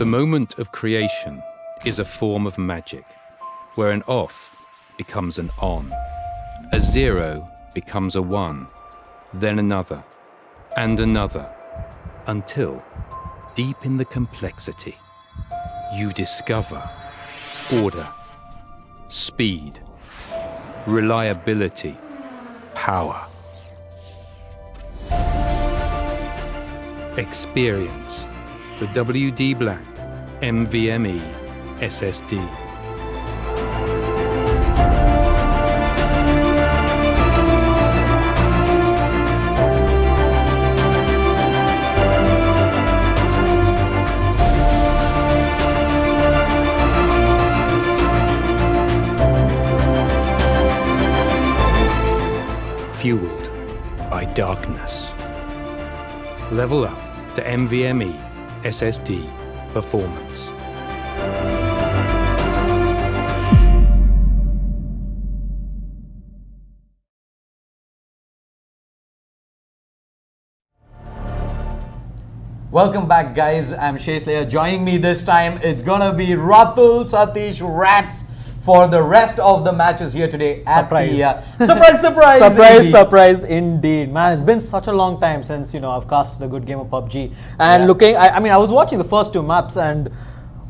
The moment of creation is a form of magic, where an off becomes an on, a 0 becomes a 1, then another, and another, until, deep in the complexity, you discover order, speed, reliability, power. Experience the WD Black NVMe SSD. Fueled by darkness. Level up to NVMe SSD performance. Welcome back, guys. I'm Shay Slayer. Joining me this time, it's gonna be Ratul, Satish, Rats for the rest of the matches here today. Surprise. Surprise indeed. Man, it's been such a long time since, I've cast a good game of PUBG. And I was watching the first two maps and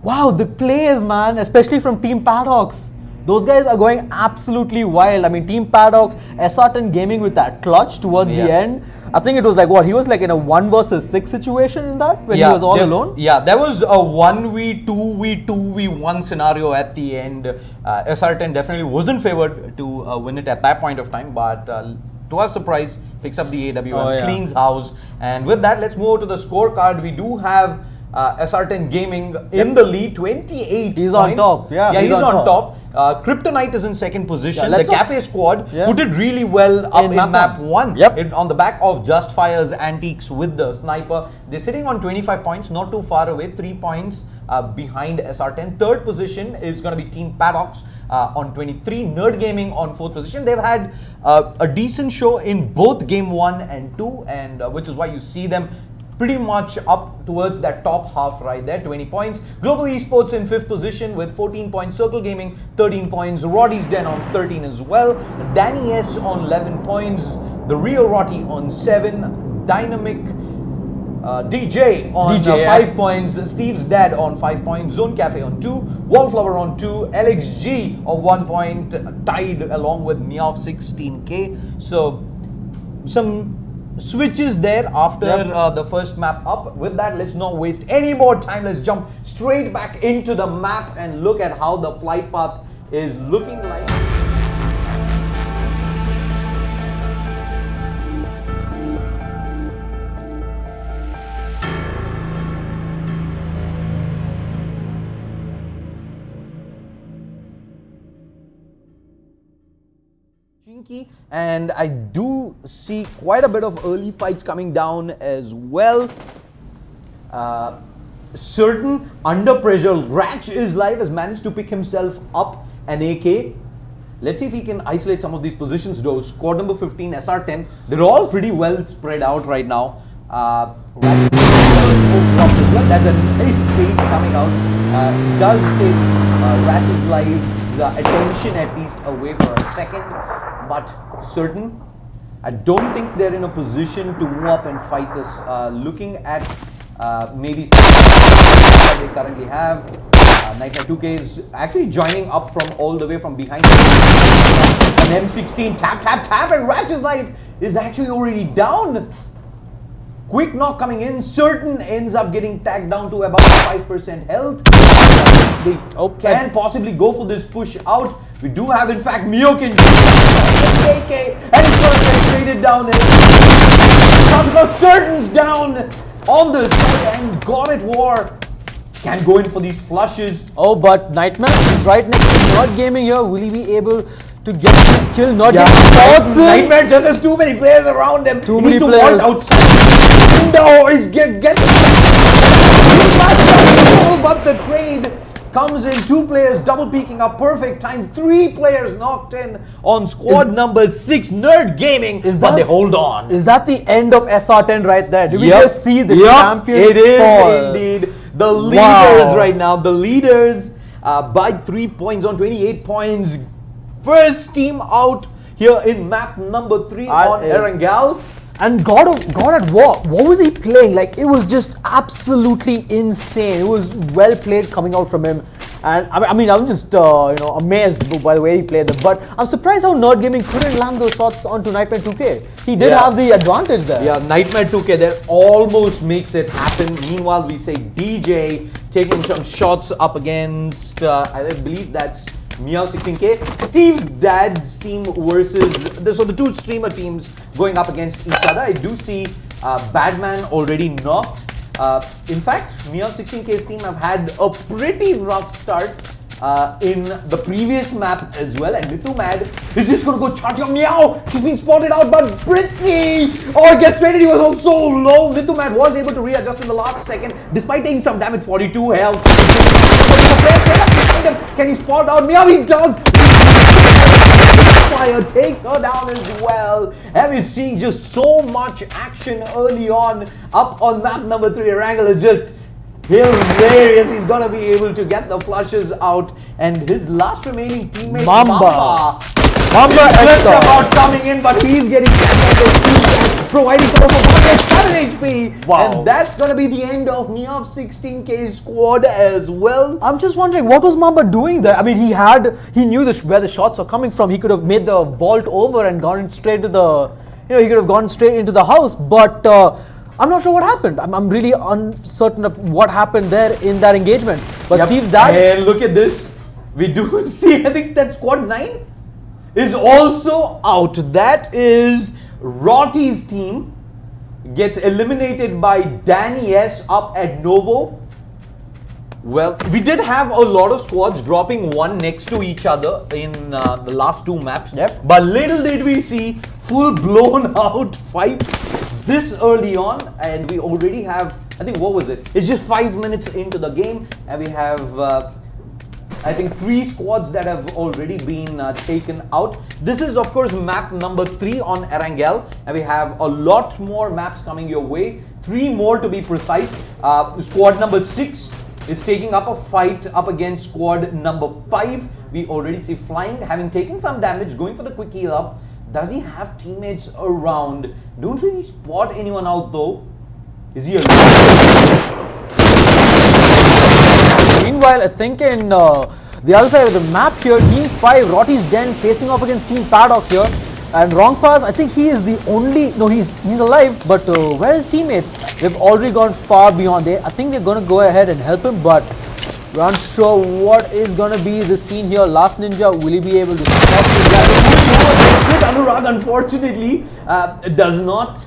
wow, the players, man, especially from Team Paradox. Those guys are going absolutely wild. I mean, Team Paradox, SR10 Gaming with that clutch towards the end. I think it was like what? He was like in a 1 versus 6 situation in that when he was all alone? Yeah, there was a 1v2v1 scenario at the end. SR10 definitely wasn't favored to win it at that point of time, but to our surprise, picks up the AW and cleans house. And with that, let's move over to the scorecard. We do have SR10 Gaming in the lead, 28 He's points. on top. Yeah, he's on top. Kryptonite is in second position. The Cafe squad who did really well up in map 1 on the back of Just Fire's antiques with the sniper. They're sitting on 25 points, not too far away, 3 points behind SR10. Third position is going to be Team Paradox on 23. Nerd Gaming on 4th position. They've had a decent show in both game 1 and 2, and which is why you see them pretty much up towards that top half right there, 20 points. Global Esports in 5th position with 14 points. Circle Gaming, 13 points. Roddy's Den on 13 as well. Danny S on 11 points. The Real Roddy on 7. Dynamic DJ on 5 points. Steve's Dad on 5 points. Zone Cafe on 2. Wallflower on 2. LXG on 1 point. Tied along with Meow 16k. So, some switches there after the first map up. With that, let's not waste any more time. Let's jump straight back into the map and look at how the flight path is looking like. And I do see quite a bit of early fights coming down as well. Certain under pressure, Ratch is live, has managed to pick himself up an AK. Let's see if he can isolate some of these positions though. Squad number 15, SR10, they're all pretty well spread out right now. Ratch as well. That's a nice fade coming out. Does take Ratch's live's attention at least away for a second. But Certain, I don't think they're in a position to move up and fight this. Looking at maybe they currently have. Nightmare 2K is actually joining up from all the way from behind. An M16 tap, and Ratchet's life is actually already down. Quick knock coming in. Certain ends up getting tagged down to about 5% health. They can possibly go for this push out. We do have, in fact, Miokin AK, and it's going to get traded down there. Certain's down on the side, and God at War can go in for these flushes. Oh, but Nightmare is right next to Nerd Gaming here. Will he be able to get this kill? Nightmare just has too many players around him. Too many players outside. No, he's but the trade comes in. 2 players double peeking up, perfect time. 3 players knocked in on squad number 6, Nerd Gaming. But they hold on. Is that the end of SR10 right there? Did we just see the champions it is fall? Indeed. the leaders right now. The leaders by 3 points on 28 points. First team out here in map number 3 on Erangel. And God at War, what was he playing? Like, it was just absolutely insane. It was well played coming out from him. And I mean, I'm just amazed by the way he played them. But I'm surprised how Nerd Gaming couldn't land those shots onto Nightmare 2K. He did have the advantage there. Yeah, Nightmare 2K there almost makes it happen. Meanwhile, we say DJ taking some shots up against, I believe that's Meow 16K. Steve's dad's team versus, so the two streamer teams going up against each other. I do see Badman already knocked. In fact, Meow 16K's team have had a pretty rough start in the previous map as well. And Mad is just going to go charge on Meow. She's been spotted out, but Britzy, gets traded. He was on so low. Mad was able to readjust in the last second despite taking some damage. 42 health. Can he spot out Meow? He does. Fire takes her down as well. And we're seeing just so much action early on up on map number 3. Erangel is just hilarious. He's gonna be able to get the flushes out, and his last remaining teammate Mamba is just about coming in, but he's getting providing cover for 7 HP. Wow. And that's gonna be the end of Meow 16K's squad as well. I'm just wondering, what was Mamba doing there? I mean, he knew where the shots were coming from. He could have made the vault over and gone straight to the, he could have gone straight into the house, but I'm not sure what happened. I'm really uncertain of what happened there in that engagement. But Steve's dad. And look at this. We do see, I think that squad 9 is also out. That is Rotty's team. Gets eliminated by Danny S up at Novo. Well, we did have a lot of squads dropping one next to each other in the last 2 maps. But little did we see full blown out fights this early on, and we already have, I think, what was it? It's just 5 minutes into the game, and we have, I think, 3 squads that have already been taken out. This is, of course, map number 3 on Erangel, and we have a lot more maps coming your way. 3 more to be precise. Squad number 6 is taking up a fight up against squad number 5. We already see Flying having taken some damage, going for the quick heal up. Does he have teammates around? Don't really spot anyone out though. Is he alone? Meanwhile, I think in the other side of the map here, Team 5, Rotty's Den facing off against Team Paradox here. And Wrong Pass, I think he is the only, no, he's alive, but where are his teammates? They've already gone far beyond there. I think they're going to go ahead and help him, but we're unsure what is going to be the scene here. Last Ninja, will he be able to spot this? Anurag, unfortunately, does not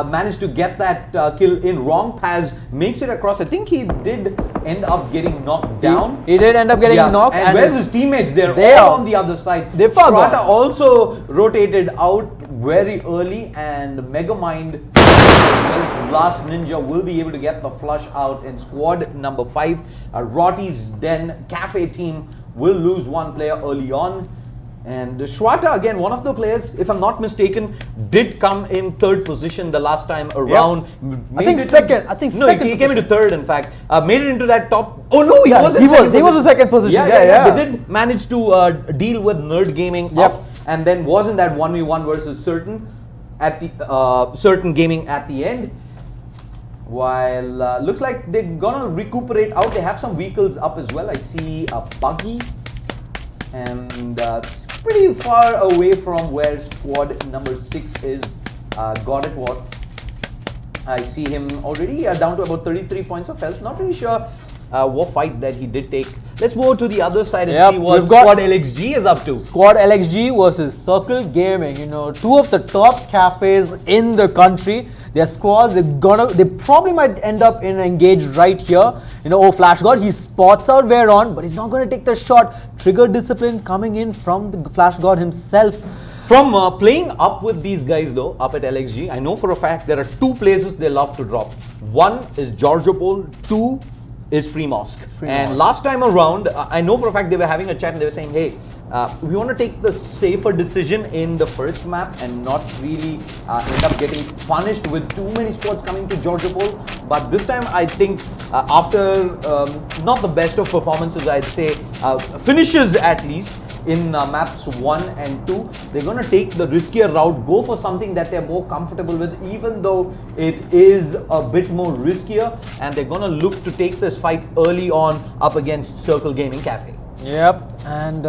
manage to get that kill in. Wrong Pass makes it across. I think he did end up getting knocked down. He did end up getting knocked. And where's his teammates? They're all on the other side. Strata also rotated out very early, and Megamind, Last Ninja, will be able to get the flush out in squad number 5. Rotty's Den Cafe team will lose 1 player early on. And Shwata, again, one of the players, if I'm not mistaken, did come in 3rd position the last time around. I think second. He came into 3rd, in fact. Made it into that top. Oh no, he was in 2nd position. They did manage to deal with Nerd Gaming up, and then was in that 1v1 versus Certain at the Certain Gaming at the end. While looks like they're gonna recuperate out. They have some vehicles up as well. I see a buggy, and pretty far away from where squad number 6 is. God at War. I see him already down to about 33 points of health. Not really sure what fight that he did take. Let's move to the other side and see what Squad LXG is up to. Squad LXG versus Circle Gaming. 2 of the top cafes in the country. Their squads, they probably might end up in engage right here. Flash God, he spots out Veron, but he's not going to take the shot. Trigger discipline coming in from the Flash God himself. From playing up with these guys though, up at LXG, I know for a fact there are 2 places they love to drop. 1 is Georgiopol, 2 is Primosc. And last time around, I know for a fact they were having a chat and they were saying, hey, we want to take the safer decision in the first map and not really end up getting punished with too many squads coming to Georgia Pole. But this time, I think after not the best of performances, I'd say finishes at least in maps 1 and 2, they're going to take the riskier route, go for something that they're more comfortable with, even though it is a bit more riskier, and they're going to look to take this fight early on up against Circle Gaming Cafe. Yep, and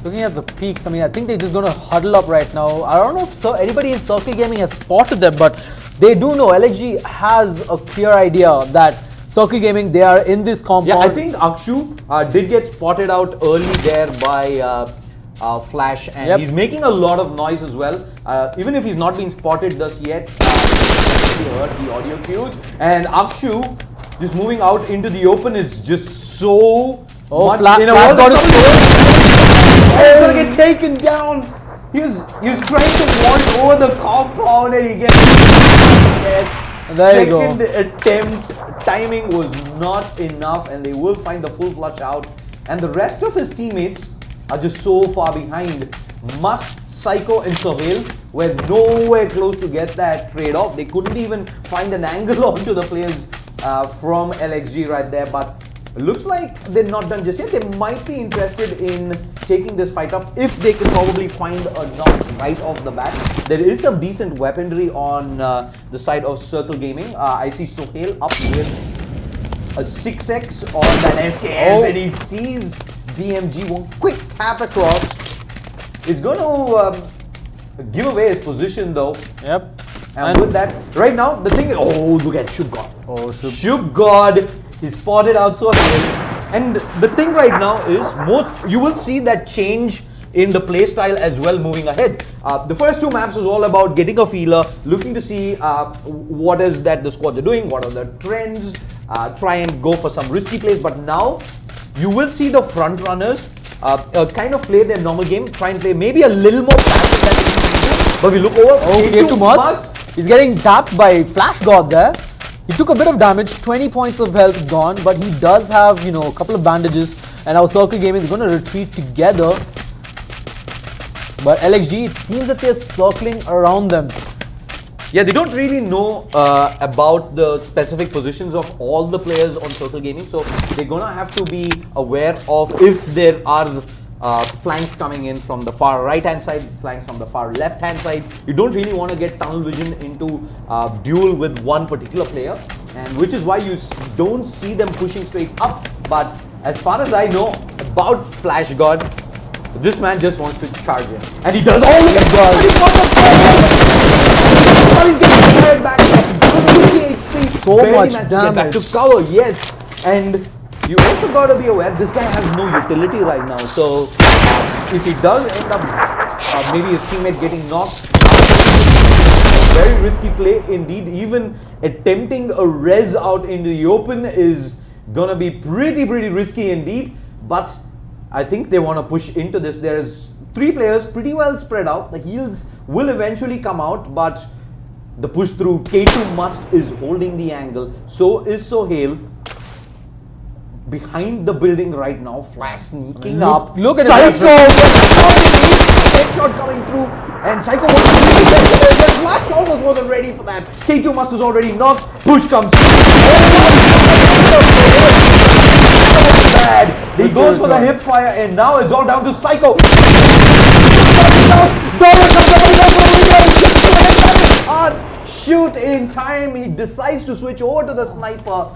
looking at the peaks, I mean, I think they're just going to huddle up right now. I don't know if anybody in Circle Gaming has spotted them, but they do know. LXG has a clear idea that Circle Gaming, they are in this compound. Yeah, I think Akshu did get spotted out early there by Flash, and he's making a lot of noise as well. Even if he's not been spotted thus yet, he heard the audio cues. And Akshu just moving out into the open is just so much in a world of he's gonna get taken down. He was trying to launch over the compound and he gets there you go. Second attempt, timing was not enough, and they will find the full flush out. And the rest of his teammates are just so far behind. Must, Psycho, and Sohail were nowhere close to get that trade-off. They couldn't even find an angle onto the players from LXG right there. But it looks like they're not done just yet. They might be interested in taking this fight up if they can probably find a knock right off the bat. There is some decent weaponry on the side of Circle Gaming. I see Sohail up with a 6x on that SKS, and he sees DMG. One quick tap across. It's going to give away his position though. Yep. And with that, right now, the thing is, oh, look at Shub God. Oh, Shub God. He spotted out so well. And the thing right now is, you will see that change in the play style as well moving ahead. The first 2 maps was all about getting a feeler, looking to see what is that the squads are doing, what are the trends, try and go for some risky plays. But now, you will see the front runners kind of play their normal game, try and play maybe a little more passive than they used to do. But we look over, K2 Must. He's getting tapped by Flash God there. He took a bit of damage, 20 points of health gone, but he does have, you know, a couple of bandages, and our Circle Gaming is going to retreat together. But LXG, it seems that they're circling around them. Yeah, they don't really know about the specific positions of all the players on Circle Gaming, so they're going to have to be aware of if there are flanks coming in from the far right hand side, flanks from the far left hand side. You don't really want to get tunnel vision into duel with one particular player, and which is why you don't see them pushing straight up. But as far as I know about Flash God, this man just wants to charge in, and he does all the God. He's getting fired back. So much damage. Get back to cover, yes, and you also got to be aware this guy has no utility right now. So if he does end up maybe his teammate getting knocked, very risky play indeed. Even attempting a res out into the open is gonna be pretty risky indeed. But I think they want to push into this. There's 3 players pretty well spread out. The heals will eventually come out, but the push through K2 Must is holding the angle. So is Sohail. Behind the building right now, Flash sneaking up. Look at Psycho! Headshot coming through, and Psycho was Flash almost wasn't ready for that. K2 Must is already knocked. Push comes. Bad. He goes for the hip fire, and now it's all down to Psycho. Shoot in time. He decides to switch over to the sniper.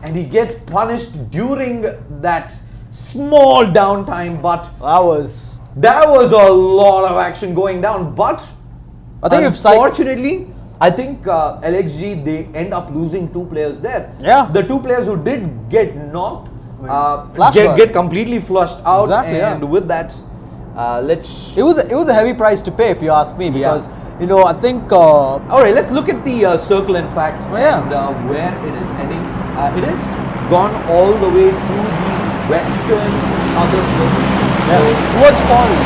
And he gets punished during that small downtime, but that was a lot of action going down. But I think unfortunately, I think LXG, they end up losing 2 players there. Yeah. The 2 players who did get knocked get completely flushed out. Exactly, and with that, It was a heavy price to pay, if you ask me, because you know, I think. All right, let's look at the circle. In fact, and where it is heading. It has gone all the way to the western southern circle. So towards Quarry.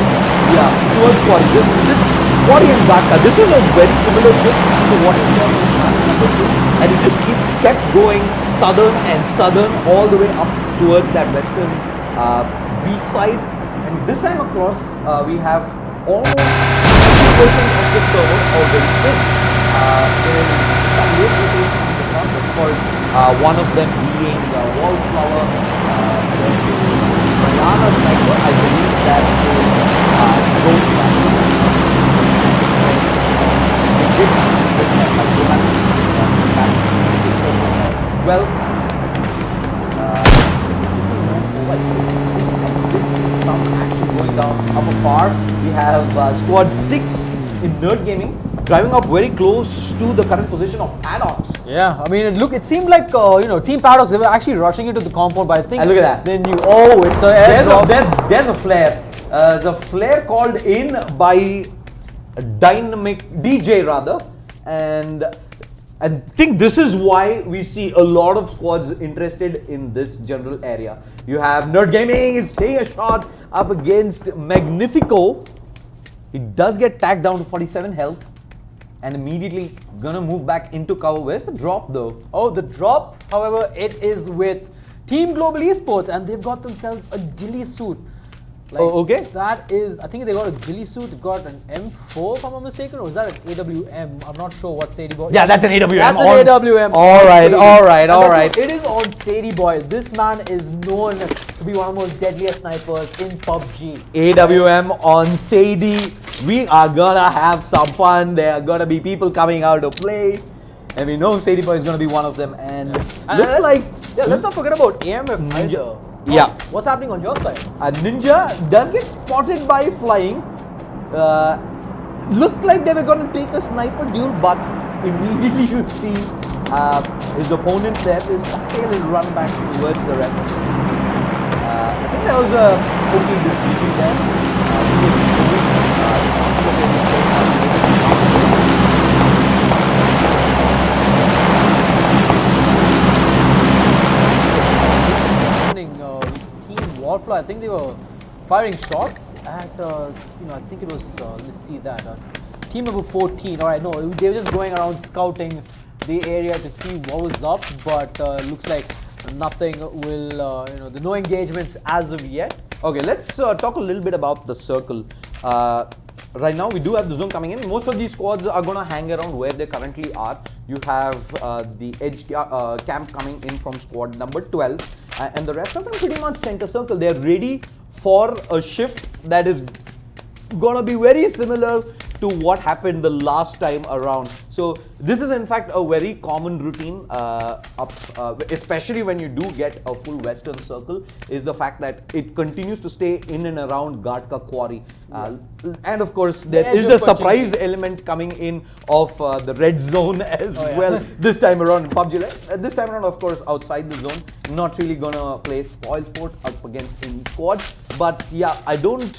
Yeah, towards Quarry. This Quarry and Dhaka, this was a very similar twist to what it was in map number 2. And it just kept going southern and southern all the way up towards that western beach side. And this time across, we have almost 50% of the server already in. There's some late rotation on the front, of course, one of them being Wallflower, then Mariana Sniper. I believe that is Zone well, some action going down up afar. We have squad 6 in Nerd Gaming driving up very close to the current position of Paradox. Yeah, I mean, look, it seemed like Team Paradox, they were actually rushing into the compound, but I think look at that. Then you it's a airdrop. There's a flare. The flare called in by Dynamic DJ rather, and I think this is why we see a lot of squads interested in this general area. You have Nerd Gaming is taking a shot up against Magnifico. He does get tagged down to 47 health and immediately gonna move back into cover. Where's the drop though? Oh, the drop, however, it is with Team Global Esports and they've got themselves a ghillie suit. Like, okay. That is, I think they got a ghillie suit, they've got an M4 if I'm not mistaken, or is that an AWM? I'm not sure what Sadie Boy. Yeah, that's an AWM. That's an AWM. Alright. It is on Sadie Boy. This man is known to be one of the most deadliest snipers in PUBG. AWM on Sadie. We are gonna have some fun. There are gonna be people coming out to play. And we know Sadie Boy is gonna be one of them. And looks like... Yeah, let's not forget about AMF Ninja. Yeah. What's happening on your side? Ninja does get spotted by flying. Looked like they were going to take a sniper duel, but immediately you see his opponent there is tail and run back towards the ref. I think there was a okay decision there. I think they were firing shots at, I think it was, let me see that, team number 14. Alright, no, they were just going around scouting the area to see what was up, but looks like nothing will, no engagements as of yet. Okay, let's talk a little bit about the circle. Right now, we do have the zone coming in. Most of these squads are going to hang around where they currently are. You have the edge camp coming in from squad number 12. And the rest of them pretty much center circle. They're ready for a shift that is going to be very similar to what happened the last time around. So this is in fact a very common routine, especially when you do get a full western circle, is the fact that it continues to stay in and around Gatka Quarry. And of course there is the surprise element coming in of the red zone as well this time around in PUBG. This time around, of course, outside the zone, not really gonna play spoil sport up against any squad. But yeah, I don't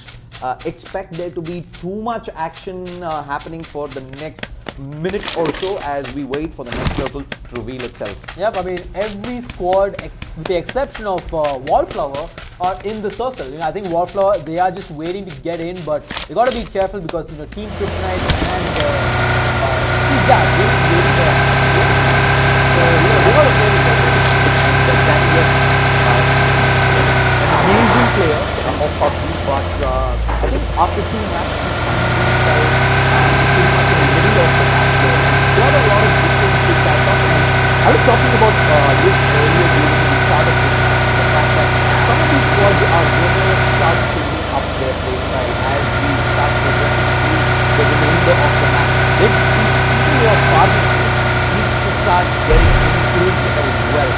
expect there to be too much action happening for the next minute or so as we wait for the next circle to reveal itself. Yep, I mean every squad with the exception of Wallflower are in the circle. I think Wallflower, they are just waiting to get in, but you got to be careful because Team Kryptonite and Team Dad, they're waiting there. So they got to play the circle. An amazing player of PUBG, but I think after 2 matches, pretty much in the middle of the match, there are a lot of distance to catch up. I was talking about this earlier during the start of this, the fact that some of these squads are going to start building up their play style as we start progressing through the remainder of the match. Then people who are farming needs to start getting influence as well.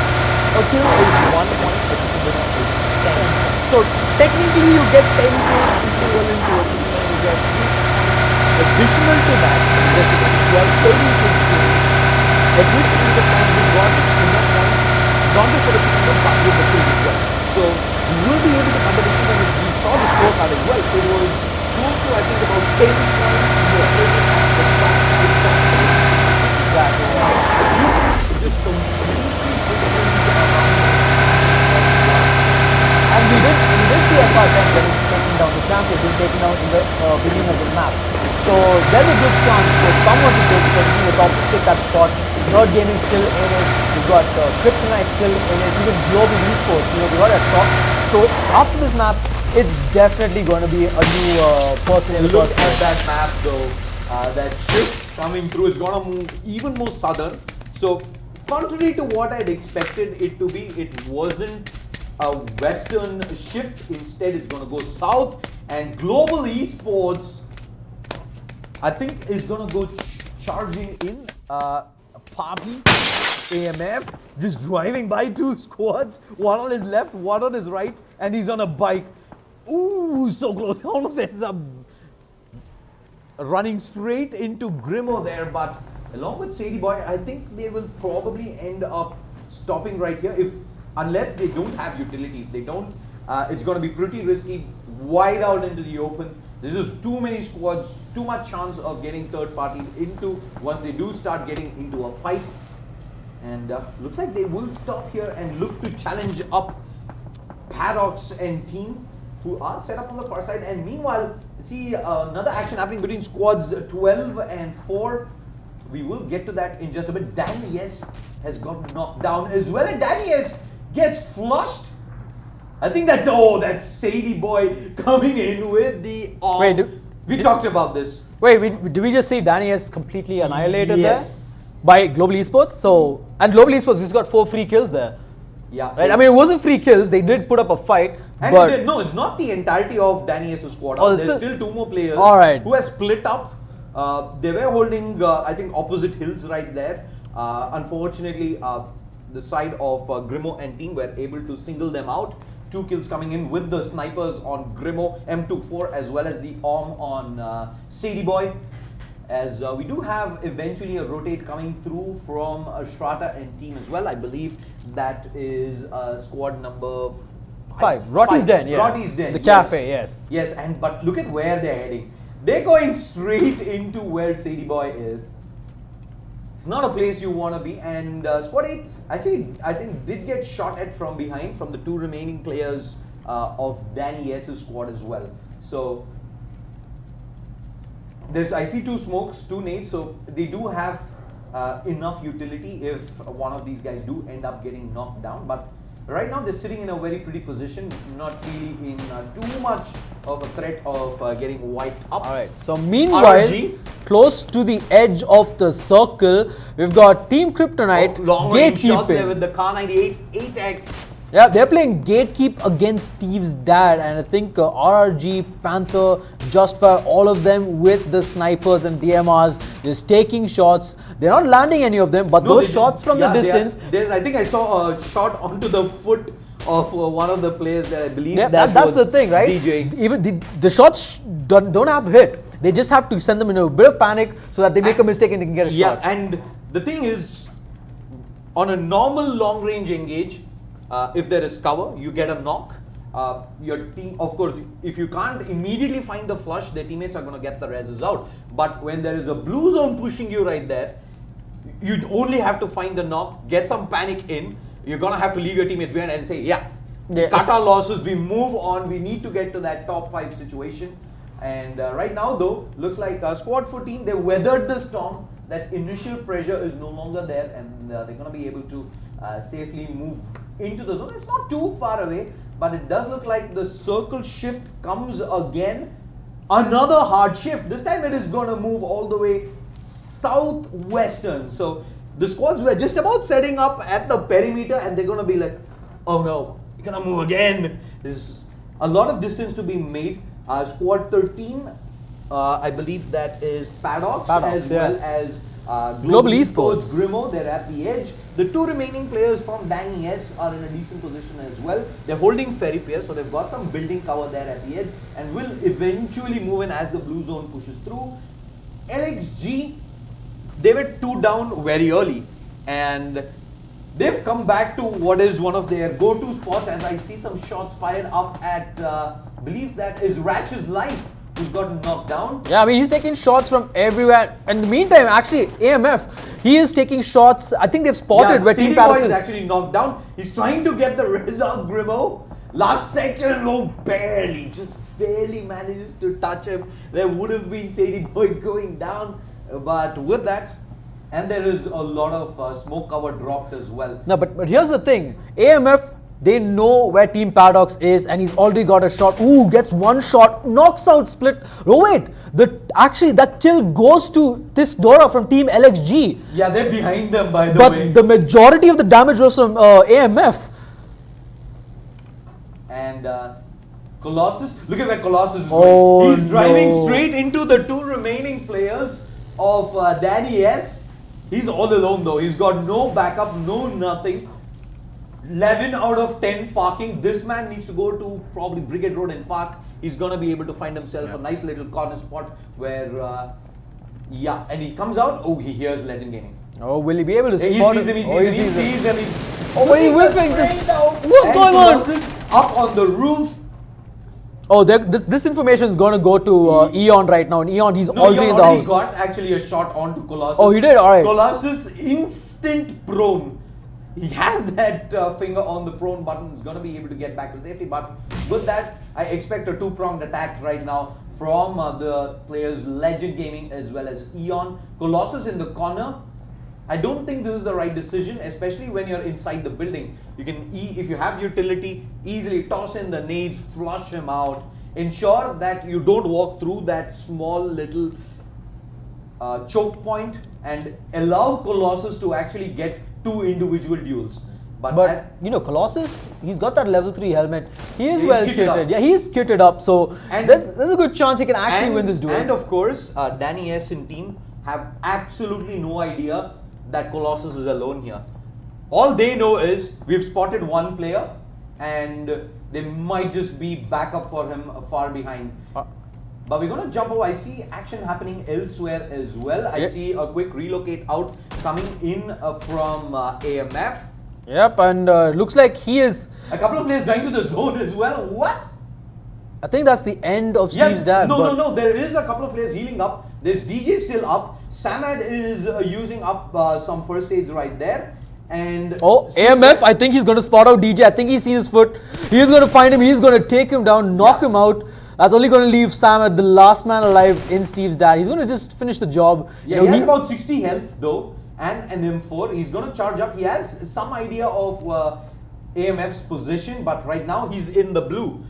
A kill is 1 point, a chicken dinner is 10. So technically you get 10 points equivalent to a chicken dinner, you get 3 points. Additional to that, this is 12, 30 to score. At which point of time we got enough points, not just for the chicken dinner, but with the kill as well. So you will be able to competition, and we saw the scorecard as well. It was close to, I think, about 10 points. Exactly. Just completely and we did see FR10 getting taken down. The champ has been taken down in the beginning of the map. So there's a good chance for someone to continue the top, take that spot. Nerd Gaming still in it. We've got Kryptonite still in it. Even Global Esports, we got a top. So after this map, it's definitely going to be a new person in the Look first at place. that map though. That shift coming through is going to move even more southern. So contrary to what I'd expected it to be, it wasn't a western shift. Instead, it's going to go south, and global esports, I think, is going to go charging in. PUBG, AMF, just driving by two squads, one on his left, one on his right, and he's on a bike. Ooh, so close, almost ends up running straight into Grimo there, but along with Sadie Boy, I think they will probably end up stopping right here, unless they don't have utility. If they don't, it's going to be pretty risky, wide out into the open. This is too many squads, too much chance of getting third party into once they do start getting into a fight. And looks like they will stop here and look to challenge up Paradox and team, who are set up on the far side. And meanwhile, see another action happening between squads 12 and 4. We will get to that in just a bit. Daniels has got knocked down as well, and Daniels gets flushed. I think that's Sadie Boy coming in with the arm. Wait, we talked about this. Wait, do we just see Daniels completely annihilated Yes. there by Global Esports? So, and Global Esports has got 4 free kills there. Yeah. Right? I mean, it wasn't free kills. They did put up a fight. And but no, it's not the entirety of Daniels' squad. Oh, There's still 2 more players who have split up. They were holding, I think, opposite hills right there. Unfortunately, the side of Grimo and team were able to single them out. 2 kills coming in with the snipers on Grimo, M24, as well as the ARM on Sadie Boy. As we do have eventually a rotate coming through from Strata and team as well. I believe that is squad number 5. Rotty's Den, yeah. Rotty's Den. The cafe, yes. Yes, but look at where they're heading. They're going straight into where Sadie Boy is. It's not a place you want to be. And squad 8 actually, I think, did get shot at from behind from the 2 remaining players of Danny S's squad as well. So I see 2 smokes, 2 nades, so they do have enough utility if one of these guys do end up getting knocked down. But right now they're sitting in a very pretty position, not really in too much of a threat of getting wiped up. Alright, so meanwhile, close to the edge of the circle, we've got Team Kryptonite long range shots there gatekeeping. with the Car 98 8x. Yeah, they're playing gatekeep against Steve's dad, and I think RRG, Panther, Justfire, all of them with the snipers and DMRs just taking shots. They're not landing any of them, but those shots from the distance. I think I saw a shot onto the foot of one of the players that I believe. Yeah, that's the thing, right? DJ. Even the shots don't have to hit. They just have to send them in a bit of panic so that they make a mistake and they can get a shot. Yeah, and the thing is, on a normal long range engage, if there is cover, you get a knock. Your team, of course, if you can't immediately find the flush, their teammates are going to get the reses out. But when there is a blue zone pushing you right there, you'd only have to find the knock, get some panic in. You're going to have to leave your teammates behind and say, cut our losses, we move on, we need to get to that top 5 situation. And right now, though, looks like squad 14, they weathered the storm. That initial pressure is no longer there, and they're going to be able to safely move into the zone. It's not too far away, but it does look like the circle shift comes again. Another hard shift. This time it is going to move all the way southwestern. So the squads were just about setting up at the perimeter, and they're going to be like, oh no, we're going to move again. There's a lot of distance to be made. Squad 13, I believe that is Paradox as well as Global Esports, Grimo. They're at the edge. The 2 remaining players from Danny S are in a decent position as well. They're holding Ferry Pier, so they've got some building cover there at the edge and will eventually move in as the blue zone pushes through. LXG, they were 2 down very early, and they've come back to what is one of their go-to spots, as I see some shots fired up at, I believe that is Ratch's LITE, who's gotten knocked down. Yeah, I mean, he's taking shots from everywhere. In the meantime, actually, AMF, he is taking shots. I think they've spotted where Team Paradox is actually knocked down. He's trying to get the res out, Grimo. Last second, just barely manages to touch him. There would have been Sadie Boy going down, but with that, and there is a lot of smoke cover dropped as well. No, but here's the thing. AMF They know where Team Paradox is, and he's already got a shot. Ooh, gets one shot, knocks out Split. Oh wait, actually that kill goes to Tisdora from Team LXG. Yeah, they're behind them, by the way. But the majority of the damage was from AMF. And Colossus, look at where Colossus is going. He's driving straight into the two remaining players of Danny S. He's all alone though. He's got no backup, no nothing. 11 out of 10 parking. This man needs to go to probably Brigade Road and park. He's going to be able to find himself a nice little corner spot where, yeah, and he comes out. Oh, he hears Legend Gaming. Oh, will he be able to spot him? He sees him. Oh, when he whipping this. What's going on? Up on the roof. Oh, this information is going to go to Eon right now. And Eon, he's already in the house. He got actually a shot onto Colossus. Oh, he did? Alright. Colossus instant prone. He had that finger on the prone button. He's going to be able to get back to safety. But with that, I expect a two-pronged attack right now from the players Legend Gaming as well as Eon. Colossus in the corner. I don't think this is the right decision, especially when you're inside the building. You can, if you have utility, easily toss in the nades, flush him out. Ensure that you don't walk through that small little choke point and allow Colossus to actually get two individual duels. But you know, Colossus, he's got that level 3 helmet. He is well kitted. Yeah, he's kitted up. So there's a good chance he can actually win this duel. And of course, Danny S and team have absolutely no idea that Colossus is alone here. All they know is we've spotted one player and they might just be backup for him far behind. But we're going to jump over. I see action happening elsewhere as well. I see a quick relocate out coming in from AMF. Yep, and looks like he is... A couple of players going to the zone as well. What? I think that's the end of Steve's dad. No. There is a couple of players healing up. There's DJ still up. Samad is using up some first aids right there. And AMF, I think he's going to spot out DJ. I think he's seen his foot. He's going to find him. He's going to take him down, knock him out. That's only going to leave Samad, the last man alive in Steve's dad. He's going to just finish the job. Yeah, he has about 60 health though, and an M4. He's going to charge up. He has some idea of AMF's position, but right now he's in the blue.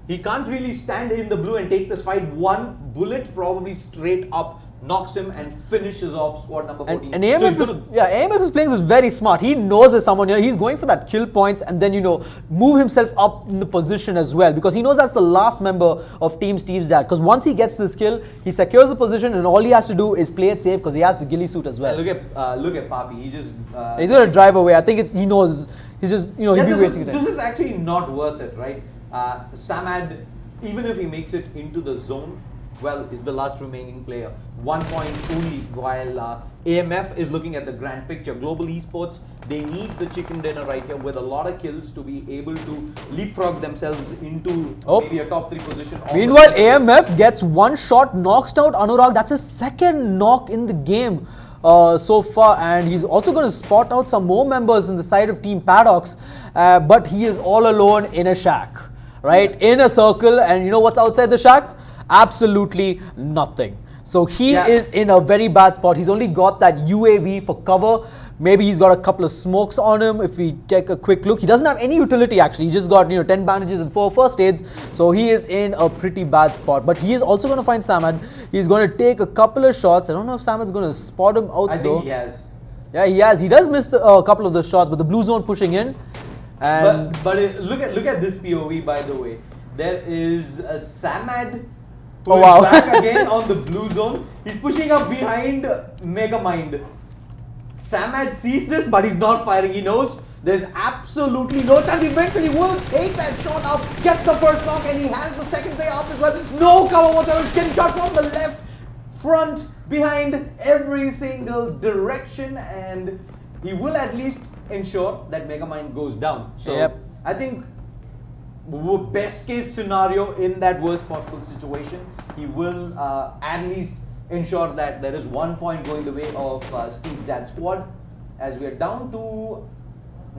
He can't really stand in the blue and take this fight. One bullet probably straight up knocks him and finishes off squad number 14. And AMF is playing this very smart. He knows there's someone here. He's going for that kill points and then, you know, move himself up in the position as well, because he knows that's the last member of Team Steve's dad. Because once he gets this kill, he secures the position and all he has to do is play it safe because he has the ghillie suit as well. Look at Papi. He just he's going to drive away. I think he knows. He's just, you know, he'll be wasting time. This is actually not worth it, right? Samad, even if he makes it into the zone, well, is the last remaining player. 1 point only, while AMF is looking at the grand picture. Global Esports, they need the chicken dinner right here with a lot of kills to be able to leapfrog themselves into maybe a top 3 position. Meanwhile, AMF gets one shot, knocks out Anurag. That's his second knock in the game so far, and he's also going to spot out some more members in the side of Team Paradox, but he is all alone in a shack, right? In a circle, and you know what's outside the shack? Absolutely nothing. So he is in a very bad spot. He's only got that UAV for cover. Maybe he's got a couple of smokes on him. If we take a quick look, he doesn't have any utility actually. He just got 10 bandages and 4 first aids. So he is in a pretty bad spot. But he is also going to find Samad. He's going to take a couple of shots. I don't know if Samad's going to spot him out though. I think he has. Yeah, he has. He does miss a couple of the shots, but the blue zone pushing in. And but look at this POV, by the way. There is a Samad. Back again on the blue zone. He's pushing up behind Megamind. Samad sees this, but he's not firing. He knows there's absolutely no chance. Eventually will take that shot out, gets the first knock, and he has the second player up as well. No cover whatsoever. Getting shot from the left, front, behind, every single direction, and he will at least ensure that Megamind goes down. So I think best case scenario in that worst possible situation, he will at least ensure that there is 1 point going the way of Steve's dad's squad, as we are down to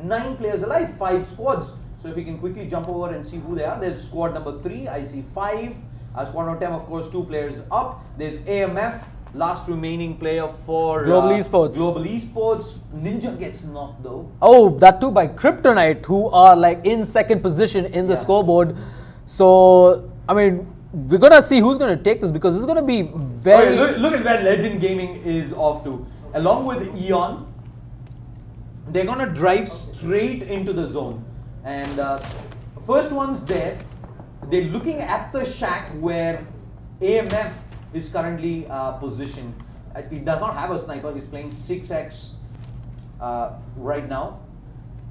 9 players alive, 5 squads. So if we can quickly jump over and see who they are. There's squad number 3, I see 5. Squad number 10, of course, 2 players up. There's AMF, last remaining player for Global Esports. Global Esports. Ninja gets knocked though. Oh, that too by Kryptonite, who are like in second position in the scoreboard. So, I mean, we're gonna see who's gonna take this, because this is gonna be very. Look at where Legend Gaming is off to. Along with Eon, they're gonna drive straight into the zone, and first one's there. They're looking at the shack where AMF is currently positioned. He does not have a sniper. He's playing 6x right now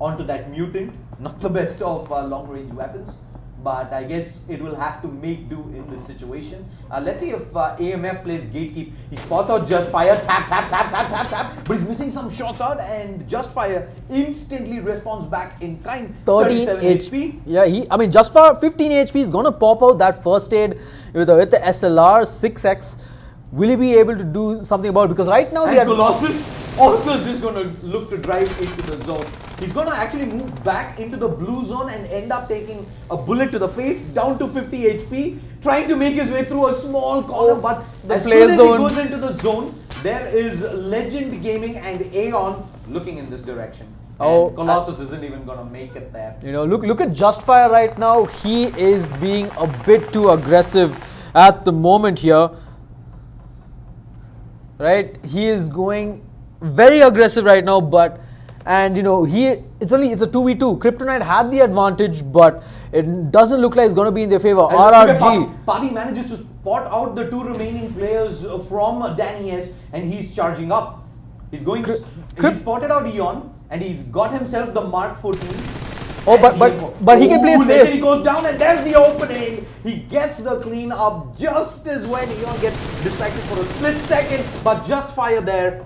onto that mutant. Not the best of long-range weapons, but I guess it will have to make do in this situation. Let's see if AMF plays Gatekeep. He spots out Just Fire, tap, tap, tap, tap, tap, tap, but he's missing some shots out, and Just Fire instantly responds back in kind. 13 HP. Yeah, Just Fire 15 HP is gonna pop out that first aid with the SLR 6x. Will he be able to do something about it? Because right now and Colossus also is just gonna look to drive into the zone. He's gonna actually move back into the blue zone and end up taking a bullet to the face, down to 50 HP, trying to make his way through a small corner, but as soon as he goes into the zone, there is Legend Gaming and Aeon looking in this direction. And Colossus isn't even gonna make it there. You know, look at Just Fire right now. He is being a bit too aggressive at the moment here. Right? He is going very aggressive right now, but and you know, it's a 2v2. Kryptonite had the advantage, but it doesn't look like it's going to be in their favor. RRG. Pabi manages to spot out the two remaining players from Danny S, and he's charging up. He's going. He spotted out Eon, and he's got himself the Mark 14. Oh, but he can play it safe. He goes down, and there's the opening. He gets the clean up just as when Eon gets distracted for a split second, but Just Fire there.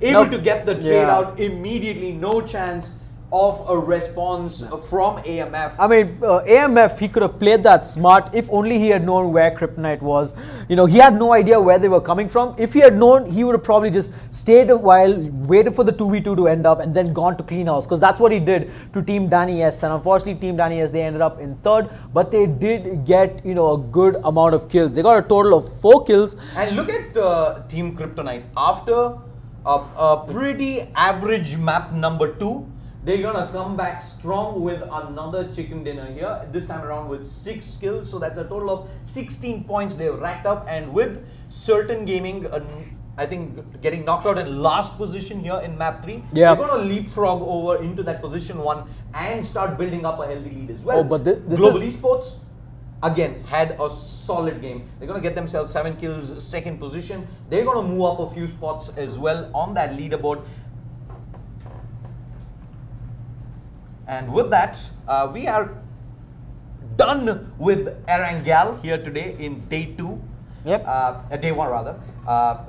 Able to get the trade out immediately, no chance of a response from AMF. AMF, he could have played that smart if only he had known where Kryptonite was. You know, he had no idea where they were coming from. If he had known, he would have probably just stayed a while, waited for the 2v2 to end up, and then gone to clean house, because that's what he did to Team Danny S. And unfortunately, Team Danny S, they ended up in third, but they did get, you know, a good amount of kills. They got a total of 4 kills. And look at Team Kryptonite. After a pretty average map number 2, they're gonna come back strong with another chicken dinner here, this time around with 6 kills. So that's a total of 16 points they've racked up, and with Certain Gaming I think getting knocked out in last position here in map 3, they're gonna leapfrog over into that position 1 and start building up a healthy lead as well. But this Global Esports again had a solid game. They're going to get themselves 7 kills, second position. They're going to move up a few spots as well on that leaderboard. And with that, we are done with Erangel here today in day 2. Yep. Day 1 rather.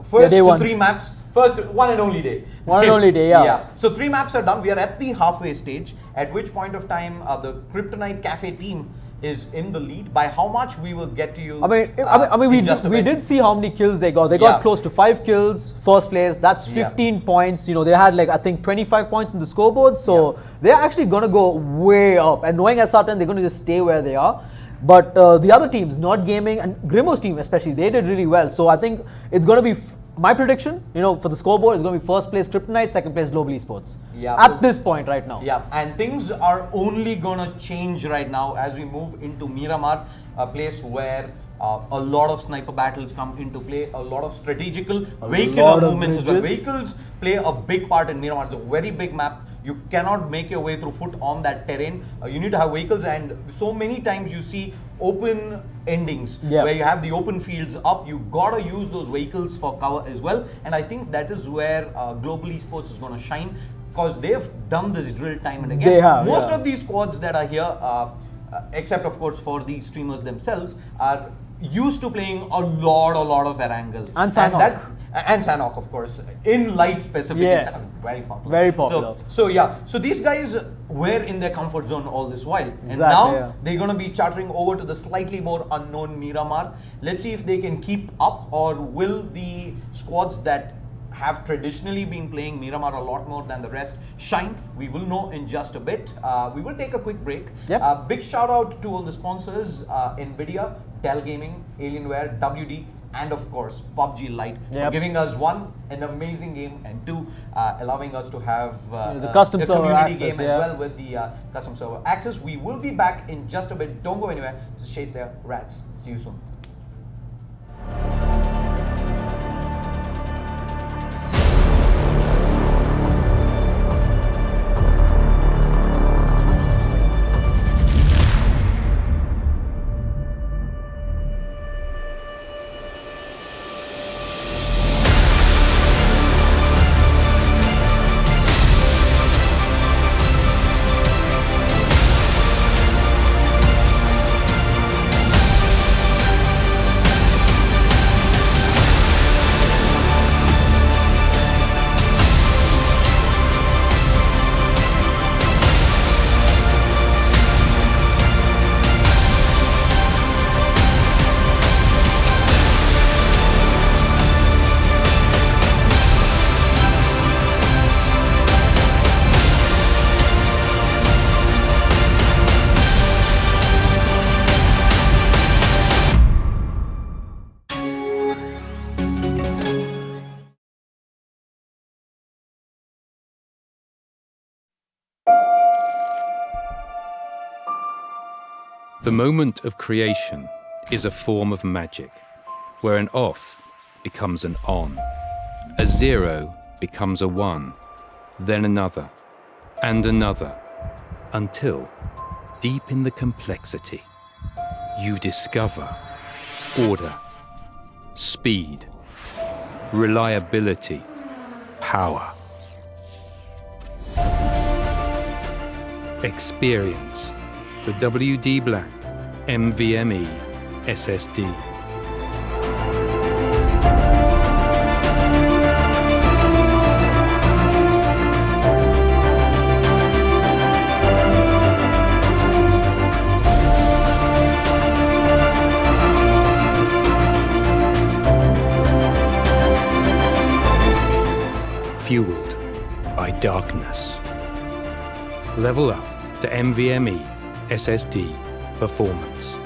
First day 1. 3 maps. First one and only day. One and only day, yeah. So 3 maps are done. We are at the halfway stage, at which point of time the Kryptonite Cafe team is in the lead. By how much we will get to you. We did see how many kills they got. They got close to 5 kills, first place. That's 15 points. You know, they had like I think 25 points in the scoreboard. So they're actually gonna go way up. And knowing Asartan, they're gonna just stay where they are. But the other teams, Not Gaming and Grimo's team especially, they did really well. So I think it's gonna be my prediction, you know, for the scoreboard is going to be first place Kryptonite, second place Global Esports. At this point right now. And things are only going to change right now as we move into Miramar, a place where a lot of sniper battles come into play, a lot of strategical vehicular movements as well. Vehicles play a big part in Miramar. It's a very big map. You cannot make your way through foot on that terrain. You need to have vehicles, and so many times you see open endings where you have the open fields up. You gotta use those vehicles for cover as well, and I think that is where Global Esports is gonna shine, because they've done this drill time and again. They have, most of these squads that are here, except of course for the streamers themselves, are used to playing a lot of Erangel. And Sanok. And Sanok, of course, in LITE specifically, very popular. Very popular. So these guys were in their comfort zone all this while, and now they're going to be chartering over to the slightly more unknown Miramar. Let's see if they can keep up, or will the squads that have traditionally been playing Miramar a lot more than the rest shine? We will know in just a bit. We will take a quick break. Big shout out to all the sponsors, NVIDIA, Dell Gaming, Alienware, WD, and of course PUBG LITE for giving us an amazing game, and two, allowing us to have the custom a server community access, game as well with the custom server access. We will be back in just a bit. Don't go anywhere. Just chase there, rats. See you soon. The moment of creation is a form of magic, where an off becomes an on, a 0 becomes a 1, then another, and another, until, deep in the complexity, you discover order, speed, reliability, power. Experience the WD Black NVMe SSD. Fueled by darkness. Level up to NVMe SSD performance.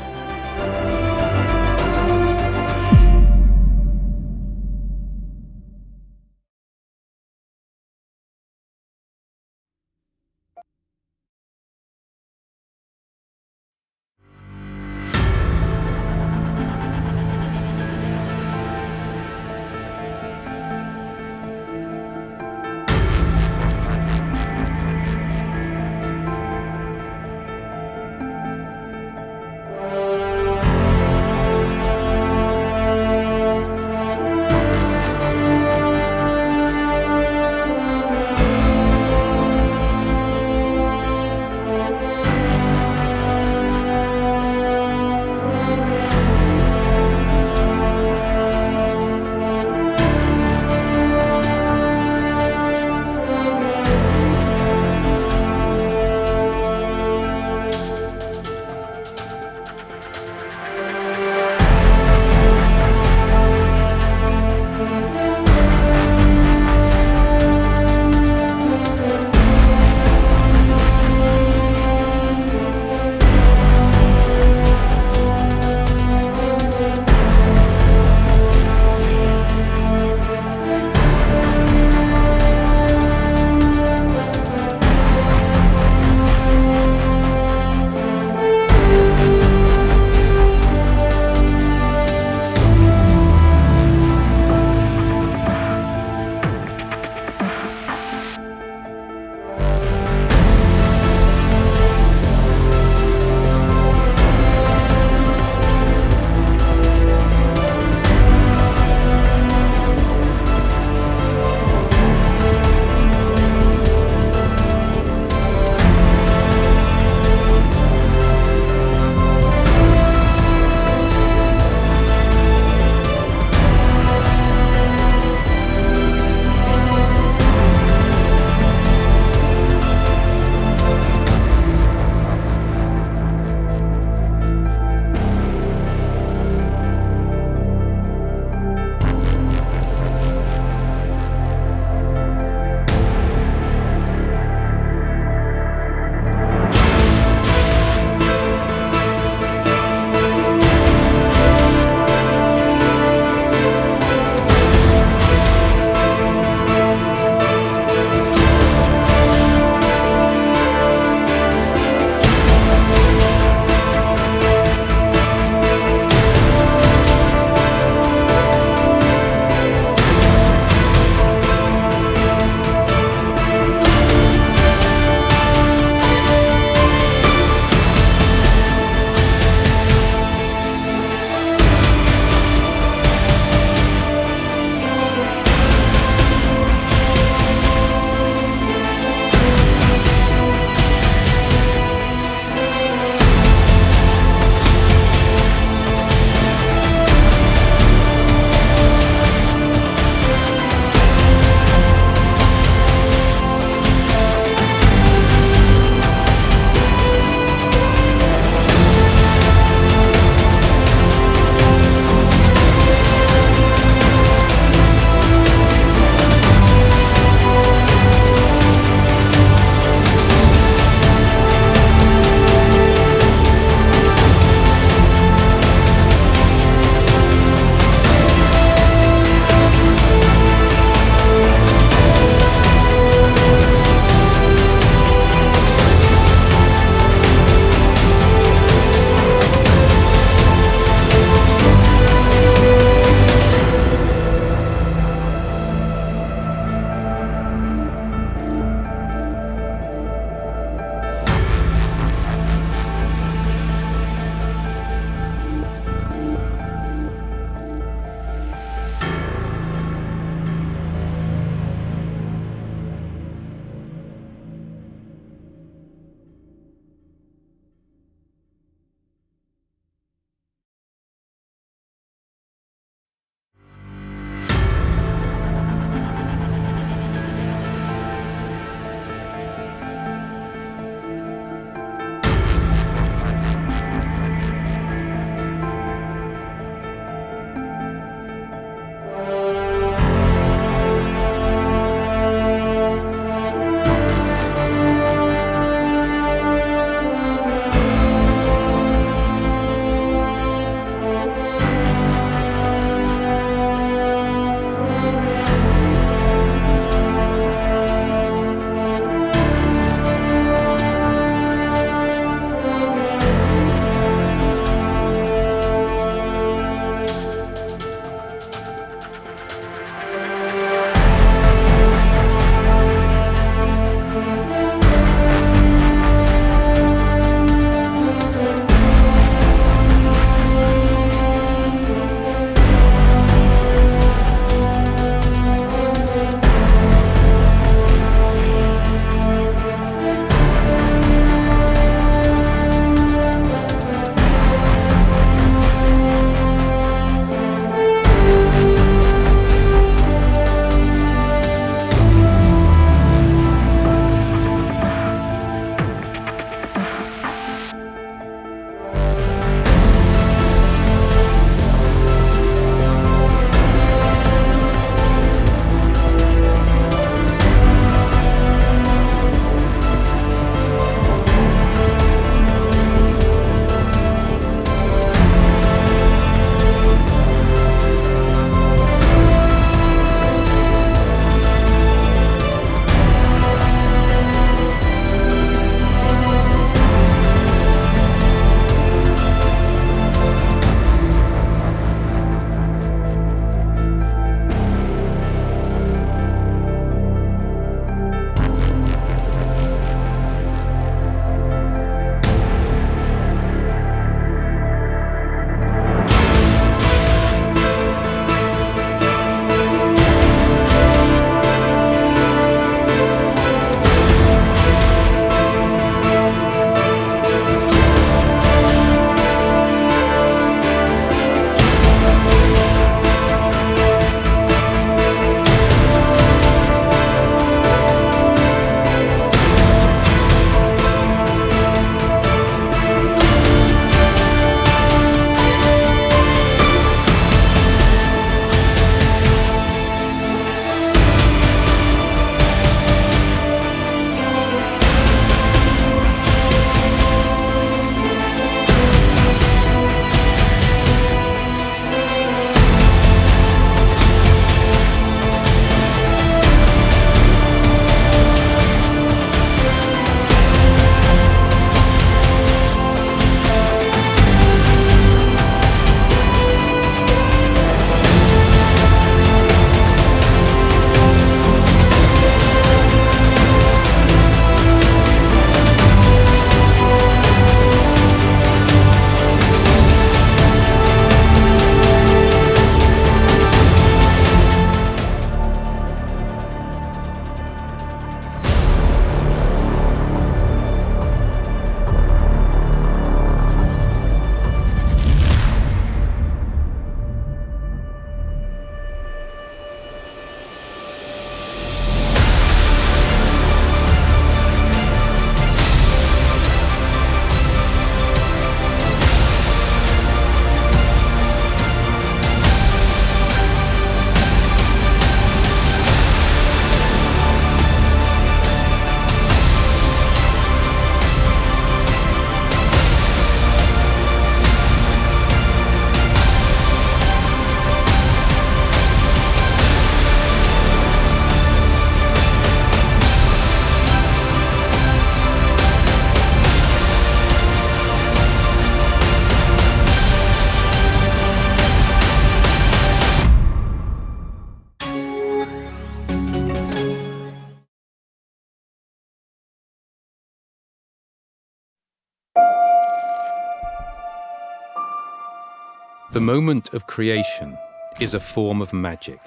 The moment of creation is a form of magic,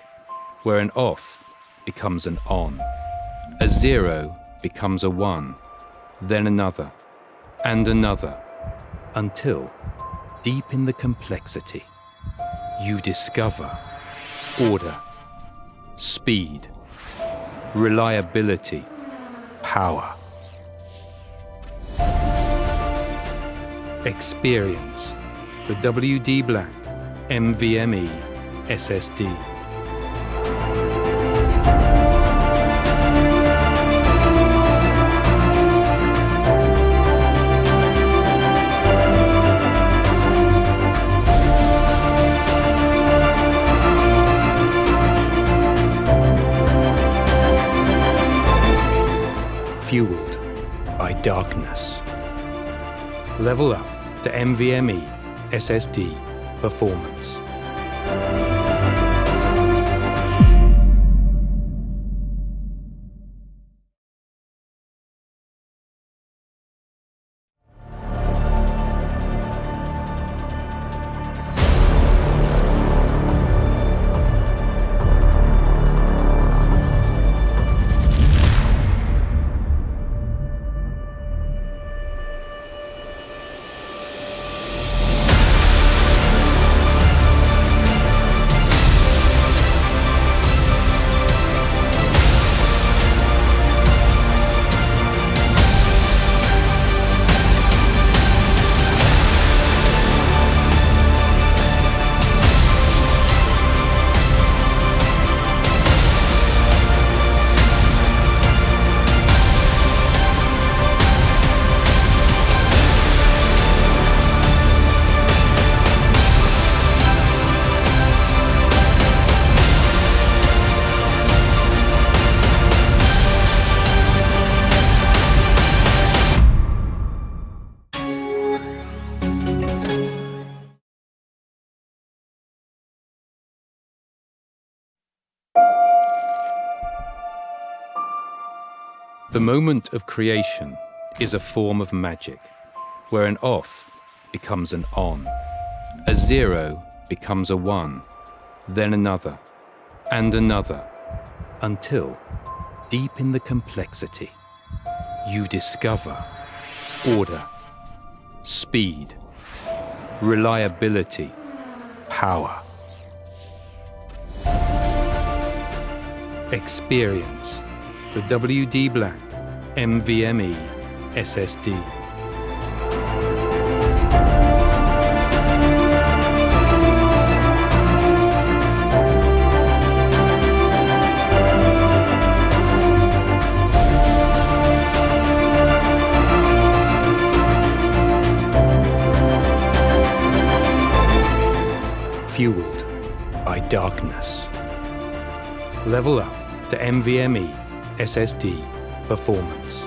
where an off becomes an on, a zero becomes a one, then another, and another, until, deep in the complexity, you discover order, speed, reliability, power. Experience the WD Black NVMe SSD. Fueled by darkness. Level up to NVMe SSD performance. The moment of creation is a form of magic, where an off becomes an on, a zero becomes a one, then another, and another, until, deep in the complexity, you discover order, speed, reliability, power. Experience the WD Black NVMe SSD. Fueled by darkness. Level up to NVMe SSD performance.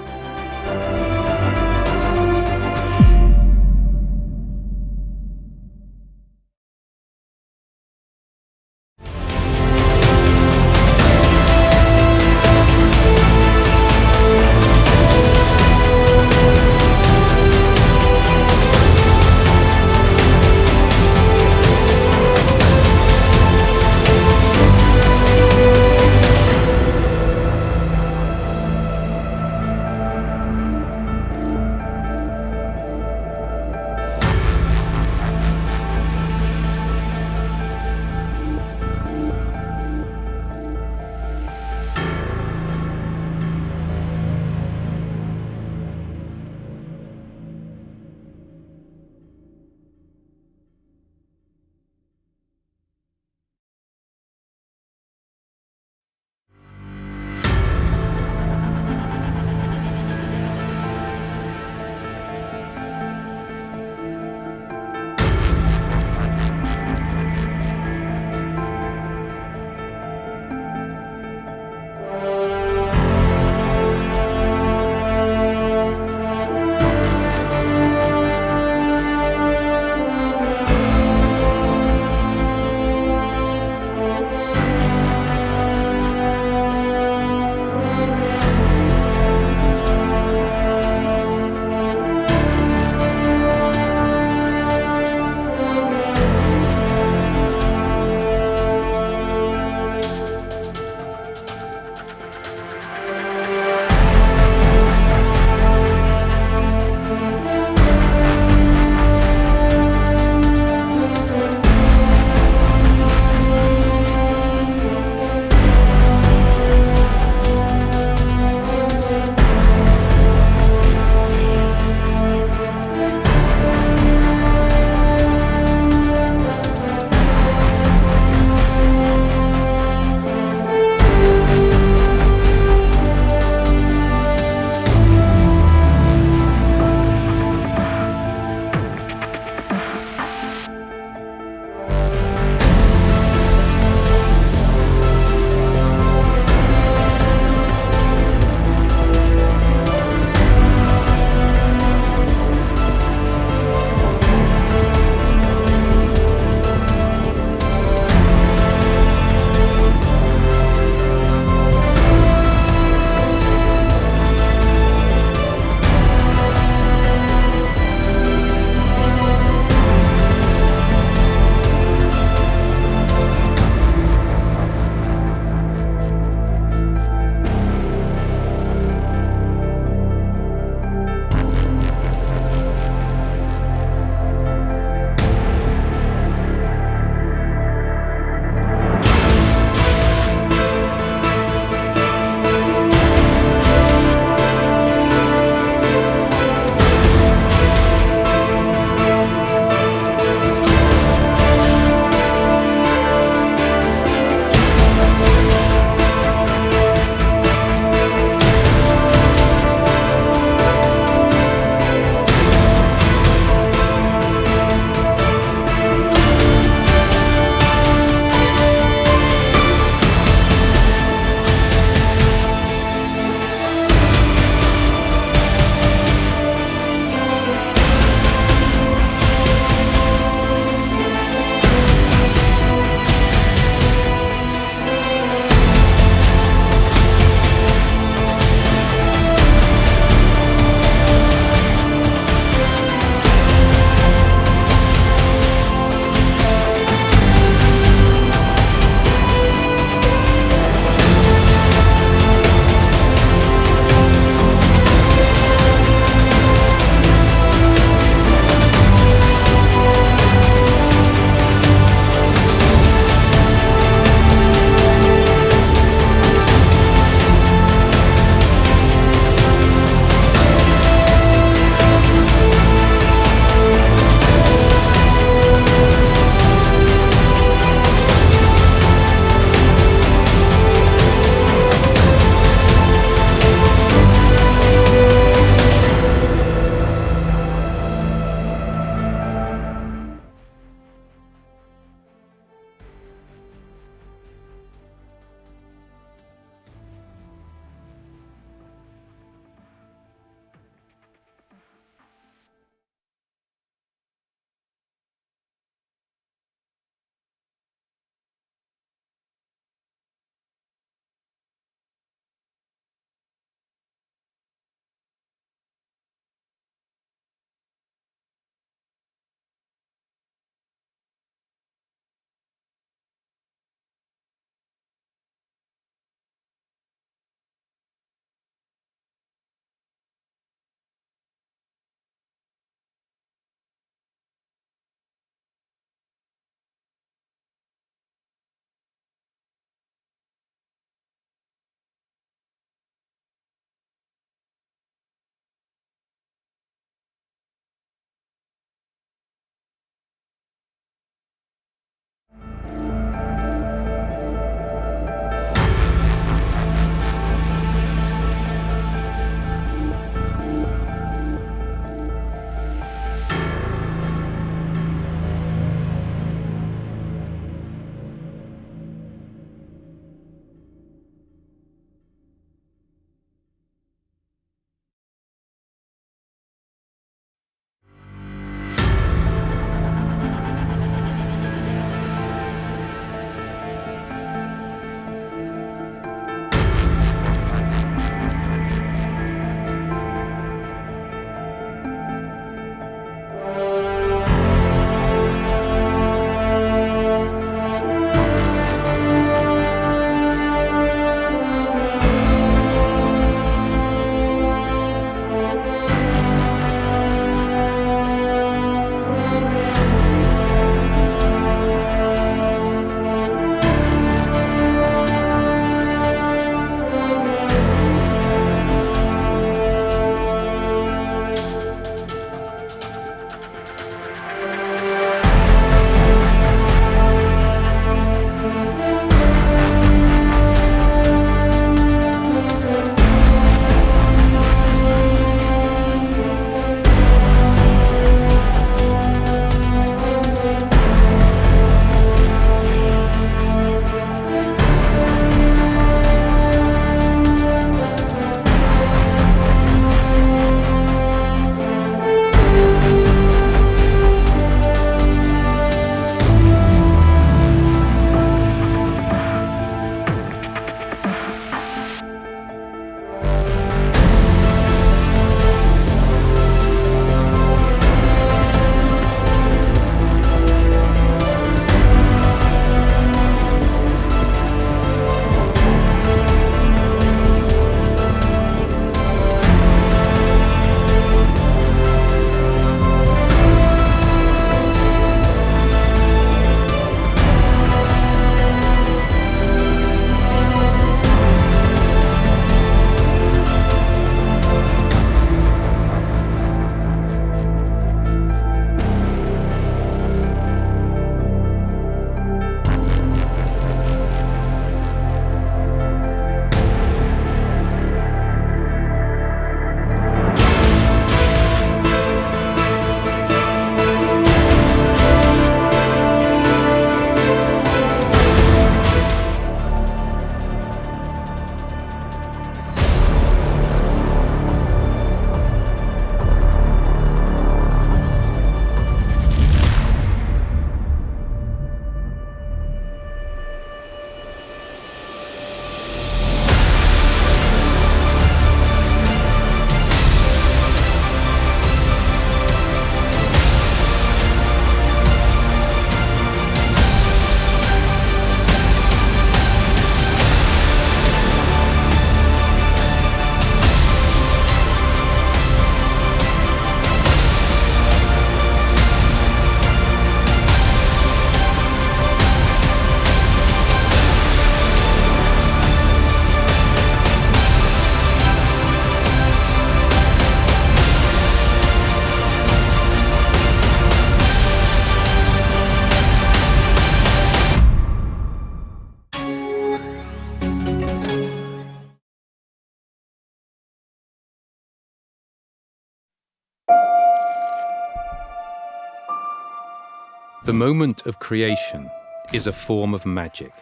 The moment of creation is a form of magic,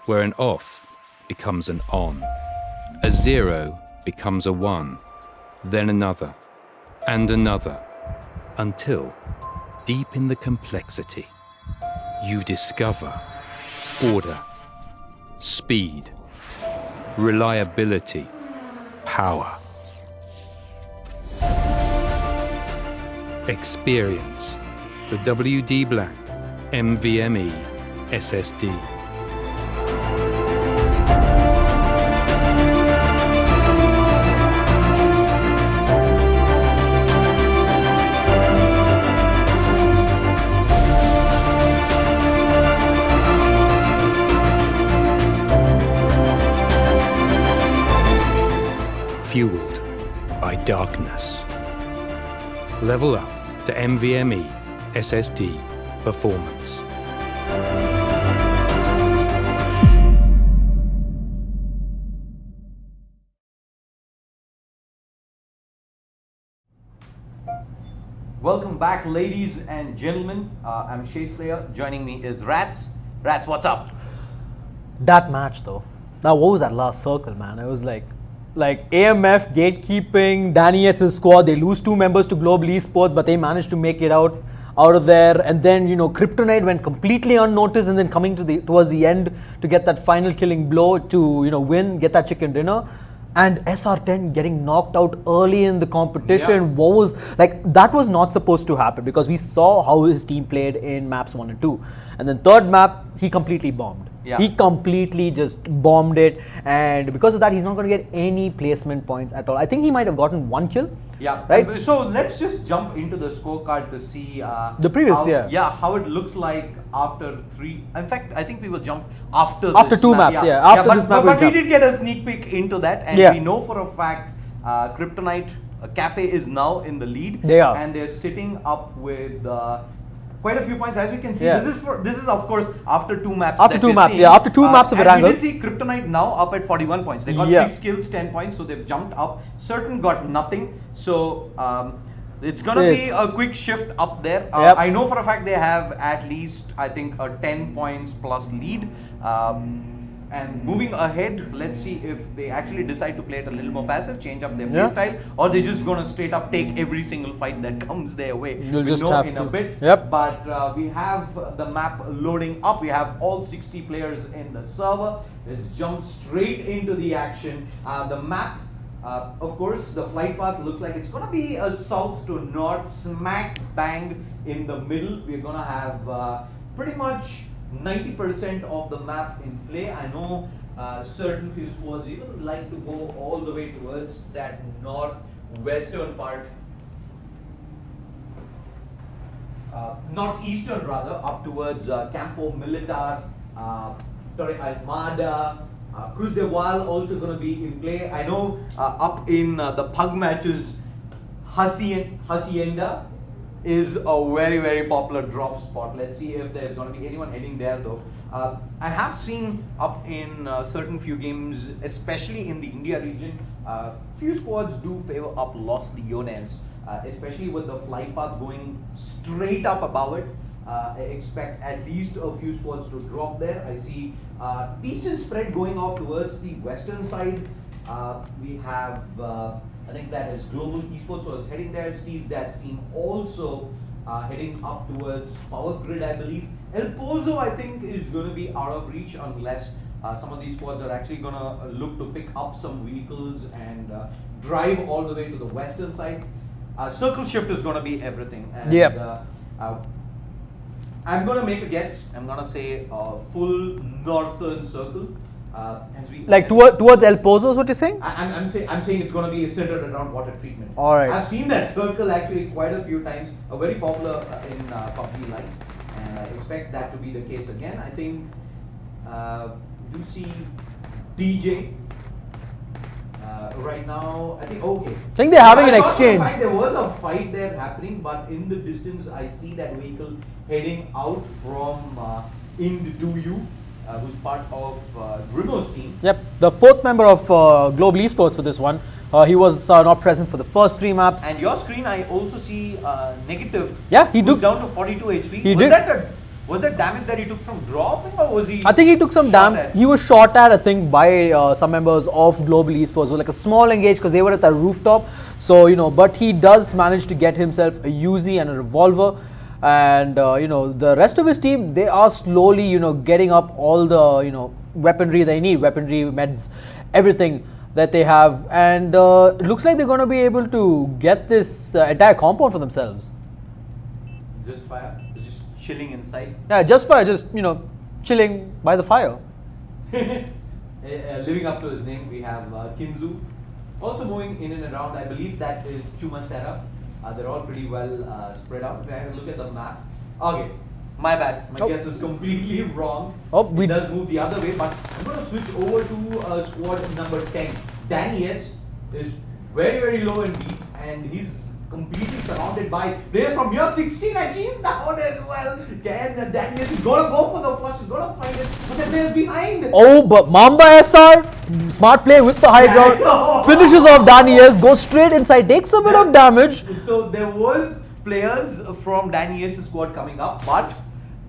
where an off becomes an on, a 0 becomes a 1, then another, and another, until, deep in the complexity, you discover order, speed, reliability, power. Experience the WD Black NVMe SSD. Fueled by darkness. Level up to NVMe SSD performance. Welcome back, ladies and gentlemen. I'm Shadeslayer. Joining me is Rats. Rats, what's up? That match though. Now what was that last circle, man? It was like AMF gatekeeping, Danny S's squad, they lose 2 members to Global Esports, but they managed to make it out of there. And then, Kryptonite went completely unnoticed, and then coming towards the end to get that final killing blow to, win, get that chicken dinner. And SR10 getting knocked out early in the competition. Yeah. That was not supposed to happen, because we saw how his team played in maps 1 and 2. And then third map, he completely bombed. Yeah. He completely just bombed it, and because of that, he's not going to get any placement points at all. I think he might have gotten 1 kill. Yeah. Right. So let's just jump into the scorecard to see the previous how it looks like after 3. In fact, I think we will jump after 2 map. maps. Yeah. After this map, but we did get a sneak peek into that, and we know for a fact Kryptonite Cafe is now in the lead. They are, and they're sitting up with quite a few points, as you can see. This is of course after 2 maps. After 2 maps, after 2 maps of Erangel. We did see Kryptonite now up at 41 points. They got 6 kills, 10 points, so they've jumped up. Certain got nothing, so it's gonna be a quick shift up there. I know for a fact they have at least, I think, a 10 points plus lead. And moving ahead, let's see if they actually decide to play it a little more passive, change up their play style, or they're just going to straight up take every single fight that comes their way. You'll just have in to. a bit. Yep. But we have the map loading up. We have all 60 players in the server. Let's jump straight into the action. The map, of course, the flight path looks like it's going to be a south to north, smack bang in the middle. We're going to have pretty much 90% of the map in play. I know certain few squads even like to go all the way towards that northwestern part, northeastern rather, up towards Campo Militar, Torre Almada, Cruz de Val also going to be in play. I know up in the pug matches, Hacienda is a very, very popular drop spot. Let's see if there's going to be anyone heading there though. I have seen up in certain few games, especially in the India region, few squads do favor up Los Leones, especially with the flight path going straight up above it. I expect at least a few squads to drop there. I see decent spread going off towards the western side. We have I think that is Global Esports was heading there. Steve's dad's team also heading up towards Power Grid, I believe. El Pozo, I think, is going to be out of reach unless some of these squads are actually going to look to pick up some vehicles and drive all the way to the western side. Circle shift is going to be everything. And, I'm going to make a guess. I'm going to say full northern circle. Towards El Pozo is what you're saying? I'm saying it's going to be centered around water treatment. All right. I've seen that circle actually quite a few times. Very popular in PUBG LITE, and I expect that to be the case again. I think you see DJ right now. I think they're having an exchange. There was a fight there happening, but in the distance I see that vehicle heading out from Ind2U. Who's part of Bruno's team. Yep, the 4th member of Global Esports for this one. He was not present for the first 3 maps. And your screen, I also see negative. Yeah, he down to 42 HP. He was did. That Was that damage that he took from dropping, or was he? I think he took some damage. He was shot at, I think, by some members of Global Esports. It was like a small engage because they were at the rooftop. So, but he does manage to get himself a Uzi and a revolver. And, the rest of his team, they are slowly, getting up all the, weaponry they need, weaponry, meds, everything that they have. And it looks like they're going to be able to get this entire compound for themselves. Just fire. Chilling inside. Yeah, just chilling by the fire. Living up to his name, we have Kinzu. Also moving in and around, I believe that is Chumasera. They're all pretty well spread out. If I have a look at the map. Okay, my bad. My guess is completely wrong. It does move the other way, but I'm going to switch over to squad number 10. Danny S is very, very low in beat, and he's completely surrounded by players from year 16, and she's down as well. Can Danny S is going to go for the flush, he's going to find it, but the player's behind. Oh, but Mamba SR, smart play with the high ground, finishes off Danny S, goes straight inside, takes a bit of damage. So there was players from Danny S' squad coming up, but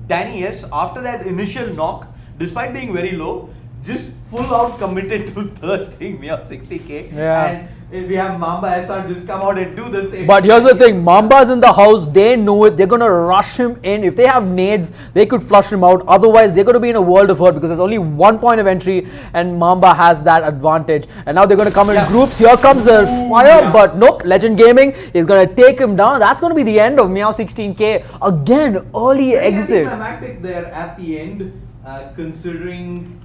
Danny S, after that initial knock, despite being very low, just full out committed to thirsting me of 60k. Yeah. And we have Mamba SR just come out and do the same. But here's the thing, Mamba's in the house, they know it, they're going to rush him in. If they have nades, they could flush him out. Otherwise, they're going to be in a world of hurt because there's only 1 point of entry and Mamba has that advantage. And now they're going to come in groups. Here comes the fire, but nope, Legend Gaming is going to take him down. That's going to be the end of Meow 16k. Again, early exit. Climactic there at the end, considering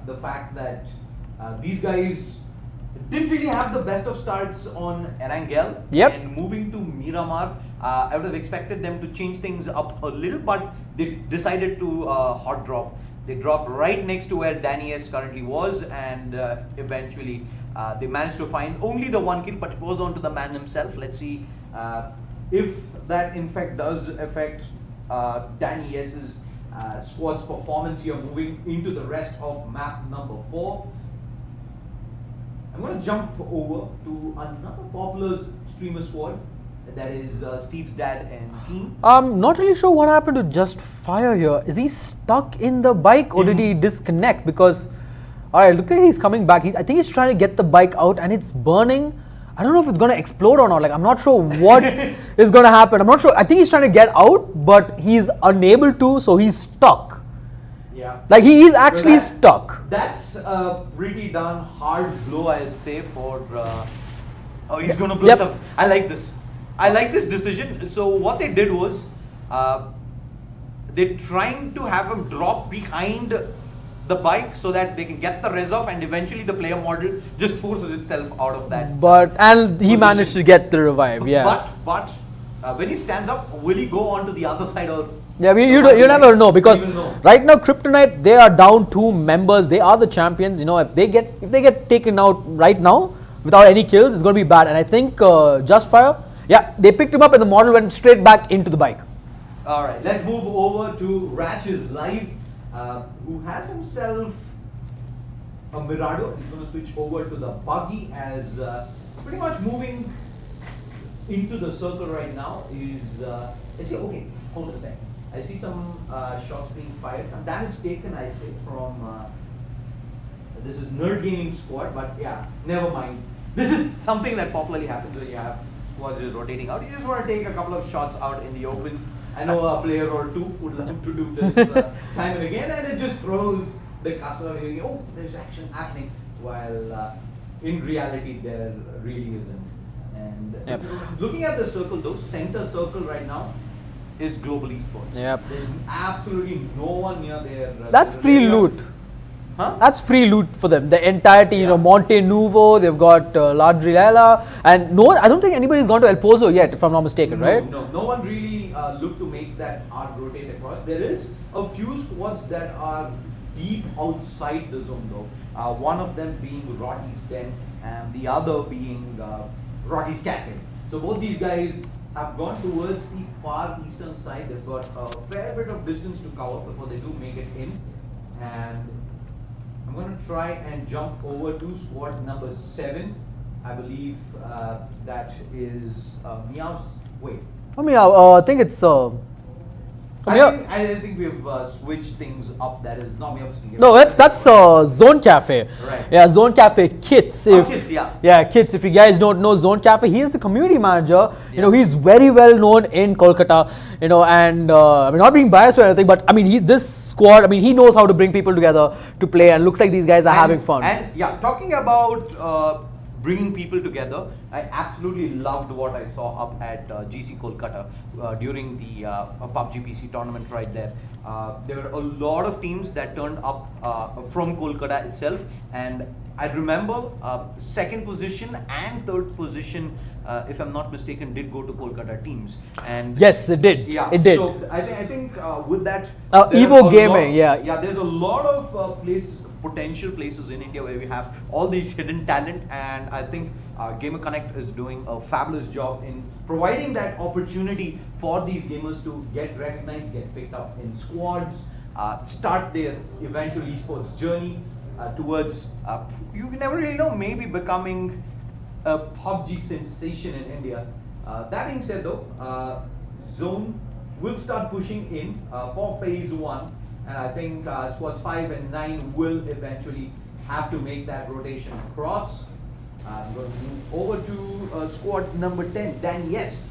the fact that these guys didn't really have the best of starts on Erangel. And moving to Miramar, I would have expected them to change things up a little, but they decided to hot drop. They dropped right next to where Danny S currently was, and eventually they managed to find only the 1 kill, but it was onto the man himself. Let's see if that in fact does affect Danny S's squad's performance here, moving into the rest of map number 4. I'm going to jump over to another popular streamer squad, that is Steve's dad and team. I'm not really sure what happened to Just Fire here. Is he stuck in the bike or did he disconnect? Because, alright, looks like he's coming back. I think he's trying to get the bike out and it's burning. I don't know if it's going to explode or not. Like, I'm not sure what is going to happen. I'm not sure. I think he's trying to get out, but he's unable to, so he's stuck. Yeah. Like, he is actually stuck. That's a pretty darn hard blow, I'd say, for... oh, he's going to blow stuff. I like this. I like this decision. So, what they did was, they're trying to have him drop behind the bike so that they can get the res off, and eventually the player model just forces itself out of that. And he managed to get the revive, But when he stands up, will he go on to the other side or... Yeah, you never know, because right now Kryptonite, they are down 2 members. They are the champions. If they get taken out right now without any kills, it's going to be bad. And I think Just Fire, they picked him up and the model went straight back into the bike. All right, let's move over to Ratch's Live, who has himself a Mirado. He's going to switch over to the buggy as pretty much moving into the circle right now. Let's see, okay, hold on a second. I see some shots being fired, some damage taken, I'd say, from this is Nerd Gaming squad, but yeah, never mind. This is something that popularly happens when you have squads just rotating out. You just want to take a couple of shots out in the open. I know a player or two would love to do this time and again, and it just throws the customer thinking, oh, there's action happening, while in reality there really isn't. And looking at the circle, though, center circle right now is Global Esports. There's absolutely no one near there. That's free loot. That's free loot for them. The entirety, Monte Nuvo, they've got Ladriela, and I don't think anybody's gone to El Pozo yet, if I'm not mistaken, right? No one really looked to make that arc rotate across. There is a few squads that are deep outside the zone, though. One of them being Roddy's Den, and the other being Roddy's Cafe. So both these guys have gone towards the far eastern side. They've got a fair bit of distance to cover before they do make it in. And I'm going to try and jump over to squad number 7. I believe that is Meow's. Wait. I think it's I think we've switched things up. That is not me. No, that's Zone Cafe. Right. Yeah, Zone Cafe Kits. Kits, yeah. Kits. If you guys don't know Zone Cafe, he is the community manager. You know, he's very well known in Kolkata. You know, and I mean, not being biased or anything, but I mean, this squad. I mean, he knows how to bring people together to play, and looks like these guys are having fun. And yeah, talking about bringing people together, I absolutely loved what I saw up at GC Kolkata during the PUBG PC tournament right there. There were a lot of teams that turned up from Kolkata itself, and I remember second position and third position, if I'm not mistaken, did go to Kolkata teams. And yes, it did. Yeah, it did. So I think with that, Evo Gaming, yeah, there's a lot of potential places in India where we have all these hidden talent, and I think GamerConnect is doing a fabulous job in providing that opportunity for these gamers to get recognized, get picked up in squads, start their eventual esports journey towards, you never really know, maybe becoming a PUBG sensation in India. That being said though, Zone will start pushing in for phase 1. And I think squads 5 and 9 will eventually have to make that rotation across. I'm going to move over to squad number 10, Dan. Yes.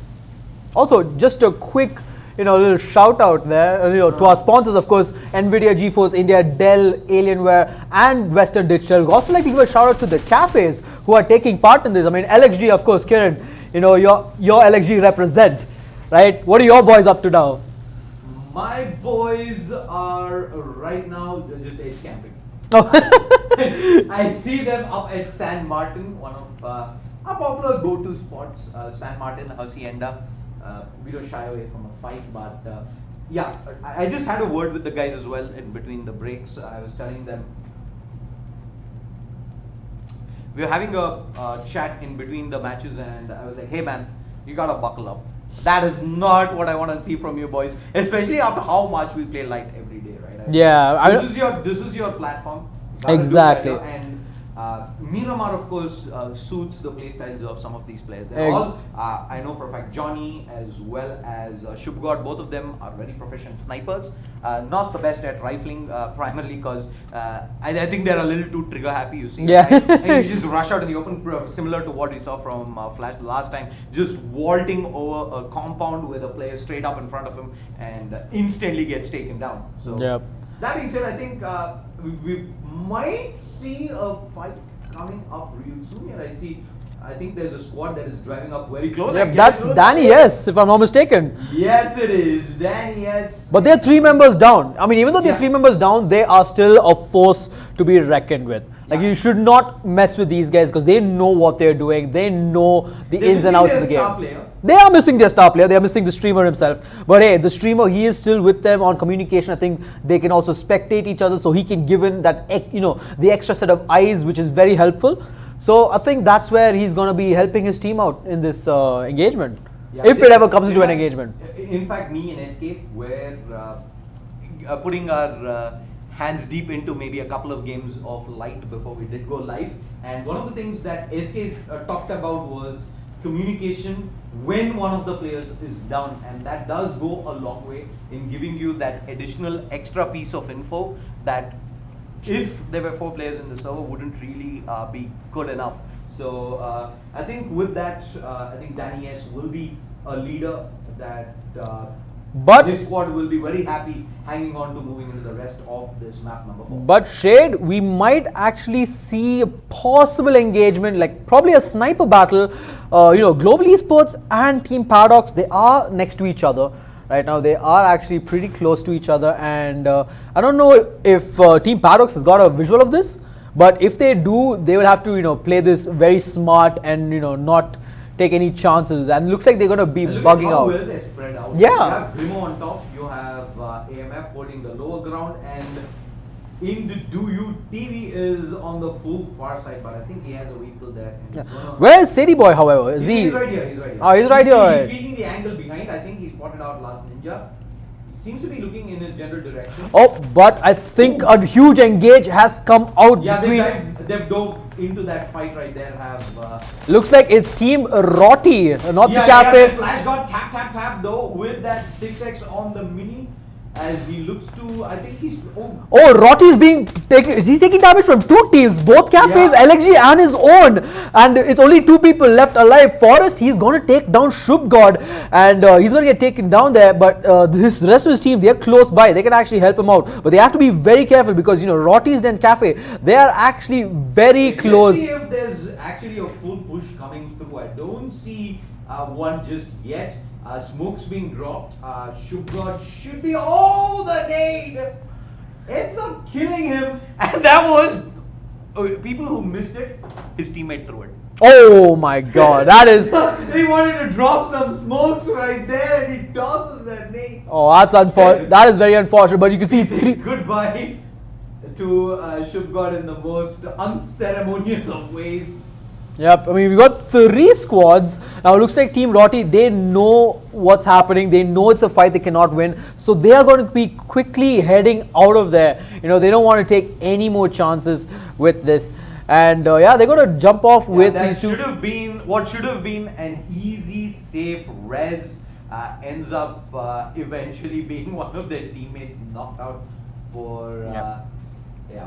Also, just a quick, little shout out there, to our sponsors, of course, NVIDIA, GeForce India, Dell, Alienware, and Western Digital. We'd also like to give a shout out to the cafes who are taking part in this. I mean, LXG, of course, Kiran, your LXG represent, right? What are your boys up to now? My boys are right now just edge camping. I see them up at San Martin, one of our popular go-to spots. San Martin, Hacienda. We don't shy away from a fight, but yeah, I just had a word with the guys as well in between the breaks. I was telling them we were having a chat in between the matches, and I was like, hey man, you gotta buckle up. That is not what I want to see from you boys, especially after how much we play LITE every day, right? This is your platform. Exactly. And Miramar, of course, suits the playstyles of some of these players. They're all, I know for a fact, Johnny as well as Shubgod, both of them are very proficient snipers. Not the best at rifling, primarily because I think they're a little too trigger happy. You see, and you just rush out in the open, similar to what we saw from Flash the last time, just vaulting over a compound with a player straight up in front of him and instantly gets taken down. So that being said, I think we might see a fight coming up real soon, and I think there's a squad that is driving up very close. Yeah, that's Danny, yes, if I'm not mistaken. Yes, it is. Danny, yes. But they're 3 members down. I mean, even though they're 3 members down, they are still a force to be reckoned with. Like, you should not mess with these guys because they know what they're doing. They know the ins and outs of the game. They are missing their star player. They are missing the streamer himself. But hey, the streamer, he is still with them on communication. I think they can also spectate each other, so he can give in that, the extra set of eyes, which is very helpful. So I think that's where he's going to be helping his team out in this engagement, if it ever comes into an engagement. In fact, me and Escape were putting our hands deep into maybe a couple of games of LITE before we did go live. And one of the things that Escape talked about was communication when one of the players is down, and that does go a long way in giving you that additional extra piece of info that if there were 4 players in the server wouldn't really be good enough. So I think with that, I think Danny S will be a leader that this squad will be very happy hanging on to moving into the rest of this map number 4. But Shade, we might actually see a possible engagement, like probably a sniper battle. Global Esports and Team Paradox, they are next to each other. Right now, they are actually pretty close to each other, and I don't know if Team Paradox has got a visual of this, but if they do, they will have to play this very smart and not take any chances. And it looks like they're going to be bugging out. Well, they spread out. Yeah. You have Grimo on top. You have AMF holding the lower ground, and in the TV is on the full far side, but I think he has a vehicle there. Yeah. Where is Sadie Boy, however? He's right here. Oh, he's right here. He's peeking the angle behind. I think he spotted out last ninja. He seems to be looking in his general direction. Oh, but I think a huge engage has come out between. They've dove into that fight right there. Looks like it's Team Rotti, not the Cafe. Flash got tap though with that 6x on the mini. as he looks to, I think he's... Oh, Rotti's he's taking damage from two teams, both Cafes, LXG and his own. And it's only two people left alive. Forrest, he's going to take down Shubgod and he's going to get taken down there. But this rest of his team, they're close by. They can actually help him out. But they have to be very careful because, you know, Rotti's and Cafe, they are actually very close. Let's see if there's actually a full push coming through. I don't see one just yet. Smoke's being dropped. Shubgod should be. Oh, the nade! Ends up killing him, and that was people who missed it. His teammate threw it. Oh my God, that is. They wanted to drop some smokes right there, and he tosses that nade. Oh, that's unfortunate. That is very unfortunate. But you can see three. Goodbye to Shubgod in the most unceremonious of ways. Yep, I mean, we got 3 squads. Now, it looks like Team Rotti, they know what's happening. They know it's a fight they cannot win. So, they are going to be quickly heading out of there. You know, they don't want to take any more chances with this. And, yeah, they're going to jump off with these two. What should have been an easy, safe res ends up eventually being one of their teammates knocked out for...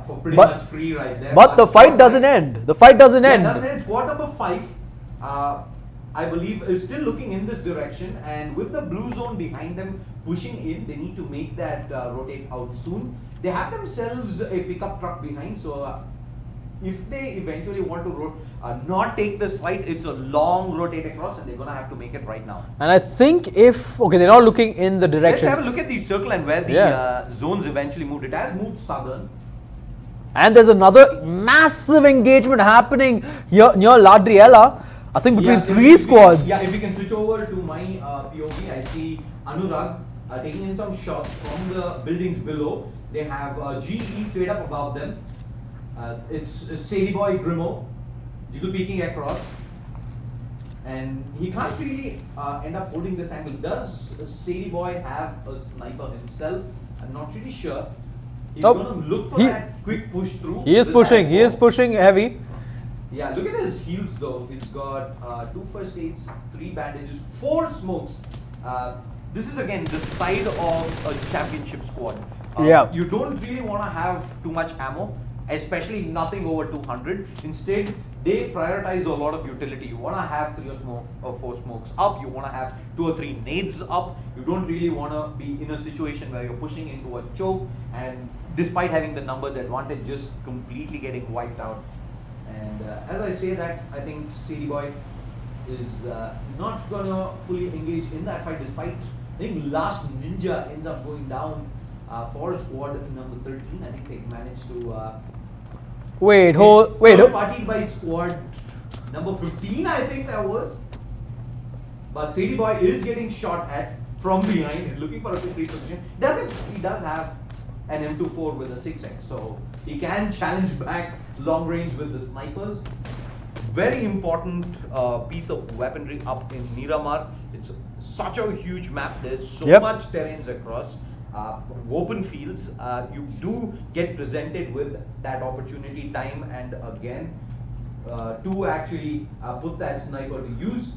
for pretty much free right there. But the fight doesn't end. The fight doesn't end. It doesn't end. Squad number 5, I believe, is still looking in this direction. And with the blue zone behind them pushing in, they need to make that rotate out soon. They have themselves a pickup truck behind. So if they eventually want to not take this fight, it's a long rotate across and they're going to have to make it right now. And I think if, okay, they're not looking in the direction. Let's have a look at the circle and where the zones eventually moved. It has moved southern. And there's another massive engagement happening here near Ladriella. I think between 3 squads. If we can switch over to my POV, I see Anurag taking in some shots from the buildings below. They have GE straight up above them. It's Sadie Boy Grimo, Jiggle peeking across. And he can't really end up holding this angle. Does Sadie Boy have a sniper himself? I'm not really sure. He's going to look for that quick push through. He is pushing. He is pushing heavy. Yeah, look at his heals though. He's got 2 first aids, 3 bandages, 4 smokes. This is again the side of a championship squad. You don't really want to have too much ammo, especially nothing over 200. Instead, they prioritize a lot of utility. You want to have 3 or 4 smokes up. You want to have 2 or 3 nades up. You don't really want to be in a situation where you're pushing into a choke and despite having the numbers advantage, just completely getting wiped out. And as I say that, I think CD Boy is not going to fully engage in that fight despite, I think last Ninja ends up going down for squad number 13. I think they managed to partied by squad number 15, I think that was. But CD Boy is getting shot at from behind. He's looking for a quick reposition. He does have an M24 with a 6x, so he can challenge back long range with the snipers. Very important piece of weaponry up in Miramar. It's such a huge map. There's so much terrains across. Open fields, you do get presented with that opportunity time and again to actually put that sniper to use.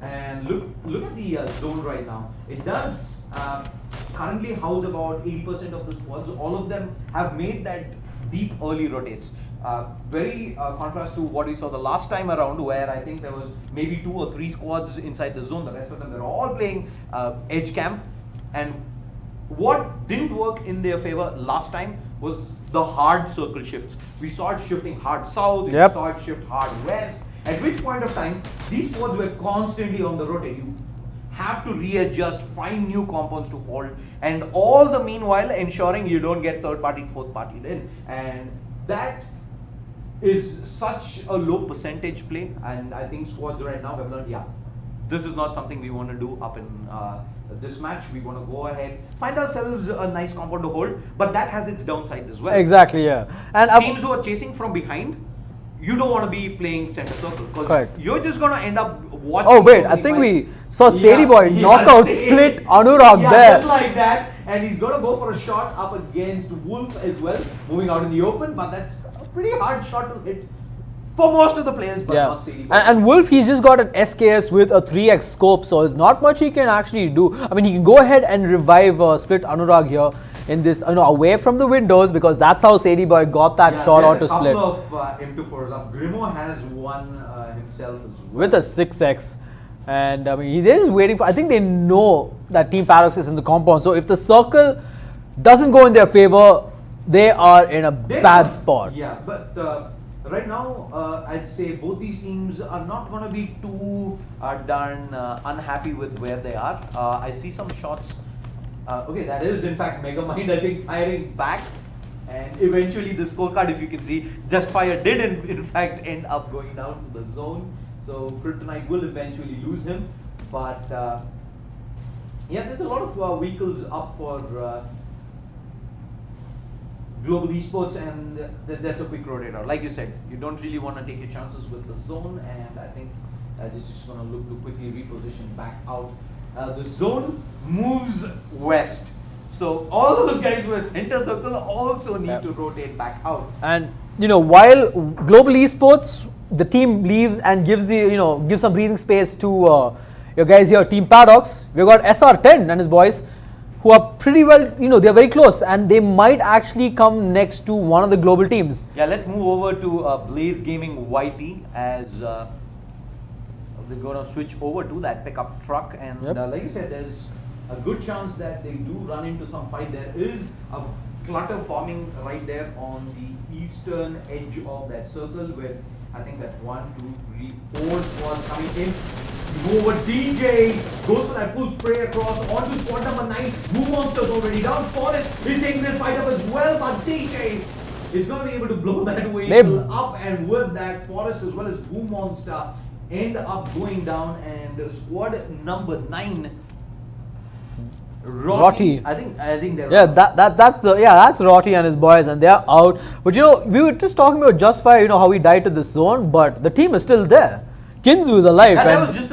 And look at the zone right now. It does currently house about 80% of the squads. All of them have made that deep early rotates. Very contrast to what we saw the last time around, where I think there was maybe 2 or 3 squads inside the zone. The rest of them were all playing edge camp. And what didn't work in their favor last time was the hard circle shifts. We saw it shifting hard south, we saw it shift hard west, at which point of time these squads were constantly on the rotate. You have to readjust, find new compounds to hold, and all the meanwhile ensuring you don't get third party, fourth party in. And that is such a low percentage play, and I think squads right now have learned, this is not something we want to do up in this match. We want to go ahead, find ourselves a nice compound to hold, but that has its downsides as well. Exactly, And teams who are chasing from behind, you don't want to be playing center circle because you're just going to end up watching. Oh wait, I think we saw Sadie Boy knockout split Anurag there. Just like that, and he's going to go for a shot up against Wolf as well, moving out in the open, but that's a pretty hard shot to hit for most of the players, but not Sadie. And Wolf, he's just got an SKS with a 3x scope, so there's not much he can actually do. I mean, he can go ahead and revive Split Anurag here in this, away from the windows, because that's how Sadie Boy got that shot onto Split. A couple of M24s up. Grimo has one himself as well. With a 6x. And I mean, they're just waiting for, I think they know that Team Paradox is in the compound. So if the circle doesn't go in their favor, they are in a bad spot. Yeah, but right now, I'd say both these teams are not going to be too darn unhappy with where they are. I see some shots. Okay, that is in fact Megamind, I think, firing back. And eventually the scorecard, if you can see, Just Fire did in fact end up going down to the zone. So Kryptonite will eventually lose him. But yeah, there's a lot of vehicles up for Global Esports, and that's a quick rotator. Like you said, you don't really want to take your chances with the zone, and I think this is just going to look to quickly reposition back out. The zone moves west, so all those guys who are center circle also need to rotate back out. And while Global Esports, the team leaves and gives gives some breathing space to your guys here, Team Paradox. We've got SR10 and his boys, who are pretty well, they're very close, and they might actually come next to one of the global teams. Yeah, let's move over to Blaze Gaming YT as they're going to switch over to that pickup truck. And like you said, there's a good chance that they do run into some fight. There is a clutter forming right there on the eastern edge of that circle, where I think that's 1, 2, 3, 4 squads coming in. Move over, DJ goes for that full spray across onto squad number 9. Blue Monster's already down. Forest is taking this fight up as well, but DJ is going to be able to blow that vehicle up, and with that, Forest as well as Blue Monster end up going down, and squad number 9. Rotty. I think they're that's Rotty and his boys, and they're out. But we were just talking about Just Fire, how he died to the zone, but the team is still there. Kinzu is alive. That was just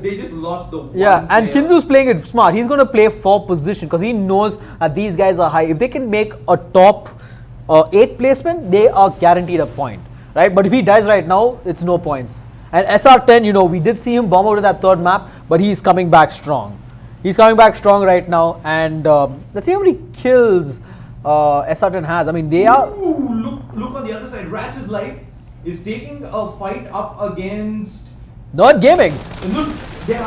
they just lost the one and player. Kinzu's playing it smart. He's going to play for position because he knows that these guys are high. If they can make a top 8 placement, they are guaranteed a point, right? But if he dies right now, it's no points. And SR10, we did see him bomb out of that third map, but he's coming back strong. He's coming back strong right now, and let's see how many kills SR10 has. I mean, they are... Ooh, look on the other side. Ratchet's Life is taking a fight up against... Nerd Gaming. Look, they're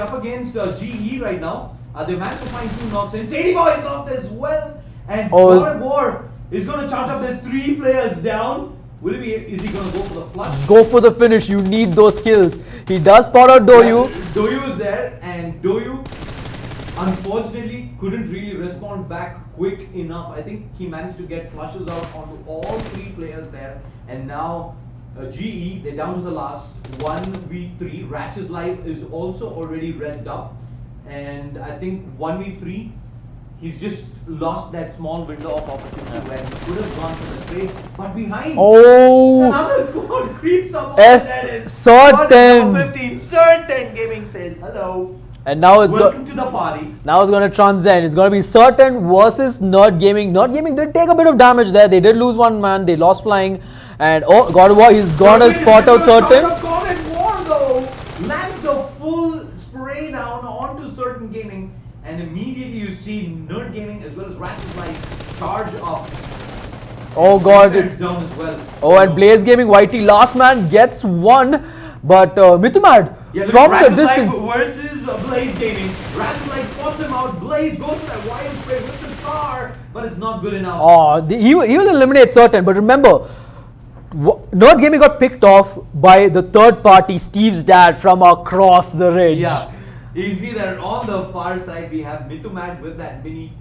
up against GE right now. They managed to find 2 knocks in. Sadie Boy is knocked as well. And God War is going to charge up. There's 3 players down. Is he going to go for the flush? Go for the finish. You need those kills. He does spot out Doyu. Doyu is there, and Doyu unfortunately couldn't really respond back quick enough. I think he managed to get flushes out onto all 3 players there, and now GE, they're down to the last 1v3. Ratchet's Life is also already rezzed up, and I think 1v3, he's just lost that small window of opportunity where he could have gone for the trade, but behind another squad creeps up. Certain 15. Certain Gaming says hello. And now it's welcome to the party. Now it's going to transcend. It's going to be Certain versus Nerd Gaming. Nerd Gaming did take a bit of damage there. They did lose 1 man. They lost flying. And God of War, he's going to spot out Certain. God of War though lands the full spray down onto Certain Gaming, and immediately you see Nerd Gaming as well as Ratchet's Life charge up. Oh God, it's down as well. Oh, and Blaze Gaming YT, last man gets 1, but Mythomad from the distance. Versus Blaze Gaming. Ratchet Life spots him out. Blaze goes for that wild spray with the star, but it's not good enough. Oh, he will eliminate Certain, but remember, Nerd Gaming got picked off by the third party, Steve's dad, from across the ridge. Yeah, you can see that on the far side we have Mythomad with that mini.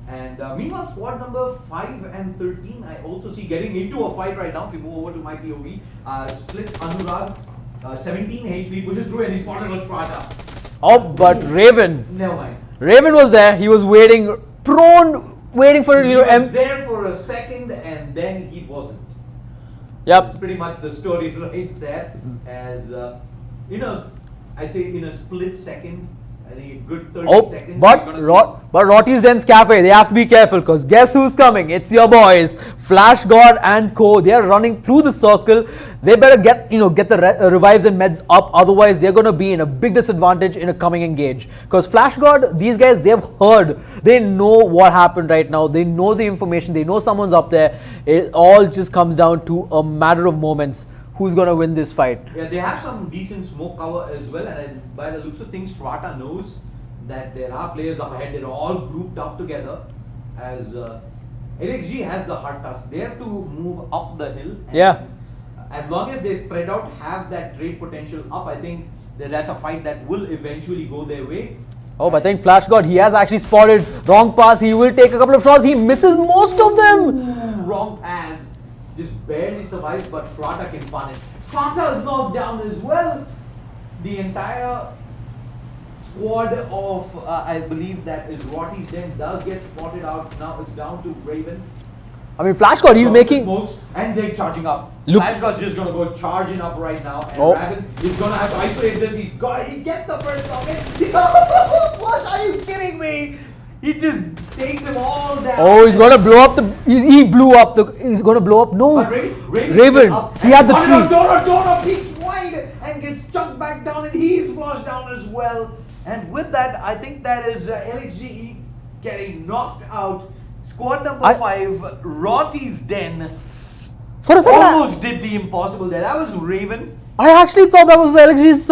And meanwhile, squad number 5 and 13, I also see getting into a fight right now. If we move over to my POV, Split Anurag, 17 HP, pushes through and he spotted a Strata. Oh, but Raven. Never mind. Raven was there. He was waiting, prone, waiting for He was there for a second and then he wasn't. Yep. That's pretty much the story right there. As I'd say in a split second, I think a good 30 seconds. But Rotti's Den's Cafe, they have to be careful because guess who's coming? It's your boys, Flash God and Co. They are running through the circle. They better get the revives and meds up. Otherwise, they're going to be in a big disadvantage in a coming engage. Because Flash God, these guys, they've heard. They know what happened right now. They know the information. They know someone's up there. It all just comes down to a matter of moments. Who's going to win this fight? Yeah, they have some decent smoke cover as well, and by the looks of things, Strata knows that there are players up ahead. They're all grouped up together as LXG has the hard task. They have to move up the hill. And as long as they spread out, have that trade potential up, I think that's a fight that will eventually go their way. Oh, but I think Flash God, he has actually spotted wrong pass. He will take a couple of shots. He misses most of them. Ooh, wrong pass. Just barely survives, but Strata can punish. Strata is knocked down as well. The entire squad of, I believe that is Rotti's Den does get spotted out. Now it's down to Raven. I mean, Flash God, he's making... Smokes, and they're charging up. Look. Flash God's just going to go charging up right now. And Raven is going to have to isolate this. He gets the first target. He's going to... What? Are you kidding me? He just takes him all down. Oh, he's gonna blow up the. He blew up the. He's gonna blow up. No, Raven. He had the tree. Donor peeks wide and gets chucked back down, and he's flushed down as well. And with that, I think that is LXGE getting knocked out. Squad number 5, Rotti's Den. For a second, almost did the impossible there. That was Raven. I actually thought that was LXG's,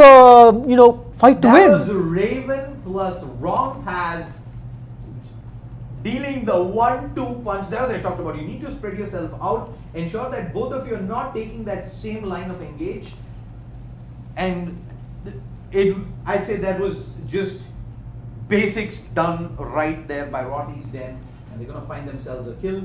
fight to win. That was Raven plus wrong pass. Dealing the 1-2 punch. That's what I talked about. You need to spread yourself out. Ensure that both of you are not taking that same line of engage. And I'd say that was just basics done right there by Rotti's Den. And they're going to find themselves a kill.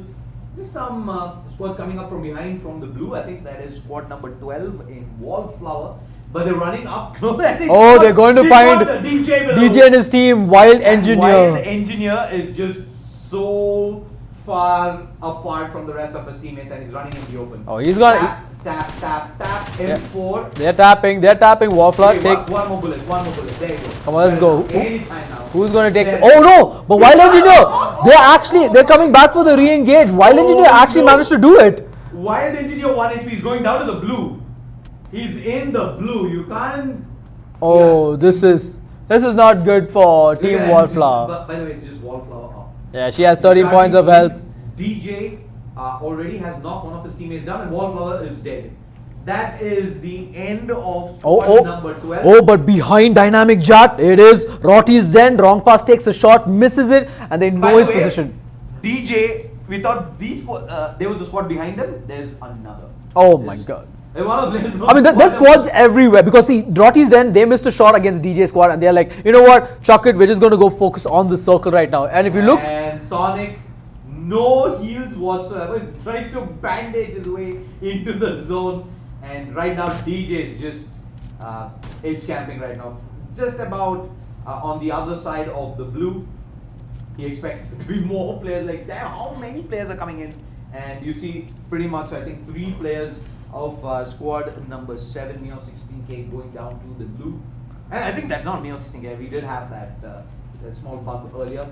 There's some squads coming up from behind from the blue. I think that is squad number 12 in Wallflower. But they're running up close. They're going to find DJ and his team. Wild Engineer. Wild Engineer is just so far apart from the rest of his teammates, and he's running in the open. Oh, he's got tap, M4. They're tapping. Wallflower, okay, take one more bullet. There you go. Come on, let's go. Anytime now. Who's going to take oh no! But Wild Engineer, they're coming back for the re-engage. Wild Engineer actually managed to do it. Wild Engineer 1 HP is going down to the blue. He's in the blue. You can't. Oh, this is not good for Team Wallflower. By the way, it's just Wallflower up. Yeah, she has 13 points of health. DJ already has knocked one of his teammates down, and Wallflower is dead. That is the end of squad number 12. Oh, but behind Dynamic Jat, it is Rotti's Den. Wrong pass takes a shot, misses it, and they know his position. DJ, we thought there was a squad behind them. There's another. Oh my god. I mean, there's squads everywhere because see, Rotti's Den, they missed a shot against DJ squad and they're like, you know what, chuck it, we're just going to go focus on the circle right now. And if you look... And Sonic, no heals whatsoever, he tries to bandage his way into the zone. And right now, DJ is just edge camping right now. Just about on the other side of the blue. He expects there to be more players like that. How many players are coming in? And you see pretty much, I think, 3 players of squad number 7, Neo 16K going down to the blue. And I think that's not Neo 16K, we did have that small bug earlier.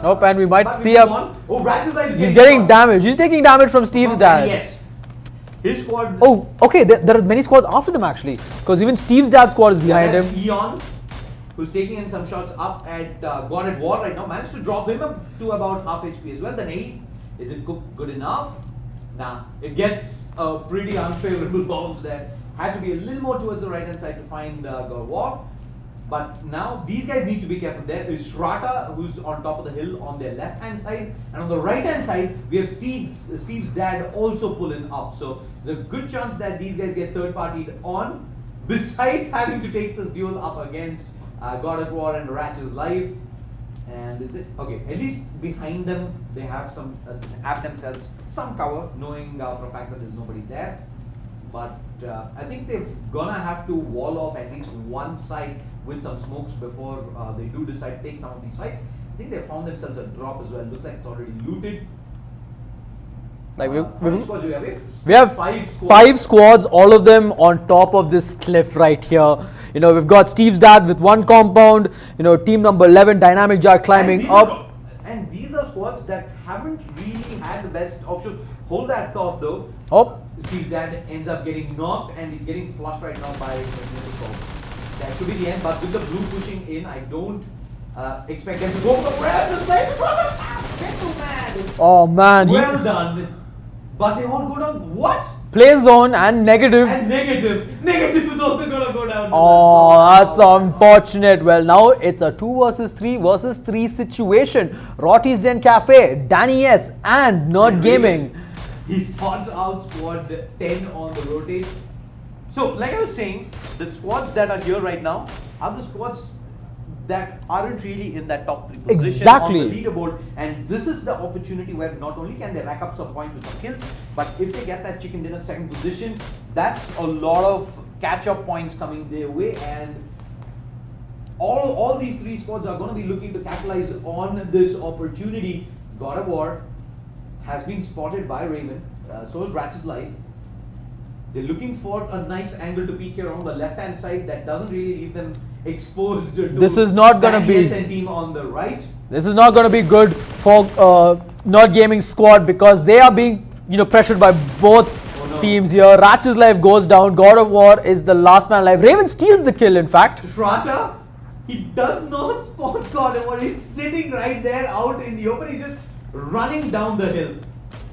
Nope, and we might see him. Oh, Ratchet's Life is he's getting damage. He's taking damage from Steve's dad. Yes. His squad. Oh, okay, there are many squads after them actually. Because even Steve's dad's squad is behind him. Eon, who's taking in some shots up at God at War right now, managed to drop him up to about half HP as well. Then 8. Is it good enough? Nah, it gets a pretty unfavorable bounce there. Had to be a little more towards the right hand side to find God of War. But now these guys need to be careful. There is Strata, who's on top of the hill on their left hand side, and on the right hand side we have Steve's dad also pulling up. So there's a good chance that these guys get third partied on, besides having to take this duel up against God at War and Ratchet's Life. And is it okay? At least behind them they have some have themselves some cover, knowing for a fact that there's nobody there. But I think they're gonna have to wall off at least one side with some smokes before they do decide to take some of these fights. I think they found themselves a drop as well. Looks like it's already looted. Like How many squads do we have? we have five squads, all of them on top of this cliff right here. You know, we've got Steve's dad with one compound. You know, team number 11, Dynamic Jack climbing up. And these are squads that haven't really had the best options. Hold that thought though. Oh, Steve's dad ends up getting knocked and he's getting flushed right now by Miracle. That should be the end, but with the blue pushing in, I don't expect them to go for the press. oh man. Well done. But they won't go down. What? Play zone and negative. And negative. Negative is also gonna go down. Oh, that's unfortunate. Well, now it's a 2 versus 3 versus 3 situation. Rotty's Den Cafe, Danny S, and Nerd Gaming. He spots out squad 10 on the rotate. So, like I was saying, the squads that are here right now are the squads that aren't really in that top 3 position Exactly. on the leaderboard. And this is the opportunity where not only can they rack up some points with some kills, but if they get that chicken dinner second position, that's a lot of catch-up points coming their way. And all these 3 squads are going to be looking to capitalize on this opportunity. God of War has been spotted by Raven, so is Ratchet's Life. They're looking for a nice angle to peek here on the left-hand side that doesn't really leave them exposed to This is not gonna be- SN team on the right. This is not going to be good for Nerd Gaming squad because they are being, you know, pressured by both teams here. Ratchet's Life goes down. God of War is the last man alive. Raven steals the kill, in fact. Shrata, he does not spot God of War. He's sitting right there out in the open. He's just running down the hill.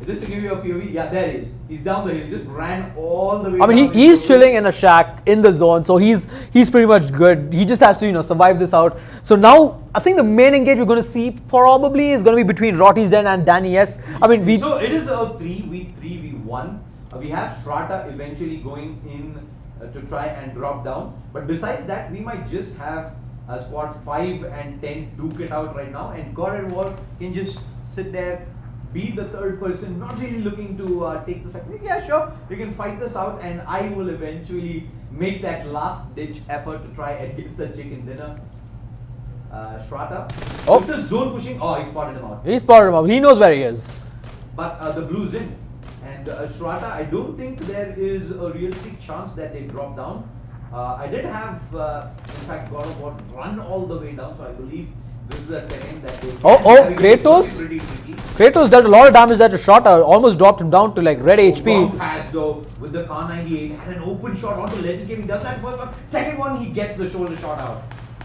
Just to give you a POV, yeah, there he is. He's down the hill. He just ran all the way. I mean, down he's the chilling in a shack in the zone, so he's pretty much good. He just has to, you know, survive this out. So now, I think the main engage we're going to see probably is going to be between Rotty's Den and Danny S. I mean, So it is a 3v1. We have Shrata eventually going in to try and drop down. But besides that, we might just have squad 5 and 10 duke it out right now. And God of War can just sit there, be the third person, not really looking to take the second. Yeah, sure, you can fight this out, and I will eventually make that last ditch effort to try and get the chicken dinner. Shrata. Oh. With the zone pushing, oh, he spotted him out. He spotted him up. He knows where he is. But the blue's in. And Shrata, I don't think there is a realistic chance that they drop down. I did have, in fact, God of War run all the way down, so I believe this is a terrain that they Kratos? pretty tricky. Kratos dealt a lot of damage there to Shrata. Almost dropped him down to like red HP. Long pass though with the Kar 98 and an open shot onto Legend Gaming. Does that first one. Second one, he gets the shoulder shot out.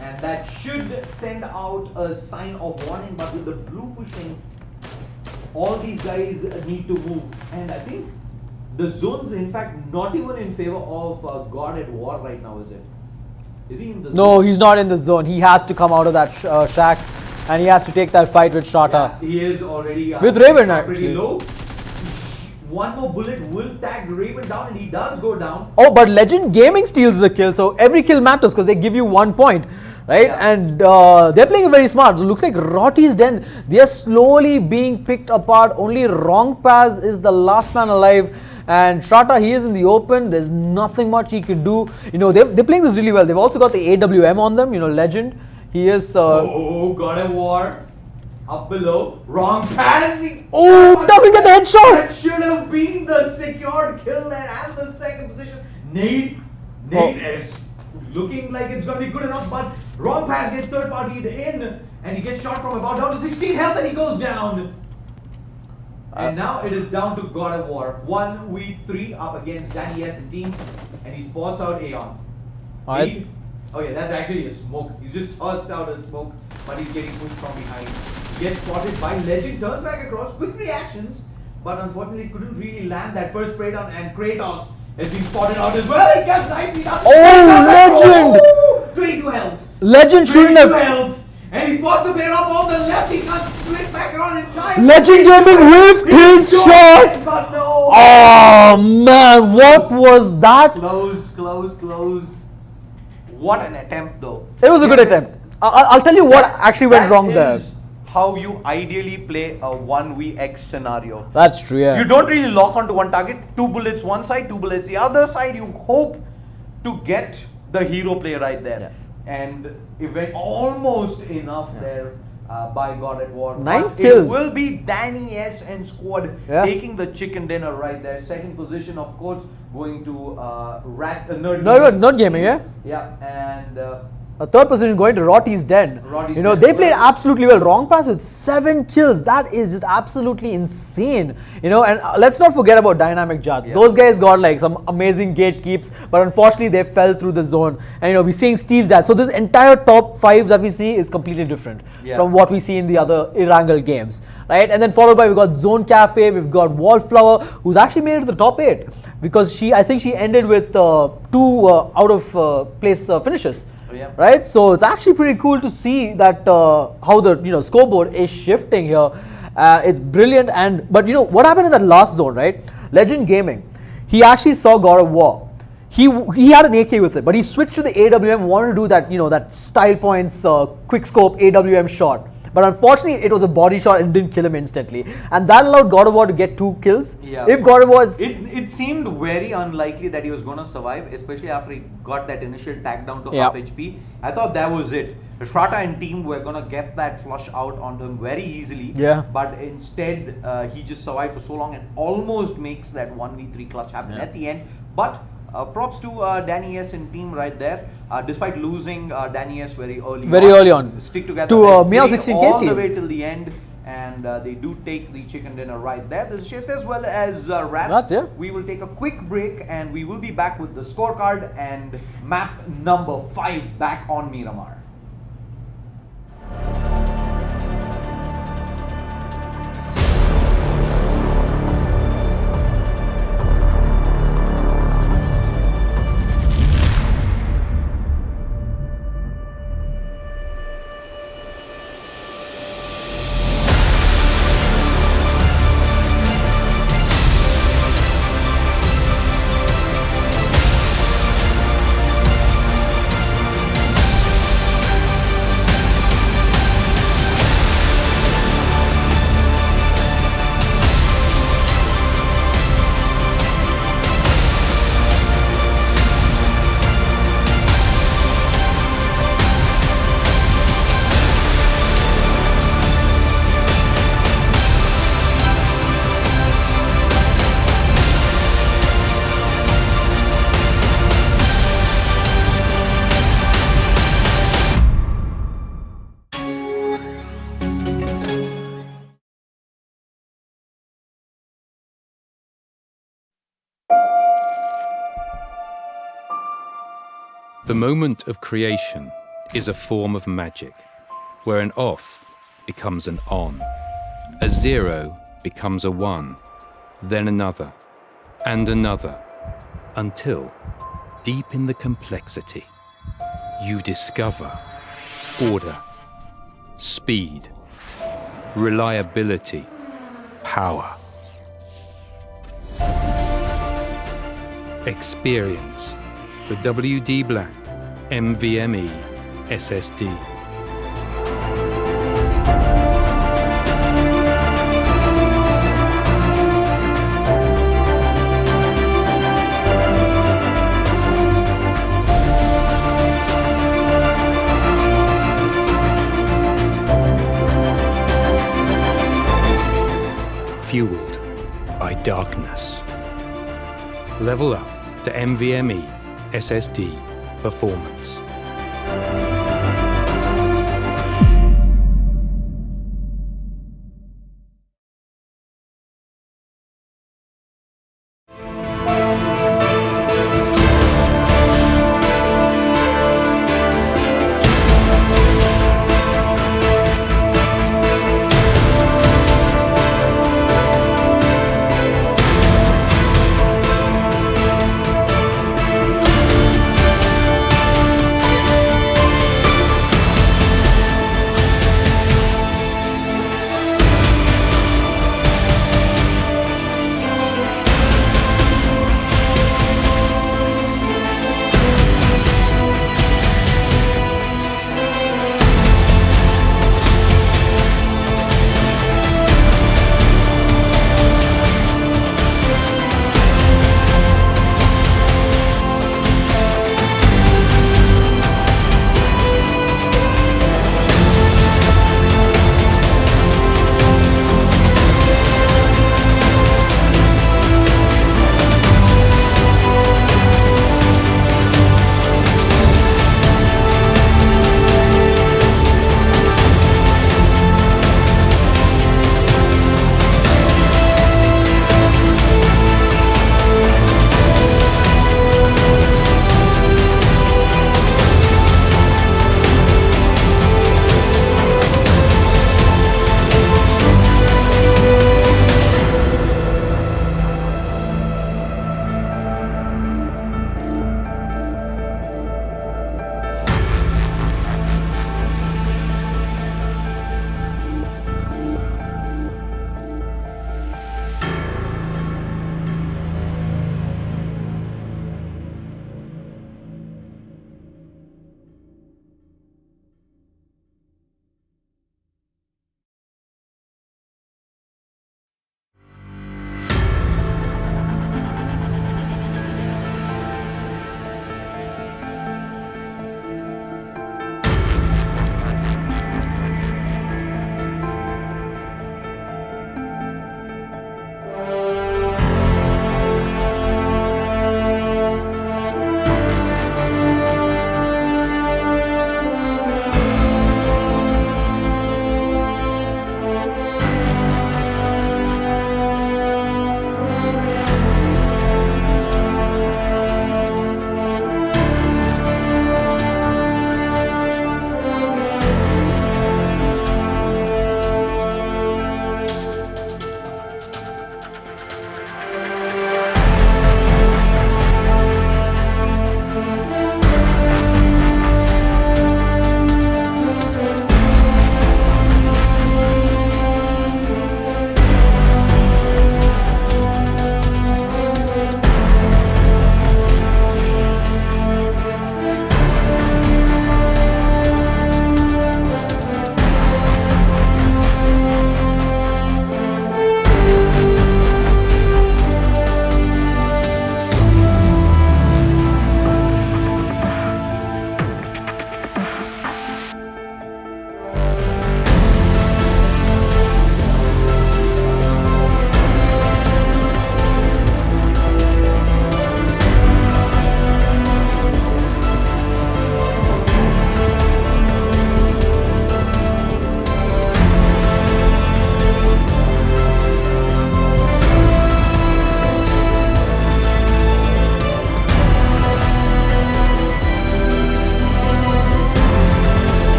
And that should send out a sign of warning. But with the blue pushing, all these guys need to move. And I think the zone's in fact not even in favor of God at War right now, is it? Is he in the zone? No, he's not in the zone. He has to come out of that shack and he has to take that fight with Shrata. Yeah, he is already With Raven, pretty actually. low. One more bullet will tag Raven down and he does go down. Oh, but Legend Gaming steals the kill, so every kill matters because they give you 1 point, right? Yeah. And they're playing very smart. It looks like Rotty's Den, they are slowly being picked apart. Only Wrong Paz is the last man alive. And Shrata, he is in the open. There's nothing much he could do. You know, they're playing this really well. They've also got the AWM on them. You know, Legend. He is. Oh, God of War. Up below. Wrong passing. Oh, doesn't get the headshot. That should have been the secured kill there and the second position. Nate is looking like it's going to be good enough, but Wrong Pass gets third partied in and he gets shot from about down to 16 health and he goes down. And now it is down to God of War. 1v3 up against Danny S and team. And he spots out Aeon. Lead. Oh yeah, that's actually a smoke. He's just tossed out a smoke, but he's getting pushed from behind. Gets spotted by Legend, turns back across, quick reactions, but unfortunately couldn't really land that first spray down. And Kratos has been spotted out as well. He gets 90 down. Oh, Legend! Oh, 22 health. Legend shouldn't 22 have. health. And he's supposed to play up on the left. He comes straight back around in time. Legend Gaming whiffed his shot. But no. Oh man, what was that? Close. What an attempt though. It was a good attempt. I'll tell you what actually went wrong there. That is how you ideally play a 1vx scenario. That's true, yeah. You don't really lock onto one target. 2 bullets one side, 2 bullets the other side. You hope to get the hero play right there. Yeah. And almost enough there by God at War. 9 kills. It will be Danny S and squad taking the chicken dinner right there. Second position, of course, going to Nerd Gaming, yeah? Yeah, and a third position going to Rotty's Den. Rotty's you know, Den. they played absolutely well. Wrong Pass with 7 kills. That is just absolutely insane. You know, and let's not forget about Dynamic Judge. Those guys got like some amazing gatekeeps, but unfortunately they fell through the zone. And you know, we're seeing Steve's dad. So this entire top 5 that we see is completely different from what we see in the other Erangel games, right? And then followed by, we've got Zone Cafe, we've got Wallflower, who's actually made it to the top 8 because I think she ended with 2 out of place finishes. Right, so it's actually pretty cool to see that how the scoreboard is shifting here. It's brilliant, but what happened in that last zone, right? Legend Gaming, he actually saw God of War. He had an AK with it, but he switched to the AWM, wanted to do that that style points quick scope AWM shot. But unfortunately, it was a body shot and didn't kill him instantly. And that allowed God of War to get 2 kills. Yeah. If God of War... It seemed very unlikely that he was going to survive, especially after he got that initial tag down to half HP. I thought that was it. Shrata and team were going to get that flush out onto him very easily. Yeah. But instead, he just survived for so long and almost makes that 1v3 clutch happen at the end. But props to Danny S and team right there. Despite losing Danny S very early on. Stick together. To Meow 16K's all team. the way till the end. And they do take the chicken dinner right there. This is just as well as Rats. We will take a quick break and we will be back with the scorecard and map number 5 back on Miramar. The moment of creation is a form of magic, where an off becomes an on, a 0 becomes a 1, then another, and another, until, deep in the complexity, you discover order, speed, reliability, power. Experience the WD Black NVMe SSD. Fueled by darkness. Level up to NVMe SSD performance.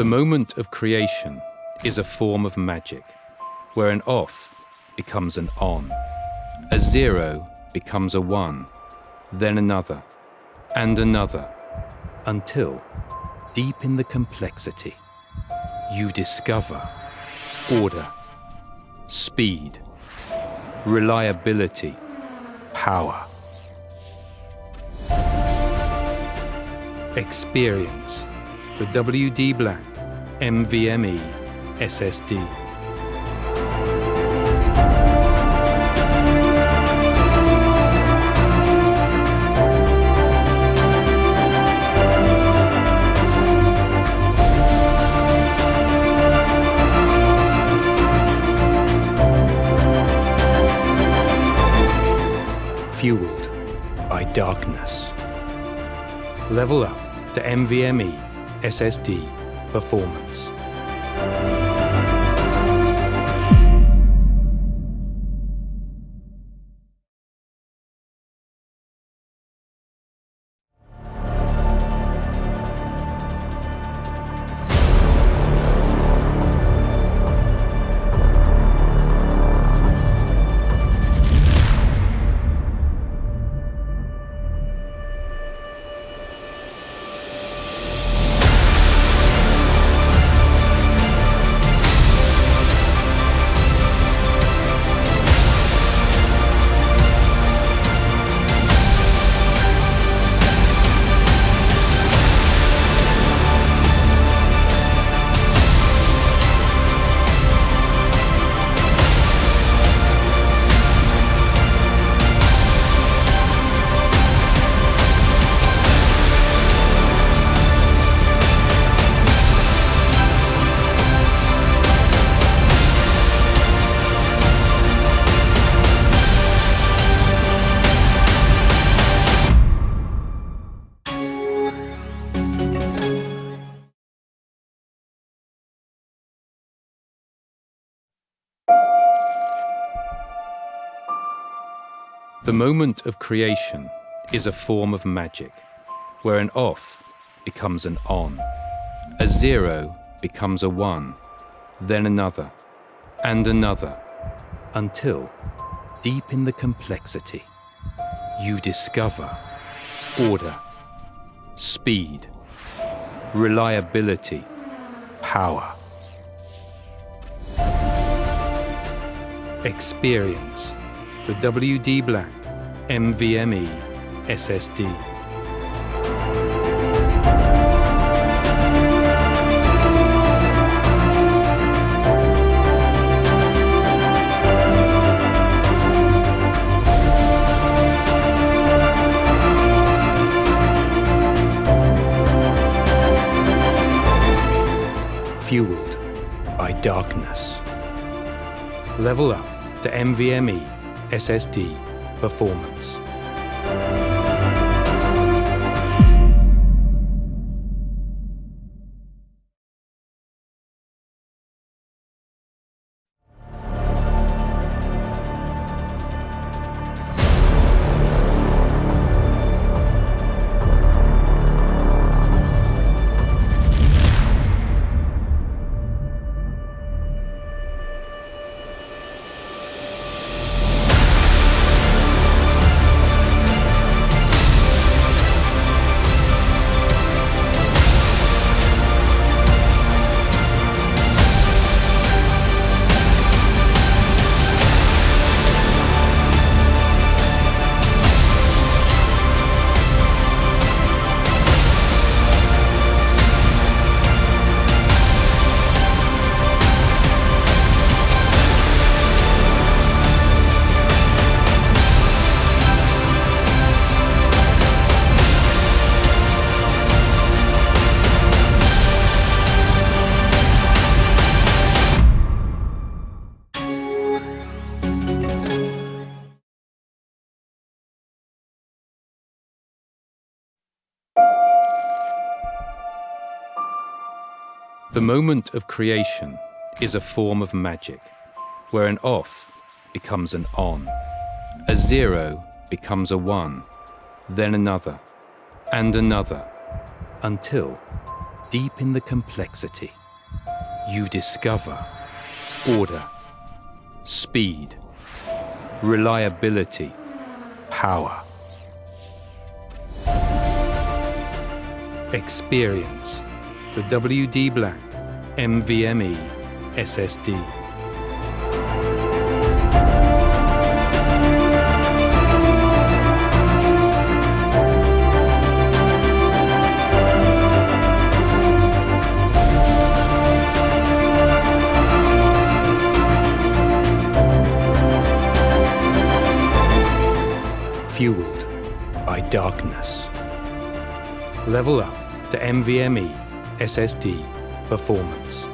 The moment of creation is a form of magic, where an off becomes an on, a zero becomes a one, then another, and another, until, deep in the complexity, you discover order, speed, reliability, power. Experience the WD Black NVMe SSD. Fueled by darkness. Level up to NVMe SSD performance. The moment of creation is a form of magic, where an off becomes an on, a zero becomes a one, then another, and another, until, deep in the complexity, you discover order, speed, reliability, power. Experience the WD Black NVMe SSD. Fueled by darkness. Level up to NVMe SSD performance. The moment of creation is a form of magic, where an off becomes an on, a zero becomes a one, then another, and another, until, deep in the complexity, you discover order, speed, reliability, power. Experience the WD Black NVMe SSD. Fueled by darkness. Level up to NVMe SSD performance.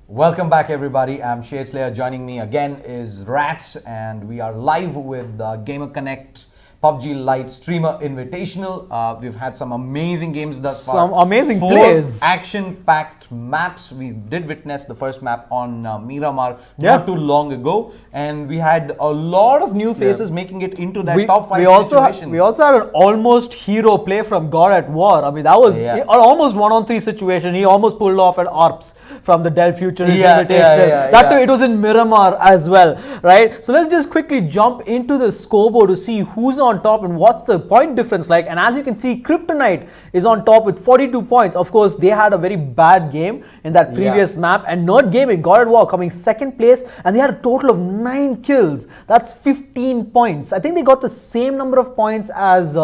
Welcome back, everybody. I'm Shade Slayer. Joining me again is Rats, and we are live with GamerConnect PUBG LITE Streamer Invitational. We've had some amazing games thus far. Some amazing 4 plays. action-packed maps. We did witness the first map on Miramar not too long ago, and we had a lot of new faces making it into that top 5 situation. We also had an almost hero play from God at War. I mean, that was an almost 1-on-3 situation. He almost pulled off an ARPS from the Dell Futurist Invitational. It was in Miramar as well, right? So let's just quickly jump into the scoreboard to see who's on top and what's the point difference like. And as you can see, Kryptonite is on top with 42 points. Of course, they had a very bad game in that previous map, and Nerd Gaming, God at War, coming second place, and they had a total of 9 kills. That's 15 points. I think they got the same number of points as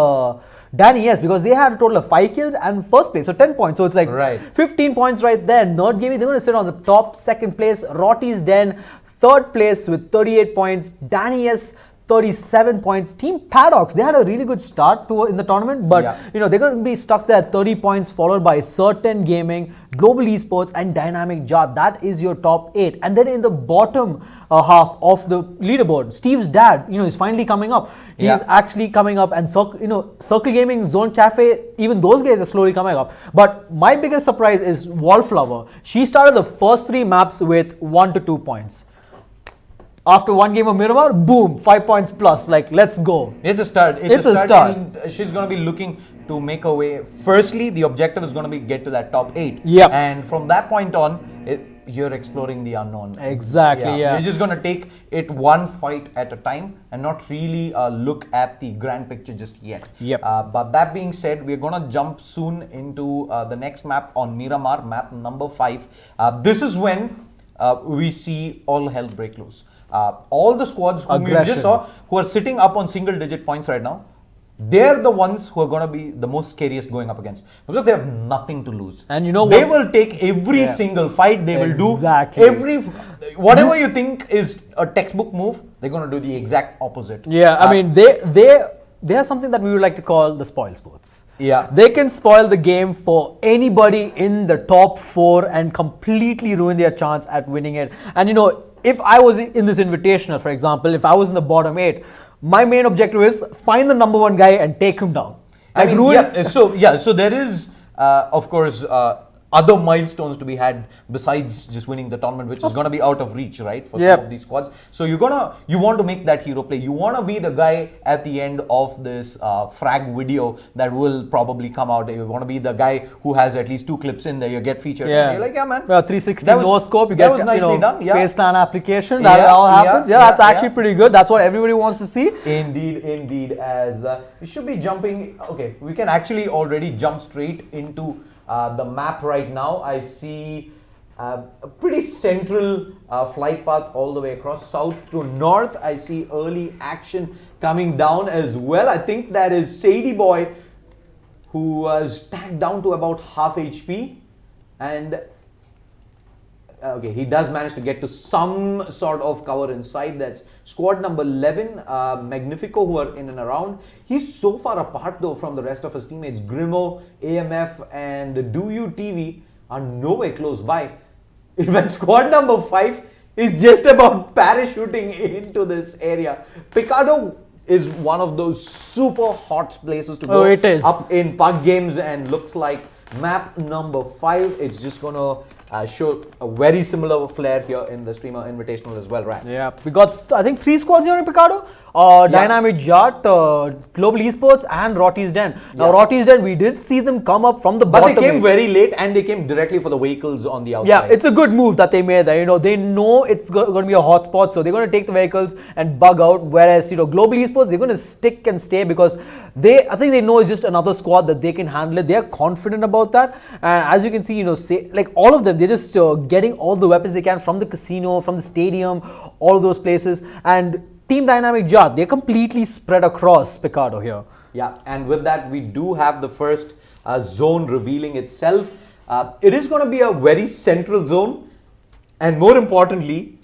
Danny, yes, because they had a total of 5 kills and first place, so 10 points. So it's like 15 points right there. Nerd Gaming, they're going to sit on the top, second place. Rotti's Den, third place with 38 points. Danny S, 37 points. Team Paradox, they had a really good start in the tournament, but you know, they're going to be stuck there at 30 points, followed by Certain Gaming, Global Esports, and Dynamic Jar. That is your top 8. And then in the bottom half of the leaderboard, Steve's dad, you know, is finally coming up. He's actually coming up, and Circle Gaming, Zone Cafe, even those guys are slowly coming up. But my biggest surprise is Wallflower. She started the first 3 maps with 1 to 2 points. After 1 game of Miramar, boom, 5 points plus. Like, let's go. It's a start. It's a start. And she's going to be looking to make her way. Firstly, the objective is going to be get to that top 8. Yep. And from that point on, you're exploring the unknown. Exactly, You're just going to take it one fight at a time and not really look at the grand picture just yet. Yep. But that being said, we're going to jump soon into the next map on Miramar, map number 5. This is when we see all hell break loose. All the squads whom we just saw, who are sitting up on single-digit points right now, they're the ones who are going to be the most scariest going up against, because they have nothing to lose. And you know what? They will take every single fight. They will do every whatever you think is a textbook move. They're going to do the exact opposite. I mean, they are something that we would like to call the spoil sports. They can spoil the game for anybody in the top 4 and completely ruin their chance at winning it. And you know, if I was in this invitational, for example, if I was in the bottom 8, my main objective is find the number 1 guy and take him down. Like, so there is, of course, other milestones to be had besides just winning the tournament, which is going to be out of reach, right, for some of these squads. So you want to make that hero play. You want to be the guy at the end of this frag video that will probably come out. You want to be the guy who has at least 2 clips in there. You get featured. And you're like, yeah, man. Well, 360 no scope. You get done. Face scan application. That all happens. That's actually pretty good. That's what everybody wants to see. Indeed. As we should be jumping. Okay, we can actually already jump straight into the map right now. I see a pretty central flight path all the way across south to north. I see early action coming down as well. I think that is Sadie Boy, who was tagged down to about half HP, and okay, he does manage to get to some sort of cover inside. That's squad number 11, Magnifico, who are in and around. He's so far apart though from the rest of his teammates. Grimo, AMF, and Do You TV are nowhere close by. Even squad number 5 is just about parachuting into this area. Picardo is one of those super hot places to go. It is. Up in Park Games, and looks like map number 5. It's just gonna show a very similar flair here in the Streamer Invitational as well, right? Yeah, we got I think 3 squads here in Picardo. Dynamic Jart, Global Esports, and Rotty's Den. Now, Rotty's Den, we did see them come up from the bottom. But they came very late, and they came directly for the vehicles on the outside. Yeah, it's a good move that they made there. You know, they know it's going to be a hot spot, so they're going to take the vehicles and bug out. Whereas, you know, Global Esports, they're going to stick and stay because I think they know it's just another squad that they can handle it. They're confident about that. And as you can see, you know, like all of them, they're just getting all the weapons they can from the casino, from the stadium, all of those places. And Team Dynamic Jart, they're completely spread across Picardo here. Yeah, and with that, we do have the first zone revealing itself. It is going to be a very central zone, and more importantly,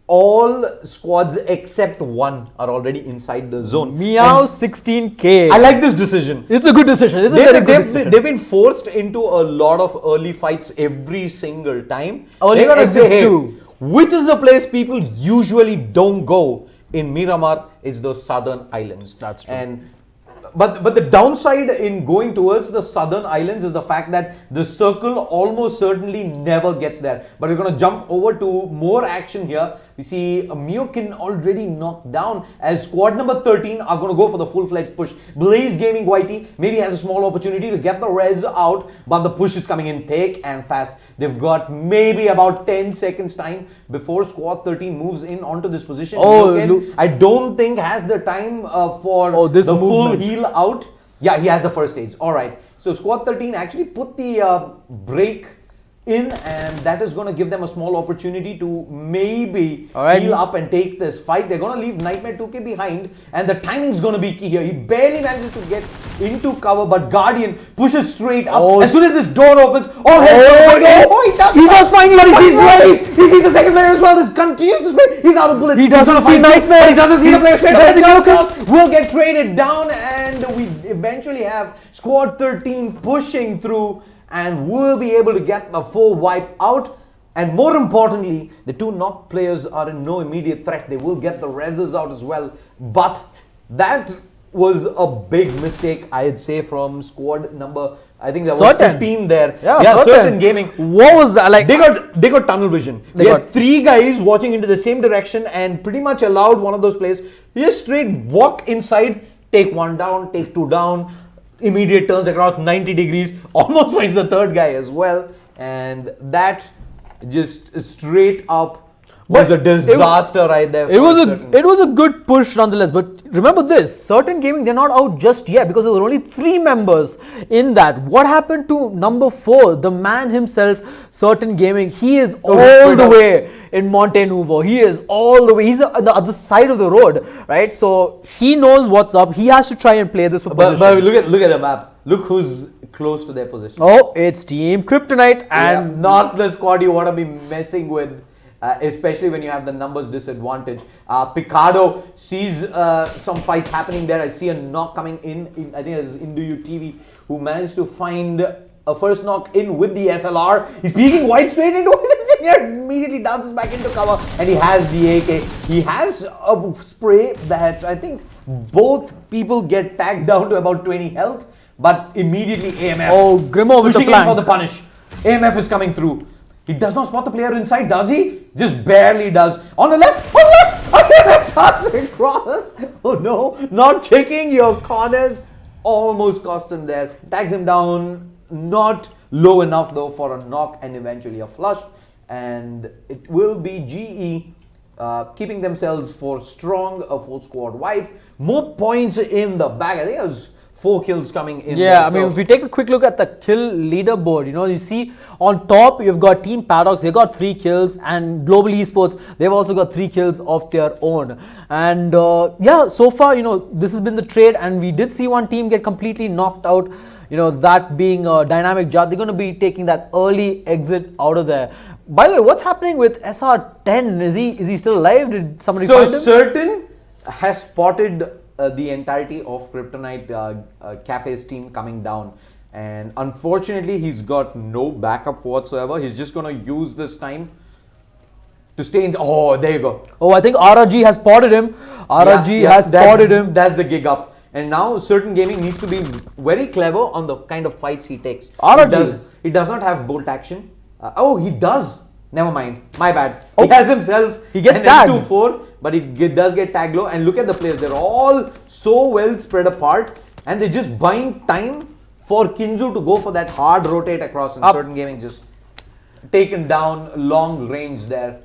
all squads except one are already inside the zone. Meow 16K. I like this decision. It's a good decision. It's a very good decision. They've been forced into a lot of early fights every single time. Early exits too. Which is the place people usually don't go in Miramar? It's those southern islands. That's true. But the downside in going towards the southern islands is the fact that the circle almost certainly never gets there. But we're going to jump over to more action here. We see Miokin already knocked down as squad number 13 are going to go for the full-fledged push. Blaze Gaming Whitey maybe has a small opportunity to get the res out, but the push is coming in thick and fast. They've got maybe about 10 seconds time before squad 13 moves in onto this position. Miokin, I don't think has the time for this the movement. full heal out. Yeah, he has the first aids. All right. So squad 13 actually put the break in, and that is going to give them a small opportunity to maybe heal up and take this fight. They're going to leave Nightmare 2K behind, and the timing's going to be key here. He barely manages to get into cover, but Guardian pushes straight up. As soon as this door opens, he does finally. He sees the second player as well. This continues to spray. He's out of bullets. He doesn't see Nightmare. He doesn't see the player straight up. Will get traded down, and we eventually have squad 13 pushing through, and will be able to get the full wipe out. And more importantly, the two knocked players are in no immediate threat. They will get the reses out as well. But that was a big mistake, I'd say, from squad number, I think that was 15 there. Yeah, Certain Gaming. What was that like? They got tunnel vision. They had 3 guys watching into the same direction and pretty much allowed one of those players to just straight walk inside, take 1 down, take 2 down, immediate turns across 90 degrees, almost finds the 3rd guy as well, and that just straight up was a disaster right there. It was a good push nonetheless. But remember this, Certain Gaming, they're not out just yet because there were only 3 members in that. What happened to number 4, the man himself, Certain Gaming? He is all the way in Monte Nuovo. He is all the way. He's on the other side of the road, right? So he knows what's up. He has to try and play this for position. But look at the map. Look who's close to their position. Oh, it's Team Kryptonite, and not the squad you want to be messing with. Especially when you have the numbers disadvantage. Picardo sees some fights happening there. I see a knock coming in I think it's Induyu TV, who managed to find a first knock in with the SLR. He's peeking wide straight into it. He immediately dances back into cover, and he has the AK. He has a spray that I think both people get tagged down to about 20 health, but immediately AMF. Oh, Grimo with the flank. For the punish. AMF is coming through. He does not spot the player inside, does he? Just barely does. On the left! AMF does across! Oh no, not checking your corners. Almost cost him there. Tags him down. Not low enough though for a knock and eventually a flush. And it will be GE keeping themselves for strong, a full squad wipe. More points in the bag. I think it was 4 kills coming in. Yeah, I mean, if we take a quick look at the kill leaderboard, you know, you see on top you've got Team Paradox, they got 3 kills, and Global Esports, they've also got 3 kills of their own. And yeah, so far, you know, this has been the trade, and we did see one team get completely knocked out, you know, that being Dynamic Jart. They're going to be taking that early exit out of there. By the way, what's happening with SR10? Is he still alive? Did somebody find him? So Certain has spotted the entirety of Kryptonite Cafe's team coming down, and unfortunately he's got no backup whatsoever. He's just going to use this time to stay in. Oh, there you go. Oh, I think RRG has spotted him. RRG has spotted him. That's the gig up. And now Certain Gaming needs to be very clever on the kind of fights he takes. RRG. He does not have bolt action. Oh, he does. Never mind. My bad. Oh. He has himself. He gets an tagged. M24, but he does get tagged low. And look at the players. They're all so well spread apart. And they're just buying time for Kinzu to go for that hard rotate across. In certain gaming, just taken down long range there.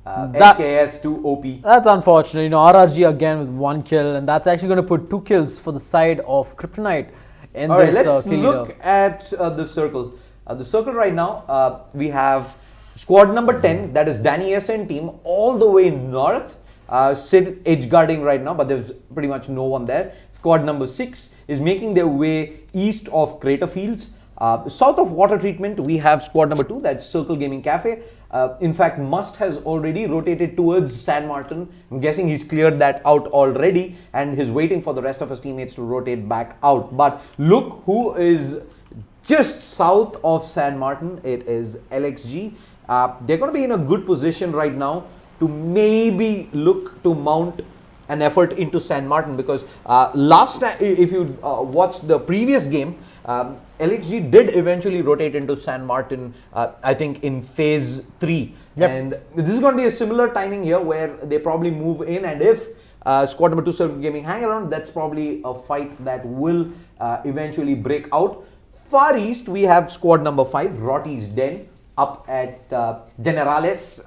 SKS to OP. That's unfortunate. RRG again with 1 kill. And that's actually going to put 2 kills for the side of Kryptonite in All this right, let's kill look leader. at the circle. The circle right now, we have squad number 10, that is Danny SN team, all the way north. Sid edge guarding right now, but there's pretty much no one there. Squad number 6 is making their way east of Crater Fields. South of water treatment, we have squad number 2, that's Circle Gaming Cafe. In fact, Must has already rotated towards San Martin. I'm guessing he's cleared that out already and he's waiting for the rest of his teammates to rotate back out. But look who is just south of San Martin. It is LXG. They're going to be in a good position right now to maybe look to mount an effort into San Martin, because last time, if you watched the previous game, LXG did eventually rotate into San Martin, I think in phase 3. Yep. And this is going to be a similar timing here where they probably move in, and if squad number 2 Circle Gaming hang around, that's probably a fight that will eventually break out. Far east, we have squad number 5, Rotty's Den, up at Generales.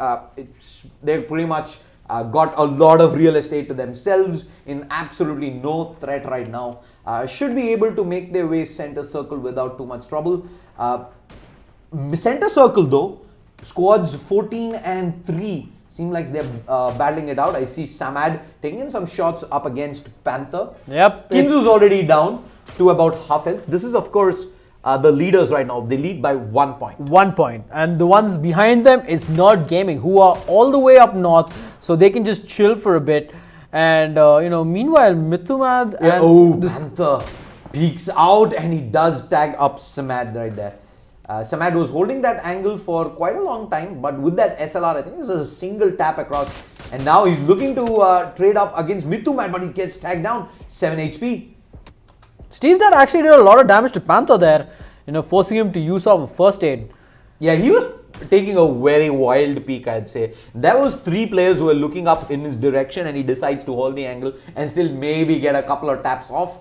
They're pretty much got a lot of real estate to themselves, in absolutely no threat right now. Should be able to make their way center circle without too much trouble. Center circle though, squads 14 and 3 seem like they're battling it out. I see Samad taking in some shots up against Panther. Yep. Kinzu's already down to about half health. This is of course the leaders right now. They lead by 1 point. 1 point. And the ones behind them is Nerd Gaming, who are all the way up north, so they can just chill for a bit. And meanwhile, Mithumad and Panther peeks out and he does tag up Samad right there. Samad was holding that angle for quite a long time, but with that SLR, I think this is a single tap across. And now he's looking to trade up against Mithumad, but he gets tagged down. 7 HP. Steve Dad actually did a lot of damage to Panther there, forcing him to use off a first aid. Yeah, he was taking a very wild peek, I'd say. There was 3 players who were looking up in his direction and he decides to hold the angle and still maybe get a couple of taps off.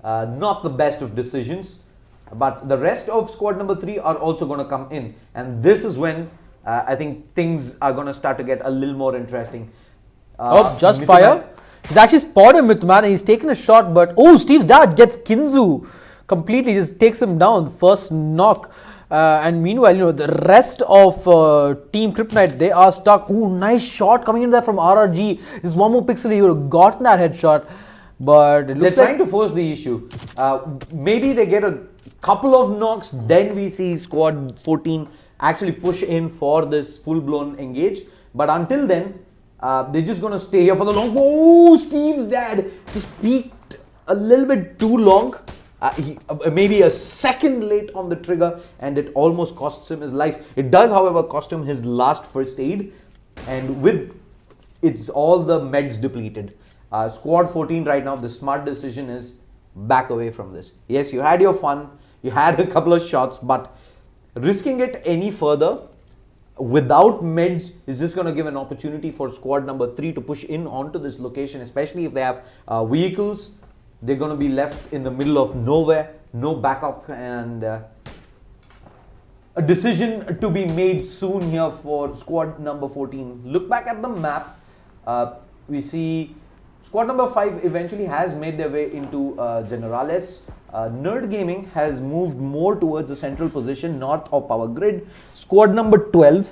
Not the best of decisions. But the rest of squad number 3 are also going to come in. And this is when I think things are going to start to get a little more interesting. Just fire. He's actually spotted Mithumad and he's taken a shot, but Steve's dad gets Kinzu completely, just takes him down, the first knock. And meanwhile, the rest of Team Kryptonite, they are stuck. Nice shot coming in there from RRG. Just one more pixel, he would have gotten that headshot. But it looks they're trying to force the issue. Maybe they get a couple of knocks, then we see squad 14 actually push in for this full-blown engage. But until then, they're just going to stay here for the long. Steve's dad just peeked a little bit too long. Maybe a second late on the trigger, and it almost costs him his life. It does, however, cost him his last first aid, and with it's all the meds depleted. Squad 14 right now, the smart decision is back away from this. Yes, you had your fun, you had a couple of shots, but risking it any further without meds is just going to give an opportunity for squad number 3 to push in onto this location, especially if they have vehicles. They're going to be left in the middle of nowhere, no backup, and a decision to be made soon here for squad number 14. Look back at the map. We see squad number 5 eventually has made their way into Generales. Nerd Gaming has moved more towards the central position north of Power Grid. Squad number 12,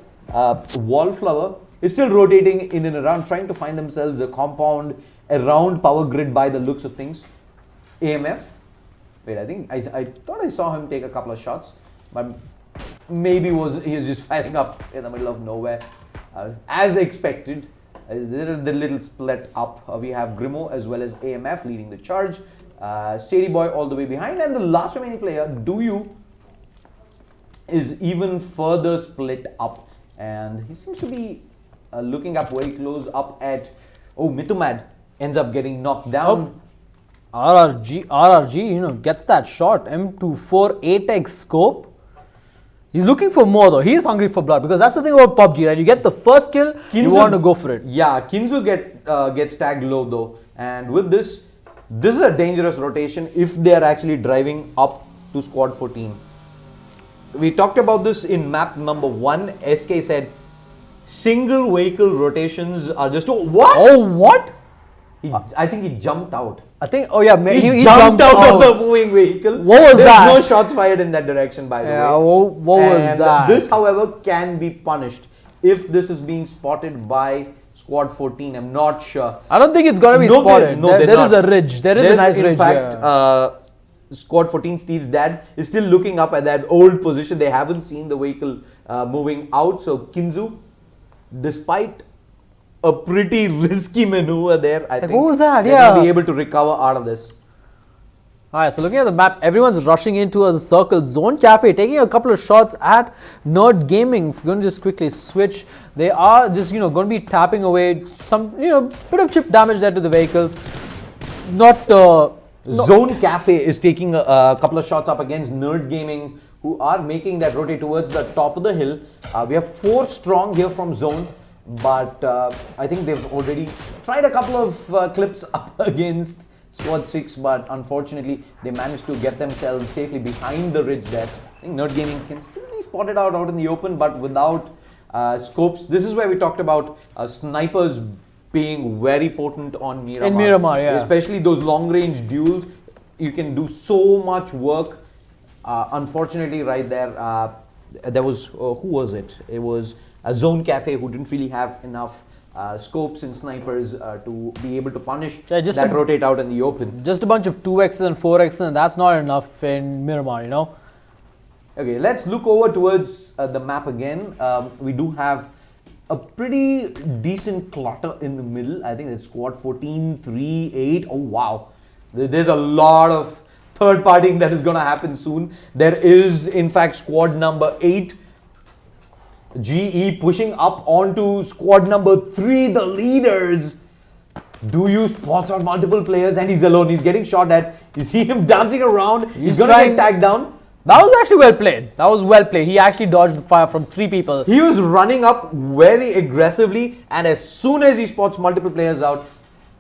Wallflower, is still rotating in and around, trying to find themselves a compound around Power Grid by the looks of things. AMF, wait, I think I thought I saw him take a couple of shots, but maybe he was just firing up in the middle of nowhere. As expected, the little split up. We have Grimo as well as AMF leading the charge. Sadie Boy all the way behind, and the last remaining player, Do You, is even further split up, and he seems to be looking up very close up at Mithumad ends up getting knocked down. RRG, gets that shot. M24 8x scope. He's looking for more though. He is hungry for blood because that's the thing about PUBG, right? You get the first kill, you want to go for it. Yeah, Kinzu gets tagged low though, and with this is a dangerous rotation if they are actually driving up to squad 14. We talked about this in map number 1. SK said single vehicle rotations are just what? Oh, what? I think he jumped out. I think, oh yeah, he jumped out of the moving vehicle. What was that? No shots fired in that direction, by the way. Yeah, what was that? This, however, can be punished if this is being spotted by squad 14. I'm not sure. I don't think it's going to be spotted. There is a ridge. There is a nice ridge. In fact, squad 14, Steve's dad, is still looking up at that old position. They haven't seen the vehicle moving out. So Kinzu, despite a pretty risky maneuver there, I think what was that? they're going to be able to recover out of this. Alright, so looking at the map, everyone's rushing into a circle. Zone Cafe taking a couple of shots at Nerd Gaming. If we're going to just quickly switch, they are just going to be tapping away some bit of chip damage there to the vehicles. Zone Cafe is taking a couple of shots up against Nerd Gaming, who are making that rotate towards the top of the hill. We have 4 strong here from Zone, but I think they've already tried a couple of clips up against Squad 6, but unfortunately they managed to get themselves safely behind the ridge there. I think Nerd Gaming can still be spotted out in the open, but without scopes. This is where we talked about snipers being very potent on Miramar. In Miramar, yeah. Especially those long-range duels. You can do so much work. Unfortunately, right there, there was, who was it? It was a Zone Cafe who didn't really have enough scopes and snipers to be able to punish that rotate out in the open. Just a bunch of 2x's and 4x's, and that's not enough in Miramar, Okay, let's look over towards the map again. We do have a pretty decent clutter in the middle. I think it's squad 14, 3, 8. Oh wow, there's a lot of third partying that is going to happen soon. There is in fact squad number 8, GE, pushing up onto squad number 3, the leaders. Do you spots on multiple players, and he's alone. He's getting shot at. You see him dancing around. He's going to get tagged down. That was actually well played. That was well played. He actually dodged fire from 3 people. He was running up very aggressively, and as soon as he spots multiple players out,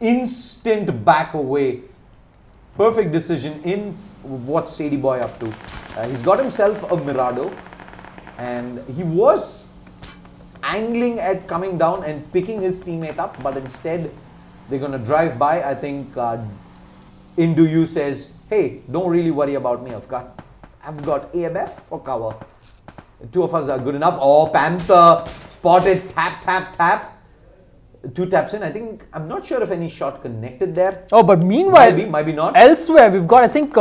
instant back away. Perfect decision in what's Sadie Boy up to. He's got himself a Mirado, and he was angling at coming down and picking his teammate up, but instead they're going to drive by. I think Induyu says, hey, don't really worry about me. I've got AMF for cover. The 2 of us are good enough. Oh, Panther spotted. Tap, tap, tap. 2 taps in. I think, I'm not sure if any shot connected there. Oh, but meanwhile, maybe not. Elsewhere, we've got, I think,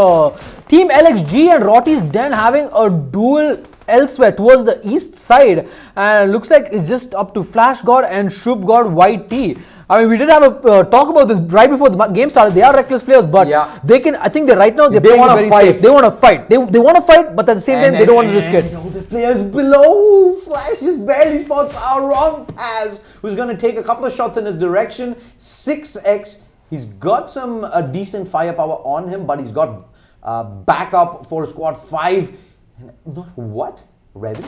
Team LXG and Rotty's Den having a duel elsewhere towards the east side. And looks like it's just up to Flash God and Shub God YT. I mean, we did have a talk about this right before the game started. They are reckless players, but they can. I think they right now they want to fight. They want to fight. They want to fight, but at the same time they don't want to risk it. The players below, Flash just barely spots our wrong pass, who's going to take a couple of shots in his direction. 6x. He's got some decent firepower on him, but he's got backup for squad 5. What? Revan?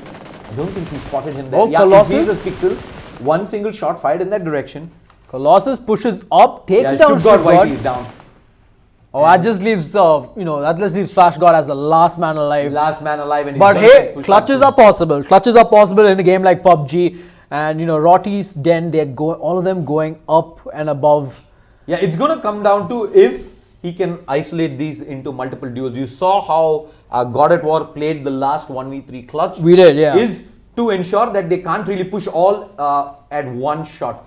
I don't think he spotted him there. Oh, Colossus. He sees a pixel. 1 single shot fired in that direction. Colossus pushes up, takes down Shub God. He's down. Oh, that just leaves that just leaves Flash God as the last man alive. Last man alive. And but hey, clutches are possible. Clutches are possible in a game like PUBG. And Rotty's Den, all of them going up and above. Yeah, it's gonna come down to if he can isolate these into multiple duels. You saw how God at War played the last 1v3 clutch. We did, yeah. Is to ensure that they can't really push all at one shot.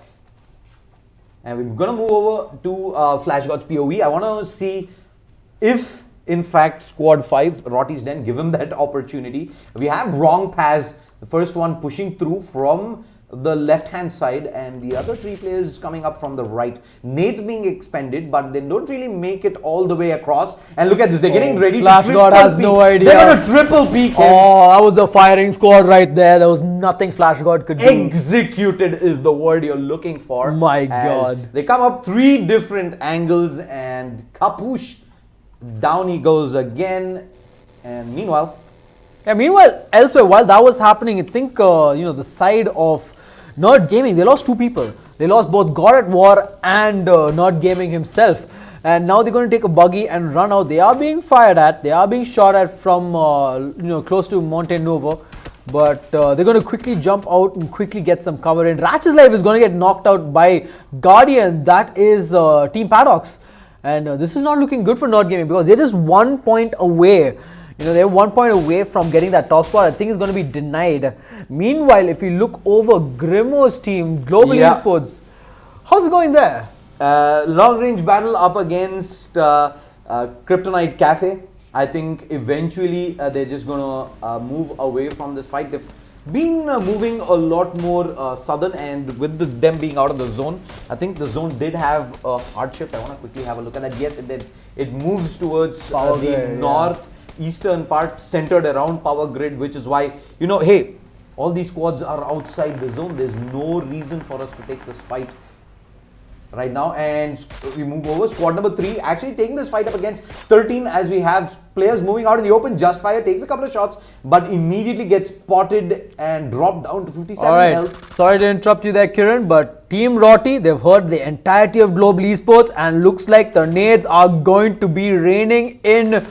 And we're going to move over to Flash God's POV. I want to see if, in fact, Squad 5, Rotty's Den, give him that opportunity. We have Wrong Pass, the first one pushing through from the left-hand side, and the other 3 players coming up from the right. Nate's being expended, but they don't really make it all the way across. And look at this, they're getting ready Flash to God has no idea. They're going to triple peek him. Oh, that was a firing squad right there. There was nothing Flash God could do. Executed is the word you're looking for. My God. They come up 3 different angles, and kapoosh, down he goes again. And meanwhile, Yeah, meanwhile, elsewhere, while that was happening, I think, the side of Nerd Gaming, they lost two people. They lost both God at War and Nerd Gaming himself. And now they're going to take a buggy and run out. They are being fired at. They are being shot at from, close to Monte Novo. But they're going to quickly jump out and quickly get some cover in. Ratchet's Life is going to get knocked out by Guardian. That is Team Paradox. And this is not looking good for Nerd Gaming because they're just 1 point away. They're 1 point away from getting that top spot. I think it's going to be denied. Meanwhile, if you look over Grimo's team, Global Esports, how's it going there? Long range battle up against Kryptonite Cafe. I think eventually they're just going to move away from this fight. They've been moving a lot more southern, and with them being out of the zone, I think the zone did have a hardship. I want to quickly have a look at that. Yes, it did. It moves towards the northeastern part, centered around Power Grid, which is why, hey, all these squads are outside the zone. There's no reason for us to take this fight right now. And we move over. Squad number 3 actually taking this fight up against 13 as we have players moving out in the open. Justfire takes a couple of shots but immediately gets spotted and dropped down to 57 health. Sorry to interrupt you there, Kiran, but Team Roti, they've heard the entirety of Global Esports and looks like the nades are going to be raining in.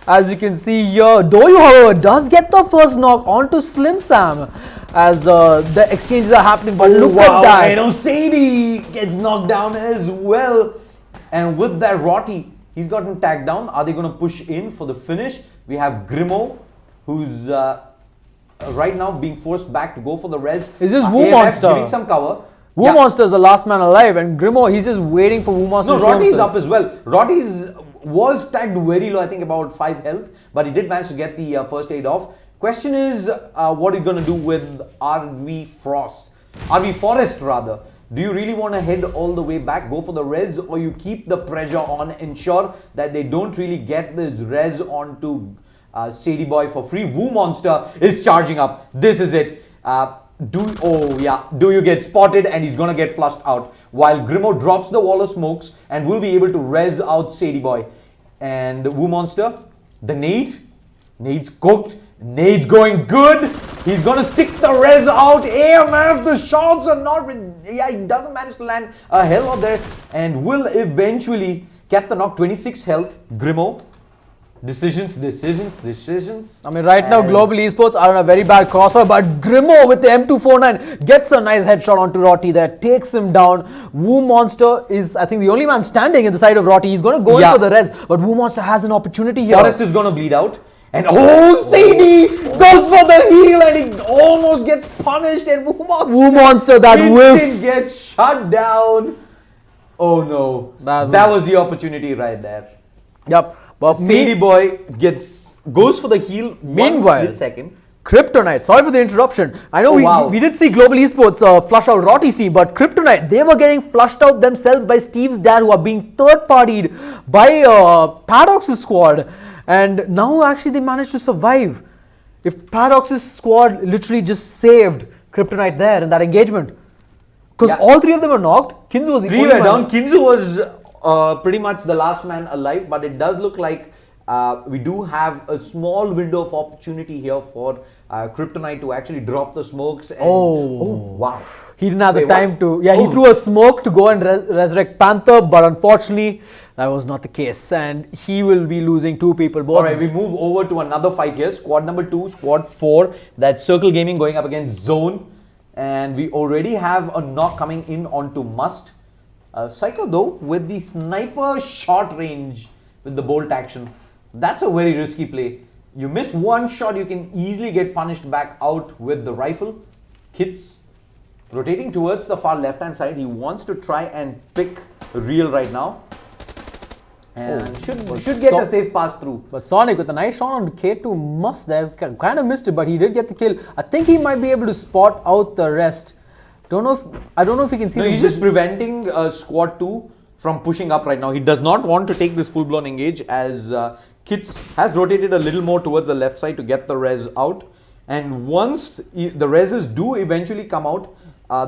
As you can see here, Doyu, however, does get the first knock onto Slim Sam as the exchanges are happening. But look at that. And Osadi gets knocked down as well. And with that, Roti, he's gotten tagged down. Are they going to push in for the finish? We have Grimo, who's right now being forced back to go for the res. Is this Wu Monster? Giving some cover. Wu Monster is the last man alive, and Grimo, he's just waiting for Wu Monster to show himself. Roti's up as well. Roti's was tagged very low, I think about 5 health, but he did manage to get the first aid off. Question is, what are you going to do with RV Forest rather? Do you really want to head all the way back, go for the res, or you keep the pressure on, ensure that they don't really get this res onto Sadie Boy for free? Wu Monster is charging up. This is it. Do you get spotted, and he's gonna get flushed out while Grimo drops the wall of smokes and will be able to res out Sadie Boy. And Wu Monster, the nade's cooked, nade's going good. He's gonna stick the res out. AMF, the shots are not, he doesn't manage to land a hell of there and will eventually get the knock. 26 health. Grimo, decisions. I mean, right now Global Esports are on a very bad crossfire, but Grimo with the M249 gets a nice headshot onto Roti there, takes him down. Wu Monster is, I think, the only man standing in the side of Roti. He's going to go in for the res, but Wu Monster has an opportunity here. Forest is going to bleed out. And Sadie goes for the heal and he almost gets punished. And Wu Monster, that whiff, gets shut down. Oh no, that was the opportunity right there. Yep. But Sadie Boy goes for the heal. Meanwhile, 1 split second. Kryptonite, sorry for the interruption. I know we did see Global Esports flush out Roti's team, but Kryptonite, they were getting flushed out themselves by Steve's dad, who are being third-partied by Paradox's squad. And now actually they managed to survive. If Paradox's squad literally just saved Kryptonite there in that engagement. Because all 3 of them were knocked. Kinzu was the only one down. Kinzu was pretty much the last man alive, but it does look like we do have a small window of opportunity here for Kryptonite to actually drop the smokes. And, wow. He didn't have the time to. Yeah, he threw a smoke to go and resurrect Panther, but unfortunately, that was not the case. And he will be losing 2 people. Alright, we move over to another fight here. Squad number 2, Squad 4. That's Circle Gaming going up against Zone. And we already have a knock coming in onto Must. Psycho though, with the sniper short range with the bolt action. That's a very risky play. You miss 1 shot, you can easily get punished back out with the rifle. Kits rotating towards the far left hand side. He wants to try and pick Real right now. And should get a safe pass through. But Sonic with a nice shot on K2 Must there. Kind of missed it, but he did get the kill. I think he might be able to spot out the rest. I don't know if he can see. No, he's just preventing Squad 2 from pushing up right now. He does not want to take this full-blown engage as Kits has rotated a little more towards the left side to get the res out. And once the reses do eventually come out,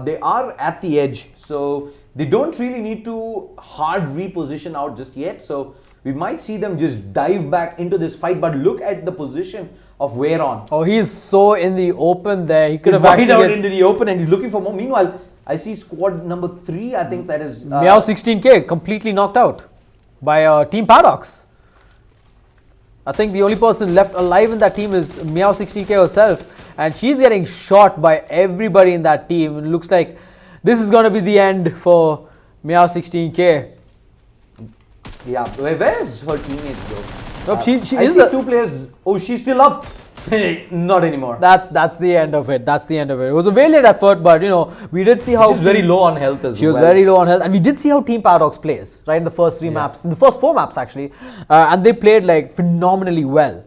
they are at the edge. So they don't really need to hard reposition out just yet. So we might see them just dive back into this fight. But look at the position of Veyron. Oh, he's so in the open there. He could He's have actually out into the open and he's looking for more. Meanwhile, I see squad number 3. I think that is Meow 16K completely knocked out by Team Paradox. I think the only person left alive in that team is Meow 16K herself, and she's getting shot by everybody in that team. It looks like this is going to be the end for Meow 16K. Yeah, where's her teammates though? Nope, she I is see the 2 players. Oh, she's still up. Not anymore. That's the end of it. That's the end of it. It was a valiant effort, but you know, we did see how she's very low on health as well. She was very low on health, and we did see how Team Paradox plays, right, in the first 3 maps, in the first 4 maps actually, and they played like phenomenally well.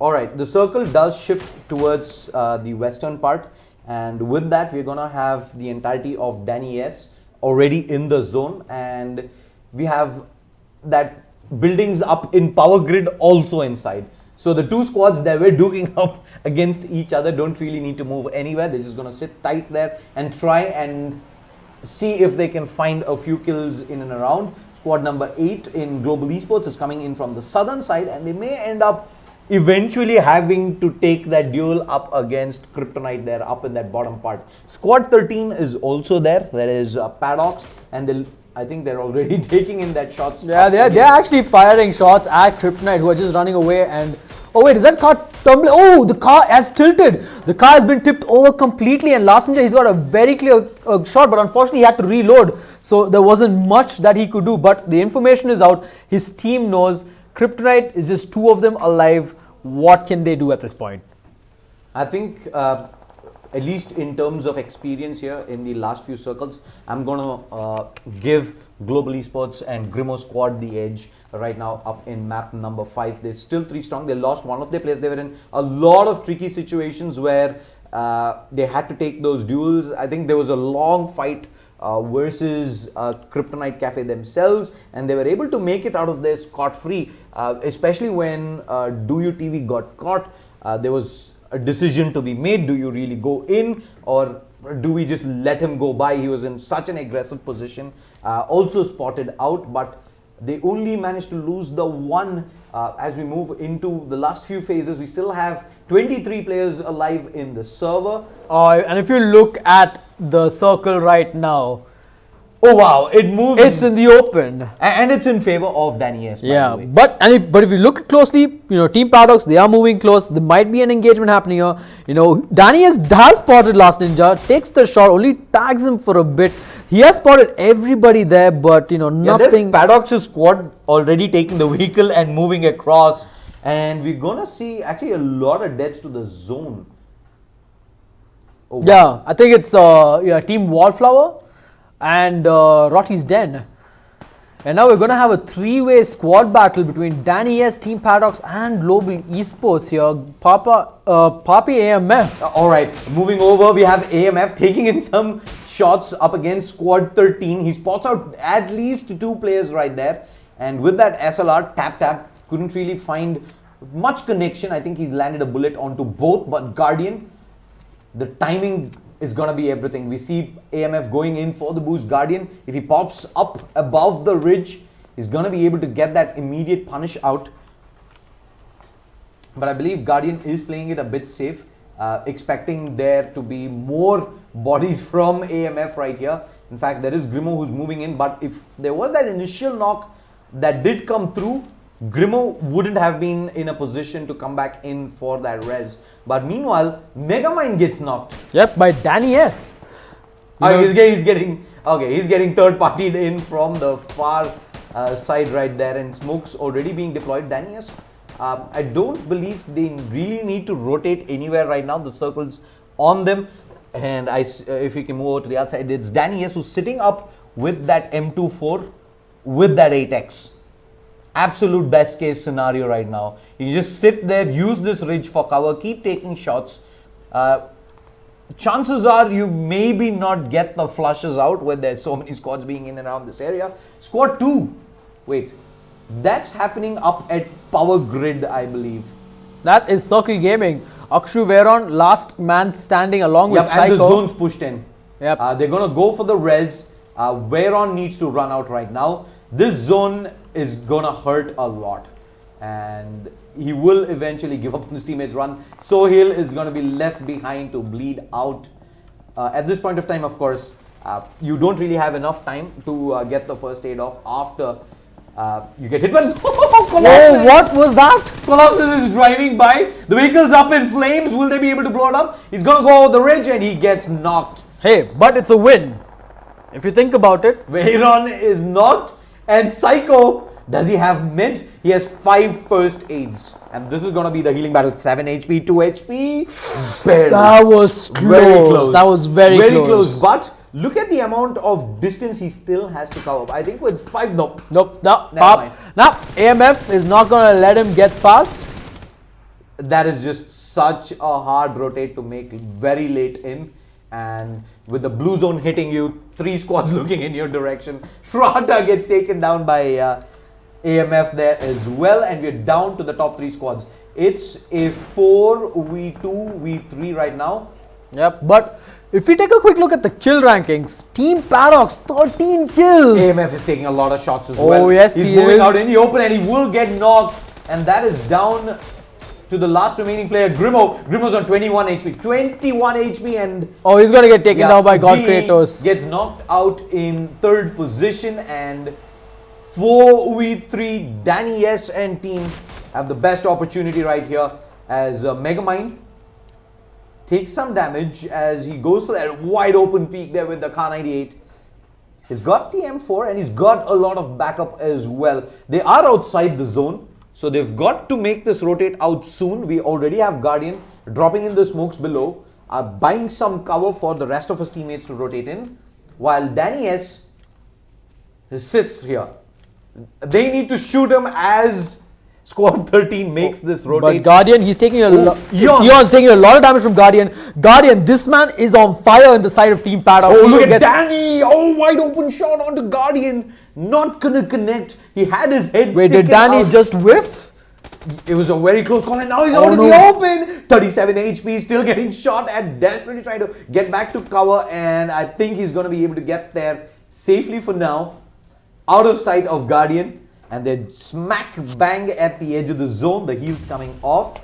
Alright, the circle does shift towards the western part, and with that we're gonna have the entirety of Danny S already in the zone, and we have that buildings up in power grid also inside. So the 2 squads that were duking up against each other don't really need to move anywhere. They're just gonna sit tight there and try and see if they can find a few kills in and around. Squad number 8 in Global Esports is coming in from the southern side, and they may end up eventually having to take that duel up against Kryptonite there up in that bottom part. Squad 13 is also there. There is Paradox, and I think they're already taking in that shots. Yeah, they're actually firing shots at Kryptonite, who are just running away. And oh wait, is that car tumbling? Oh, the car has tilted. The car has been tipped over completely, and Last Ninja, he's got a very clear shot, but unfortunately he had to reload, so there wasn't much that he could do. But the information is out. His team knows Kryptonite is just 2 of them alive. What can they do at this point? I think at least in terms of experience here in the last few circles, I'm going to give Global Esports and Grimo Squad the edge right now up in map number 5. They're still 3 strong. They lost one of their players. They were in a lot of tricky situations where they had to take those duels. I think there was a long fight versus Kryptonite Cafe themselves, and they were able to make it out of there scot-free, especially when DoYouTV got caught. There was a decision to be made. Do you really go in, or do we just let him go by? He was in such an aggressive position, also spotted out, but they only managed to lose the 1. As we move into the last few phases, we still have 23 players alive in the server. And if you look at the circle right now, oh wow, it moves. It's in the open, and it's in favor of Danny S. Yeah, but if you look closely, you know, Team Paradox, they are moving close. There might be an engagement happening here. You know, Danny S has spotted Last Ninja, takes the shot, only tags him for a bit. He has spotted everybody there, but you know, nothing. Paradox's squad already taking the vehicle and moving across, and we're gonna see actually a lot of deaths to the zone. Oh, wow. Yeah, I think it's Team Wallflower and Rotty's Den. And now we're going to have a 3-way squad battle between Danny S, Team Paradox and Global Esports here. Papi AMF. Alright, moving over, we have AMF taking in some shots up against Squad 13. He spots out at least 2 players right there. And with that SLR, tap, couldn't really find much connection. I think he landed a bullet onto both, but Guardian, the timing is going to be everything. We see AMF going in for the boost. Guardian, if he pops up above the ridge, he's going to be able to get that immediate punish out. But I believe Guardian is playing it a bit safe, expecting there to be more bodies from AMF right here. In fact, there is Grimo who's moving in, but if there was that initial knock that did come through, Grimo wouldn't have been in a position to come back in for that res. But meanwhile, Megamind gets knocked. Yep, by Danny S. He's getting third-partied in from the far side right there, and smoke's already being deployed. Danny S, I don't believe they really need to rotate anywhere right now. The circle's on them, and if we can move over to the other side, it's Danny S who's sitting up with that M24 with that 8x. Absolute best case scenario right now. You just sit there, use this ridge for cover, keep taking shots. Chances are you maybe not get the flushes out when there's so many squads being in and around this area. Squad 2, wait, that's happening up at Power Grid, I believe. That is Circle Gaming. Akshu Veyron, last man standing along with Psycho. And the zone's pushed in. Yep. They're going to go for the res. Veyron needs to run out right now. This zone is gonna hurt a lot, and he will eventually give up on his teammates' run. Sohail is gonna be left behind to bleed out. At this point of time, of course, you don't really have enough time to get the first aid off after you get hit. Well, oh, what was that? Colossus is driving by. The vehicle's up in flames. Will they be able to blow it up? He's gonna go over the ridge and he gets knocked. Hey, but it's a win. If you think about it. Veyron is knocked, and Psycho, does he have mids? He has 5 first aids. And this is gonna be the healing battle. 7 HP, 2 HP. Barely. That was close. Very close. That was very close. But look at the amount of distance he still has to cover. I think with 5, nope. No. Never mind. Now, AMF is not going to let him get past. That is just such a hard rotate to make very late in. And with the blue zone hitting you, 3 squads looking in your direction. Shraddha gets taken down by AMF there as well. And we're down to the top 3 squads. It's a 4v2, v3 right now. Yep, but if we take a quick look at the kill rankings, Team Paradox, 13 kills. AMF is taking a lot of shots as well. Oh, yes, He's he moving is. out in the open and he will get knocked. And that is down to the last remaining player, Grimo. Grimo's on 21 HP. 21 HP and... Oh, he's going to get taken down by God G Kratos. Gets knocked out in 3rd position, and 4v3, Danny S and team have the best opportunity right here as Megamind takes some damage as he goes for that wide open peek there with the Kar 98. He's got the M4 and he's got a lot of backup as well. They are outside the zone, so they've got to make this rotate out soon. We already have Guardian dropping in the smokes below, buying some cover for the rest of his teammates to rotate in, while Danny S sits here. They need to shoot him as Squad 13 makes this rotate. But Guardian, he's taking a lot. Eon's taking a lot of damage from Guardian. Guardian, this man is on fire in the side of Team Paradox. Oh, look at Danny! Oh, wide open shot onto Guardian. Not gonna connect. He had his head. Wait, did Danny just whiff? It was a very close call, and now he's out in the open. 37 HP, still getting shot at, desperately trying to get back to cover, and I think he's gonna be able to get there safely for now, out of sight of Guardian. And they're smack bang at the edge of the zone. The heal's coming off.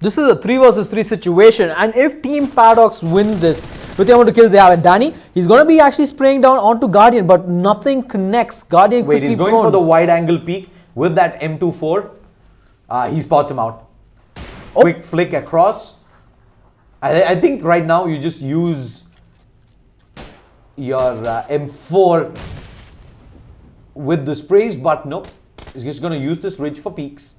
This is a 3 versus 3 situation, and if Team Paradox wins this with the amount of kills they have, and Danny, he's going to be actually spraying down onto Guardian, but nothing connects. Guardian Wait, he's going for the wide angle peek with that M24. He spots him out. Oh. Quick flick across. I think right now you just use your M4 with the sprays, but nope. He's just going to use this ridge for peaks.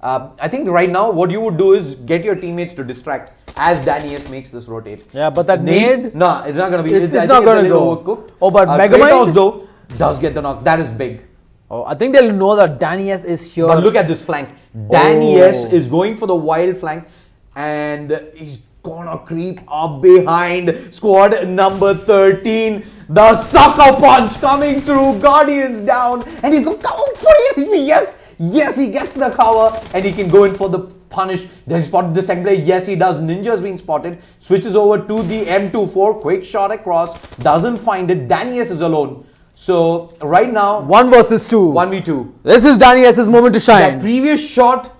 I think right now what you would do is get your teammates to distract as Danny S makes this rotate. Yeah, but that nade... No, it's not going to be... It's not going to go. Overcooked. Oh, but Megamind... Kratos though does get the knock. That is big. Oh, I think they'll know that Danny S is here. But look at this flank. Danny S is going for the wild flank, and he's gonna creep up behind squad number 13. The sucker punch coming through. Guardians down, and he's going to come out for it. Yes, he gets the cover, and he can go in for the punish. Does he spot the second player? Yes, he does. Ninja's been spotted. Switches over to the M24. Quick shot across. Doesn't find it. Danny S is alone. So right now, 1 versus 2. 1v2. This is Danny S's moment to shine. That previous shot,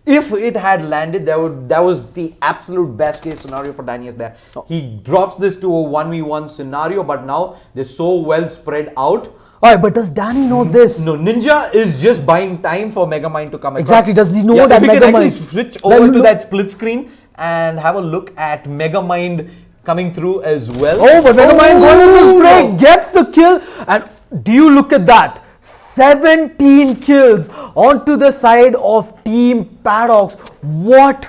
if it had landed, that was the absolute best case scenario for Danny S there. He drops this to a 1v1 scenario, but now they're so well spread out. Alright, but does Danny know this? No, Ninja is just buying time for Megamind to come across. Exactly, does he know that Megamind? If we can Megamind... actually switch over to that split screen and have a look at Megamind coming through as well. Oh, but Megamind going in the spray, gets the kill, and do you look at that? 17 kills onto the side of Team Paradox. What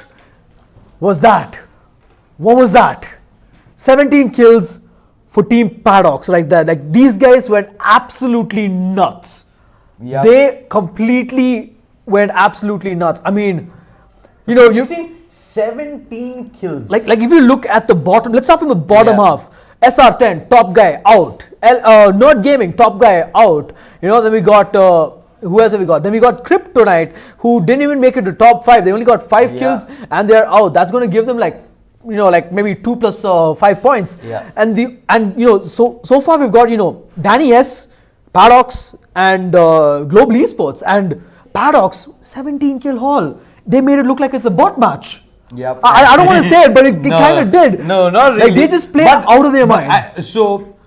was that? What was that? 17 kills for Team Paradox right there. Like, these guys went absolutely nuts. Yep. They completely went absolutely nuts. I mean, you know, you've seen 17 kills. Like if you look at the bottom, let's start from the bottom half. SR10, top guy, out. Nerd Gaming, top guy, out. You know, then we got, who else have we got? Then we got Kryptonite, who didn't even make it to top 5. They only got 5 kills and they're out. That's going to give them like, you know, like maybe 2 plus 5 points. Yeah. And you know, so far we've got, you know, Danny S, Paradox and Global Esports, and Paradox 17 kill haul. They made it look like it's a bot match. Yep. I don't want to say it, but it kind of did. No, not really. Like they just played out of their minds.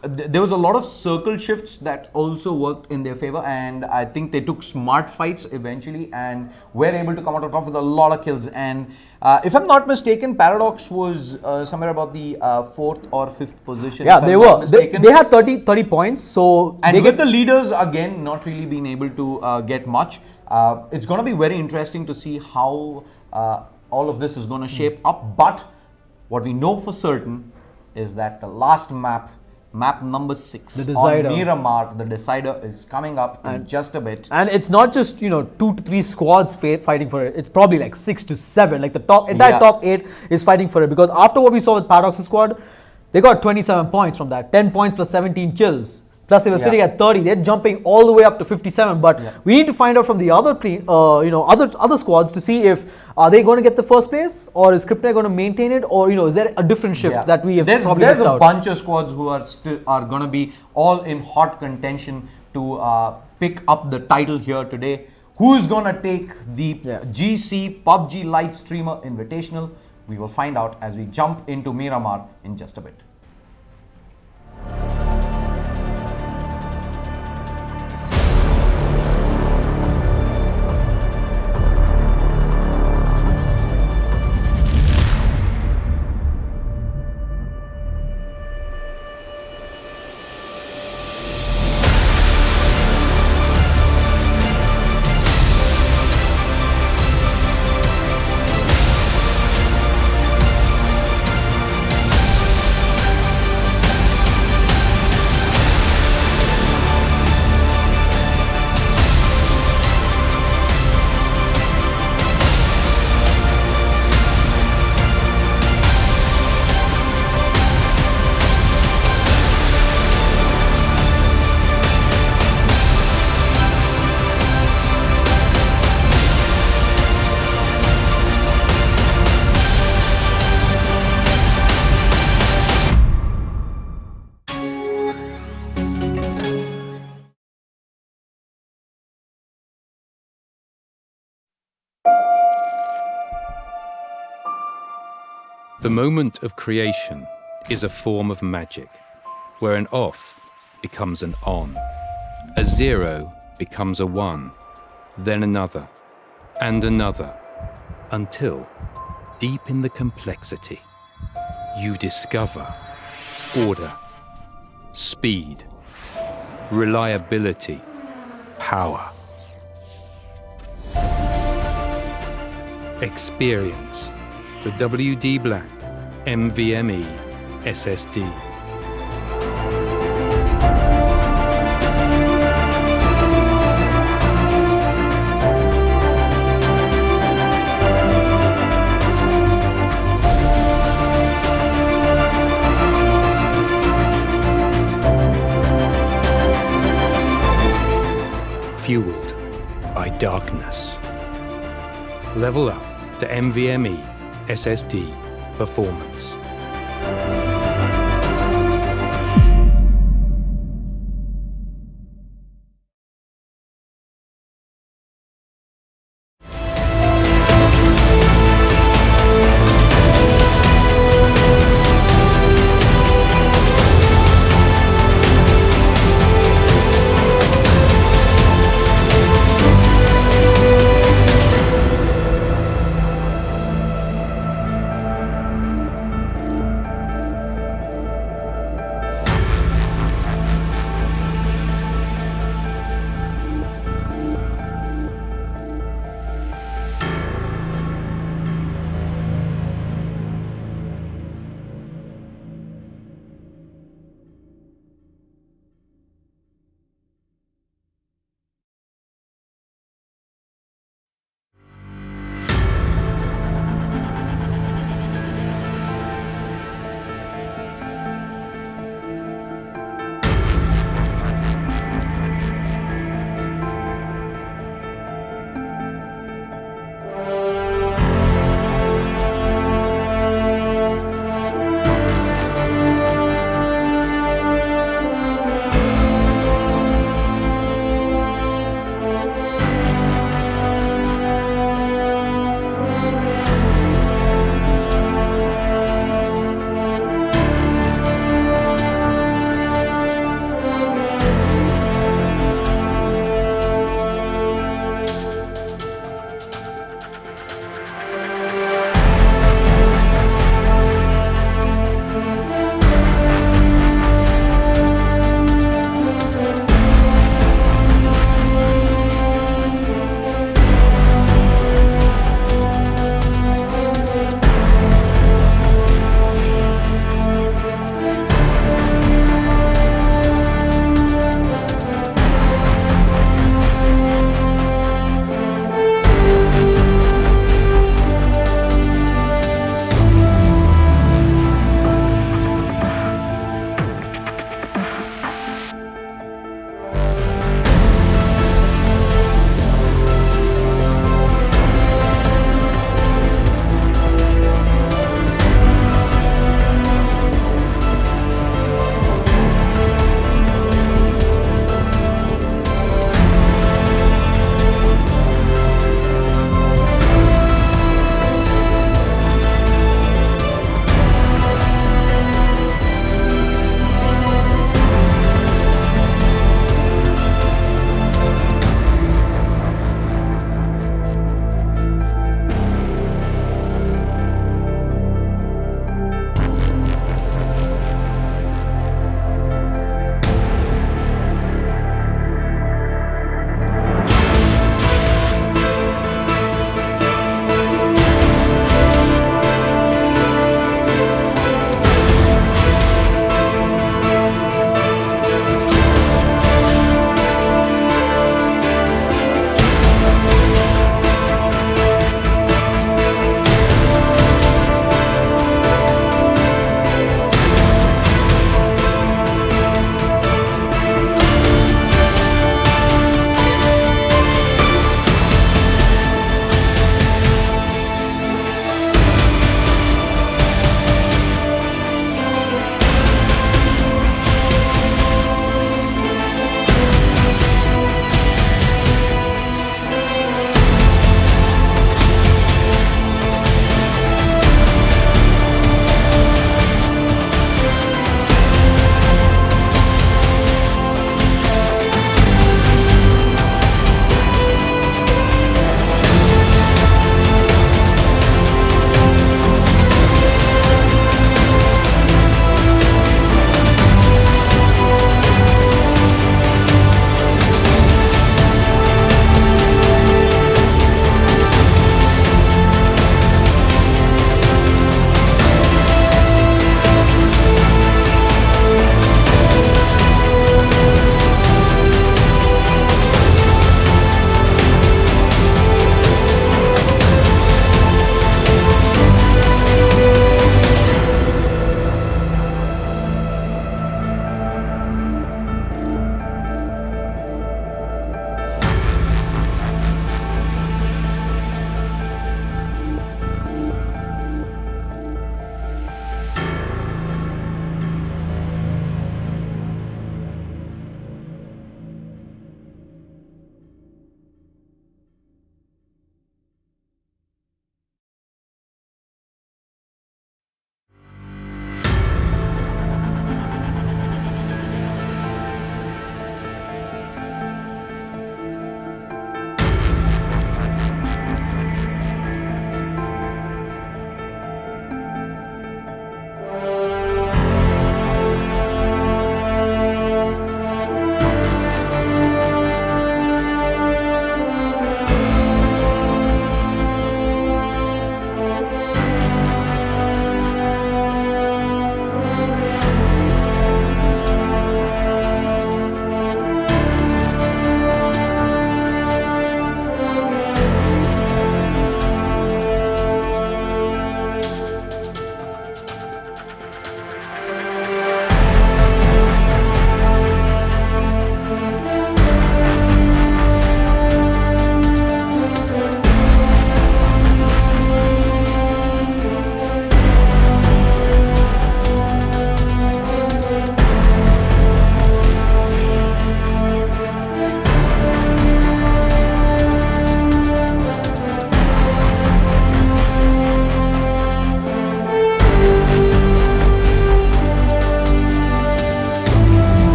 There was a lot of circle shifts that also worked in their favor, and I think they took smart fights eventually and were able to come out on top with a lot of kills. And if I'm not mistaken, Paradox was somewhere about the 4th or 5th position. Yeah, they were. They had 30 points. So and with the leaders again not really being able to get much, it's going to be very interesting to see how all of this is going to shape up. But what we know for certain is that the last map number 6 on Miramar, the decider, is coming up in just a bit. And it's not just 2 to 3 squads fighting for it. It's probably like 6 to 7. Like the top 8 is fighting for it, because after what we saw with Paradox's squad, they got 27 points from that. 10 points plus 17 kills. Plus they were sitting at 30. They're jumping all the way up to 57. But we need to find out from the other other squads to see if are they going to get the first place, or is Kryptonite going to maintain it, or is there a different shift that we have probably missed out? There's a bunch of squads who are going to be all in hot contention to pick up the title here today. Who is going to take the GC PUBG LITE Streamer Invitational? We will find out as we jump into Miramar in just a bit. The moment of creation is a form of magic, where an off becomes an on, a 0 becomes a 1, then another, and another, until, deep in the complexity, you discover order, speed, reliability, power. Experience the WD Black NVMe SSD. Fueled by darkness. Level up to NVMe SSD performance.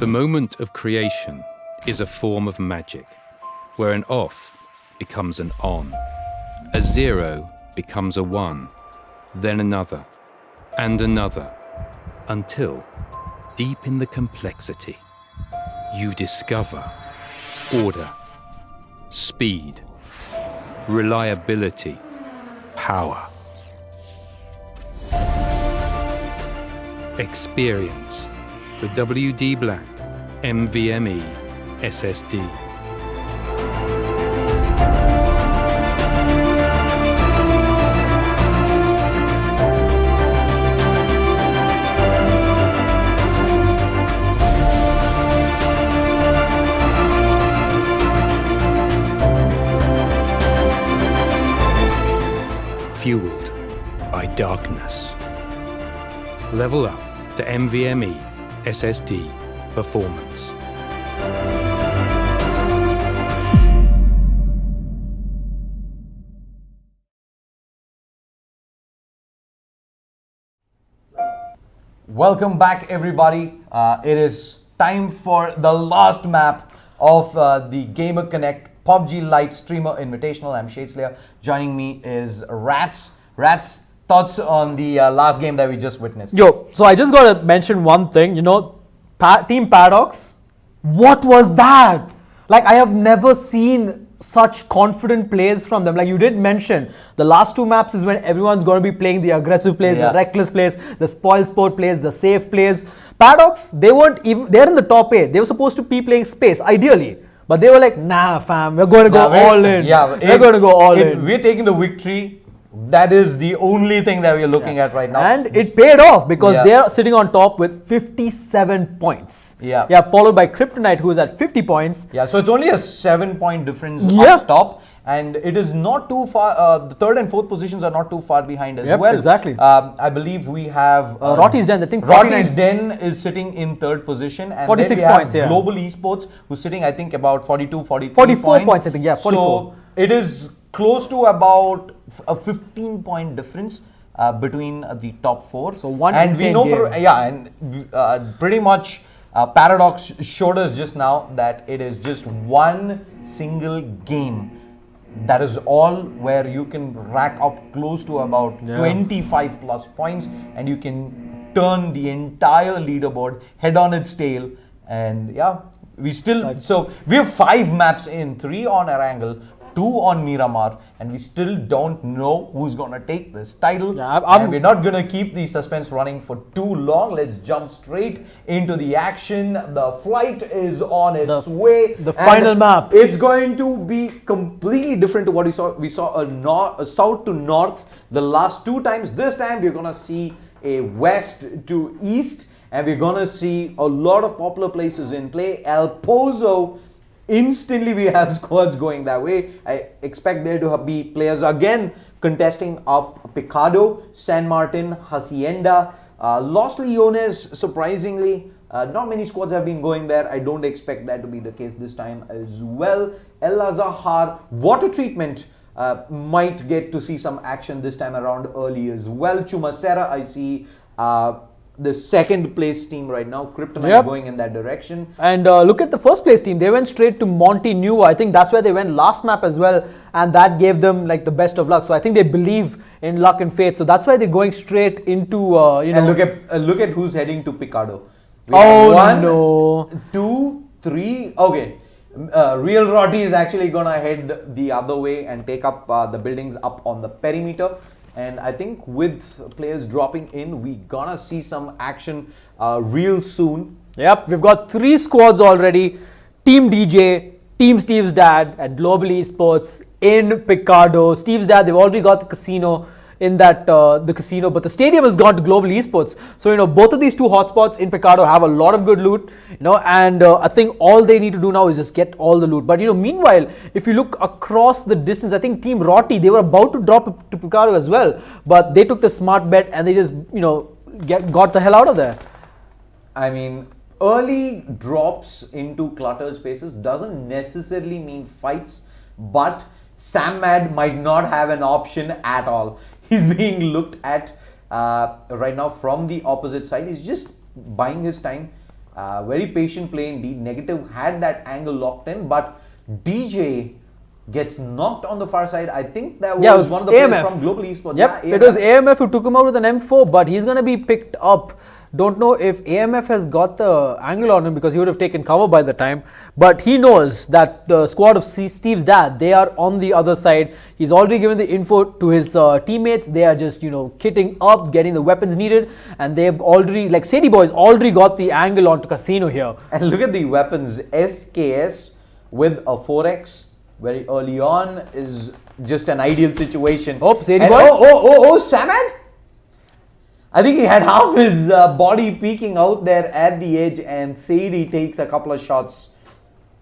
The moment of creation is a form of magic, where an off becomes an on, a 0 becomes a 1, then another, and another, until, deep in the complexity, you discover order, speed, reliability, power. Experience the WD Black NVMe SSD. Fueled by darkness. Level up to NVMe SSD performance. Welcome back, everybody. It is time for the last map of the GamerConnect PUBG LITE Streamer Invitational. I'm Shadeslayer. Joining me is Rats. Rats, thoughts on the last game that we just witnessed? Yo, so I just got to mention one thing. You know, Team Paradox, what was that? Like, I have never seen such confident plays from them. Like you did mention, the last two maps is when everyone's going to be playing the aggressive plays, the reckless plays, the spoil sport plays, the safe plays. Paradox, they weren't even, they're in the top 8. They were supposed to be playing space, ideally. But they were like, nah, fam, we're going to go all in. Yeah, we're going to go all in. We're taking the victory. That is the only thing that we're looking at right now. And it paid off because they're sitting on top with 57 points. Yeah, followed by Kryptonite, who's at 50 points. Yeah, so it's only a 7-point difference up top. And it is not too far, the third and fourth positions are not too far behind as well. Exactly. I believe we have... Rotty's Den, I think Rotty's Den is sitting in third position. And 46 then we points, have Global Esports, who's sitting, I think, about 42, 43 44 points, I think, 44. So it is close to about a 15-point difference between the top 4. So one and we know game. Pretty much Paradox showed us just now that it is just one single game. That is all where you can rack up close to about 25 plus points and you can turn the entire leaderboard head on its tail. And we still, so we have 5 maps in, 3 on Erangel, 2 on Miramar, and we still don't know who's going to take this title. And we're not going to keep the suspense running for too long. Let's jump straight into the action. The flight is on its way. The final map. It's going to be completely different to what we saw. We saw a south to north the last 2 times. This time we're going to see a west to east, and we're going to see a lot of popular places in play. El Pozo, instantly we have squads going that way. I expect there to be players again contesting up Picado, San Martin, Hacienda, Los Leones. Surprisingly, not many squads have been going there. I don't expect that to be the case this time as well. El Azahar, Water Treatment might get to see some action this time around early as well. Chumacera, I see the second place team right now, Kryptonite, going in that direction. And look at the first place team. They went straight to Monte Nuevo. I think that's where they went last map as well, and that gave them like the best of luck. So I think they believe in luck and fate. So that's why they're going straight into And look at who's heading to Picado. No. 1, 2, 3. Okay. Real Rotty is actually gonna head the other way and take up the buildings up on the perimeter. And I think with players dropping in, we gonna see some action real soon. Yep, we've got 3 squads already. Team DJ, Team Steve's Dad, and Global Esports in Picado. Steve's Dad, they've already got the casino in that the casino, but the stadium has gone to Global Esports. So both of these 2 hotspots in Picado have a lot of good loot. And I think all they need to do now is just get all the loot. But meanwhile, if you look across the distance, I think Team Rotty, they were about to drop to Picado as well, but they took the smart bet and they just got the hell out of there. I mean, early drops into cluttered spaces doesn't necessarily mean fights, but Sam Mad might not have an option at all. He's being looked at right now from the opposite side. He's just buying his time. Very patient play indeed. Negative had that angle locked in, but DJ gets knocked on the far side. I think that was one of the players from Global Esports. Yep, it was AMF who took him out with an M4, but he's going to be picked up. Don't know if AMF has got the angle on him because he would have taken cover by the time. But he knows that the squad of Steve's dad, they are on the other side. He's already given the info to his teammates. They are just, kitting up, getting the weapons needed. And they've already, like Sadie Boys, already got the angle onto Casino here. And look at the weapons. SKS with a 4X very early on is just an ideal situation. Oh, Sadie Boy. Samad? I think he had half his body peeking out there at the edge, and Sadie takes a couple of shots.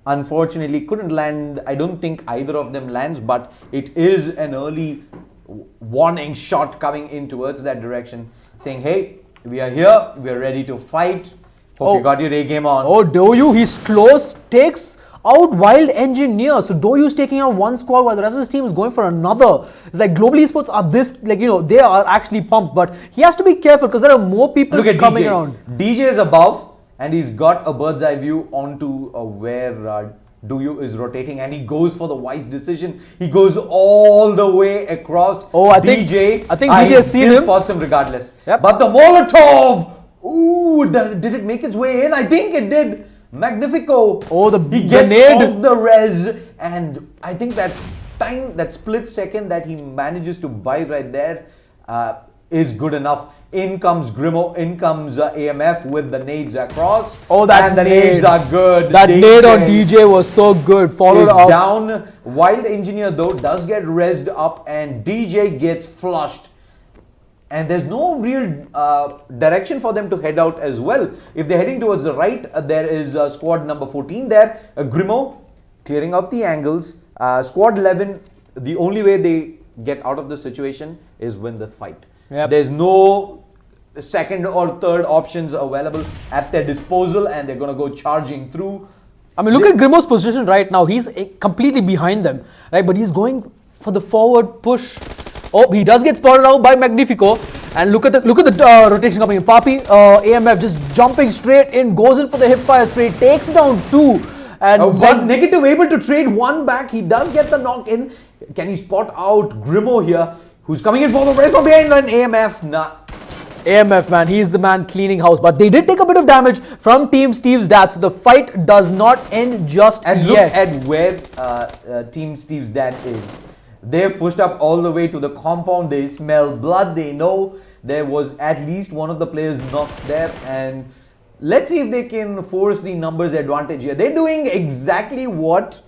Unfortunately, couldn't land. I don't think either of them lands, but it is an early warning shot coming in towards that direction, saying, hey, we are here, we are ready to fight. Hope you got your A game on. Oh, Doyu, he's close, takes out Wild Engineer. So Doyu's taking out one squad while the rest of his team is going for another. It's like Global Esports are this, they are actually pumped, but he has to be careful because there are more people coming around. DJ is above and he's got a bird's eye view onto where Doyu is rotating, and he goes for the wise decision. He goes all the way across. I think DJ has seen him. Spots him regardless. Yep. But the Molotov, did it make its way in? I think it did. Magnifico. He gets off the res, and I think that split second that he manages to buy right there is good enough. In comes Grimo, in comes AMF with the nades across. And the nades are good. That nade on DJ was so good. Followed up. Down. Wild Engineer though does get rezzed up, and DJ gets flushed. And there's no real direction for them to head out as well. If they're heading towards the right, there is squad number 14 there. Grimo clearing out the angles. Squad 11, the only way they get out of this situation is win this fight. Yep. There's no second or third options available at their disposal, and they're going to go charging through. I mean, look at Grimo's position right now. He's completely behind them, right? But he's going for the forward push. Oh, he does get spotted out by Magnifico, and look at the rotation coming in. Papi, AMF just jumping straight in, goes in for the hip fire spray, takes down two, and but Negative able to trade one back. He does get the knock in. Can he spot out Grimo here, who's coming in for the race from behind? And AMF, nah. AMF, man, he's the man cleaning house, but they did take a bit of damage from Team Steve's dad, so the fight does not end just yet. And look at where Team Steve's dad is. They've pushed up all the way to the compound. They smell blood. They know there was at least one of the players knocked there. And let's see if they can force the numbers advantage here. They're doing exactly what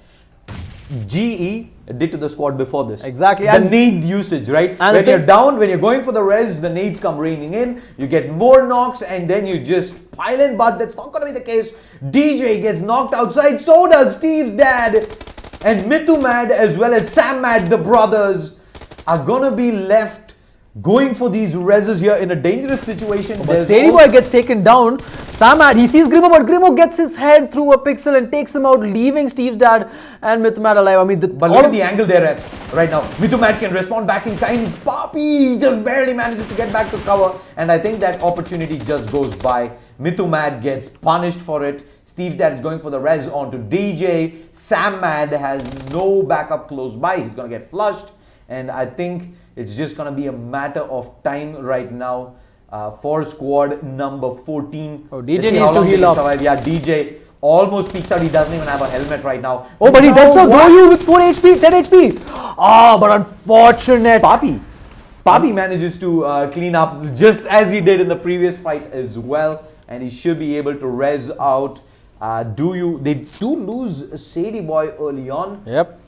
GE did to the squad before this. Exactly. The nade usage, right? And when you're down, when you're going for the res, the nades come raining in. You get more knocks, and then you just pile in. But that's not going to be the case. DJ gets knocked outside. So does Steve's dad. And Mithu Mad as well as Sam Mad, the brothers, are gonna be left going for these reses here in a dangerous situation. But Sadie Boy gets taken down. Sam Mad, he sees Grimo, but Grimo gets his head through a pixel and takes him out, leaving Steve's dad and Mithu Mad alive. I mean, but look at the angle they're at right now. Mithu Mad can respond back in time. Papi just barely manages to get back to cover, and I think that opportunity just goes by. Mithu Mad gets punished for it. Steve Dad is going for the res onto DJ. Sam Mad has no backup close by. He's going to get flushed. And I think it's just going to be a matter of time right now for squad number 14. Oh, DJ needs to heal up. Survive. Yeah, DJ almost peeks out. He doesn't even have a helmet right now. Oh, but he does so. Doyu with 4 HP, 10 HP. Ah, but unfortunate. Papi manages to clean up just as he did in the previous fight as well. And he should be able to res out. They do lose Sadie Boy early on. Yep.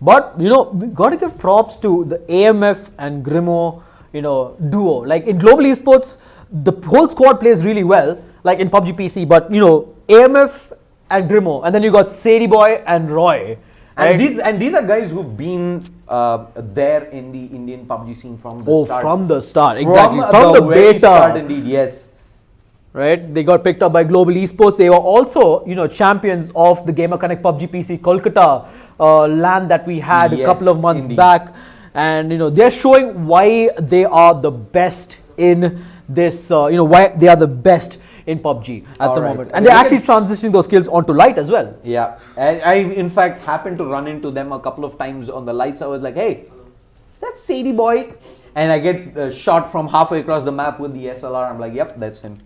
But, we got to give props to the AMF and Grimo, duo. Like in Global Esports, the whole squad plays really well, like in PUBG PC. But, AMF and Grimo. And then you got Sadie Boy and Roy. Right? And these are guys who've been there in the Indian PUBG scene from the start. From the start. Exactly. From the beta. Start indeed, yes. Right, they got picked up by Global Esports. They were also, champions of the GamerConnect PUBG PC Kolkata LAN that we had a couple of months back, and they're showing why they are the best in this. Why they are the best in PUBG at the moment. And they're actually transitioning those skills onto LITE as well. Yeah. I in fact happened to run into them a couple of times on the lights. I was like, hey, is that Sadie boy? And I get shot from halfway across the map with the SLR. I'm like, yep, that's him.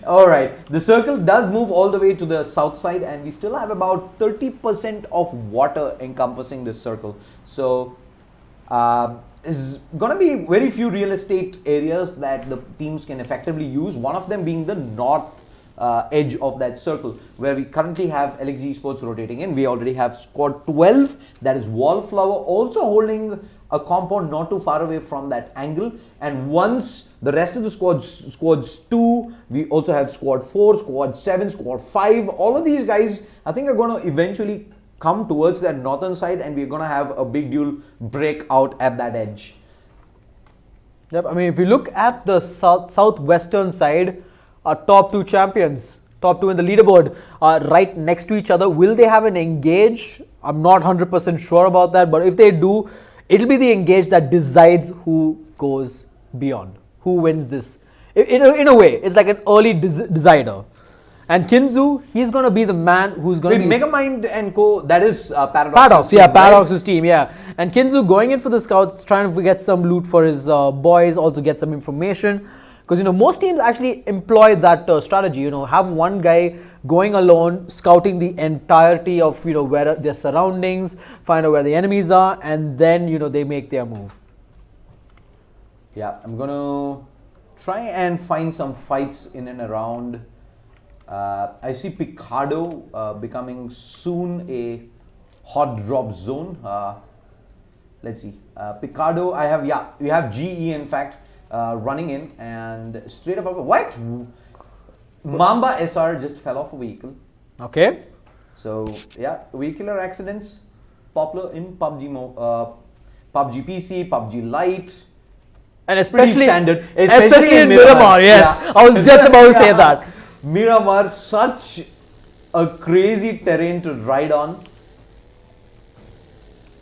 All right. The circle does move all the way to the south side, and we still have about 30% of water encompassing this circle. So is going to be very few real estate areas that the teams can effectively use. One of them being the north edge of that circle, where we currently have LXG Esports rotating in. We already have squad 12, that is Wallflower, also holding a compound not too far away from that angle. And once the rest of the squads 2, we also have squad 4, squad 7, squad 5. All of these guys, I think, are going to eventually come towards that northern side, and we're going to have a big duel break out at that edge. Yep, I mean, if you look at the southwestern side, our top 2 champions, top 2 in the leaderboard, are right next to each other. Will they have an engage? I'm not 100% sure about that, but if they do, it'll be the engage that decides who goes beyond, who wins this. In a way, it's like an early decider. And Kinzu, he's going to be the man who's going to be... Megamind and Co, that is Paradox, yeah, Paradox's team, yeah. And Kinzu going in for the scouts, trying to get some loot for his boys, also get some information. Because, most teams actually employ that strategy, have one guy going alone, scouting the entirety of, where their surroundings, find out where the enemies are, and then, they make their move. Yeah, I'm going to try and find some fights in and around. I see Picardo becoming soon a hot drop zone. Let's see. Picardo, we have GE in fact. Running in and straight up. What? Mamba SR just fell off a vehicle. Okay. So yeah, vehicular accidents popular in PUBG, PUBG PC, PUBG Lite, and especially standard, especially in Miramar. Yes, yeah. I was just about to say that. Miramar, such a crazy terrain to ride on.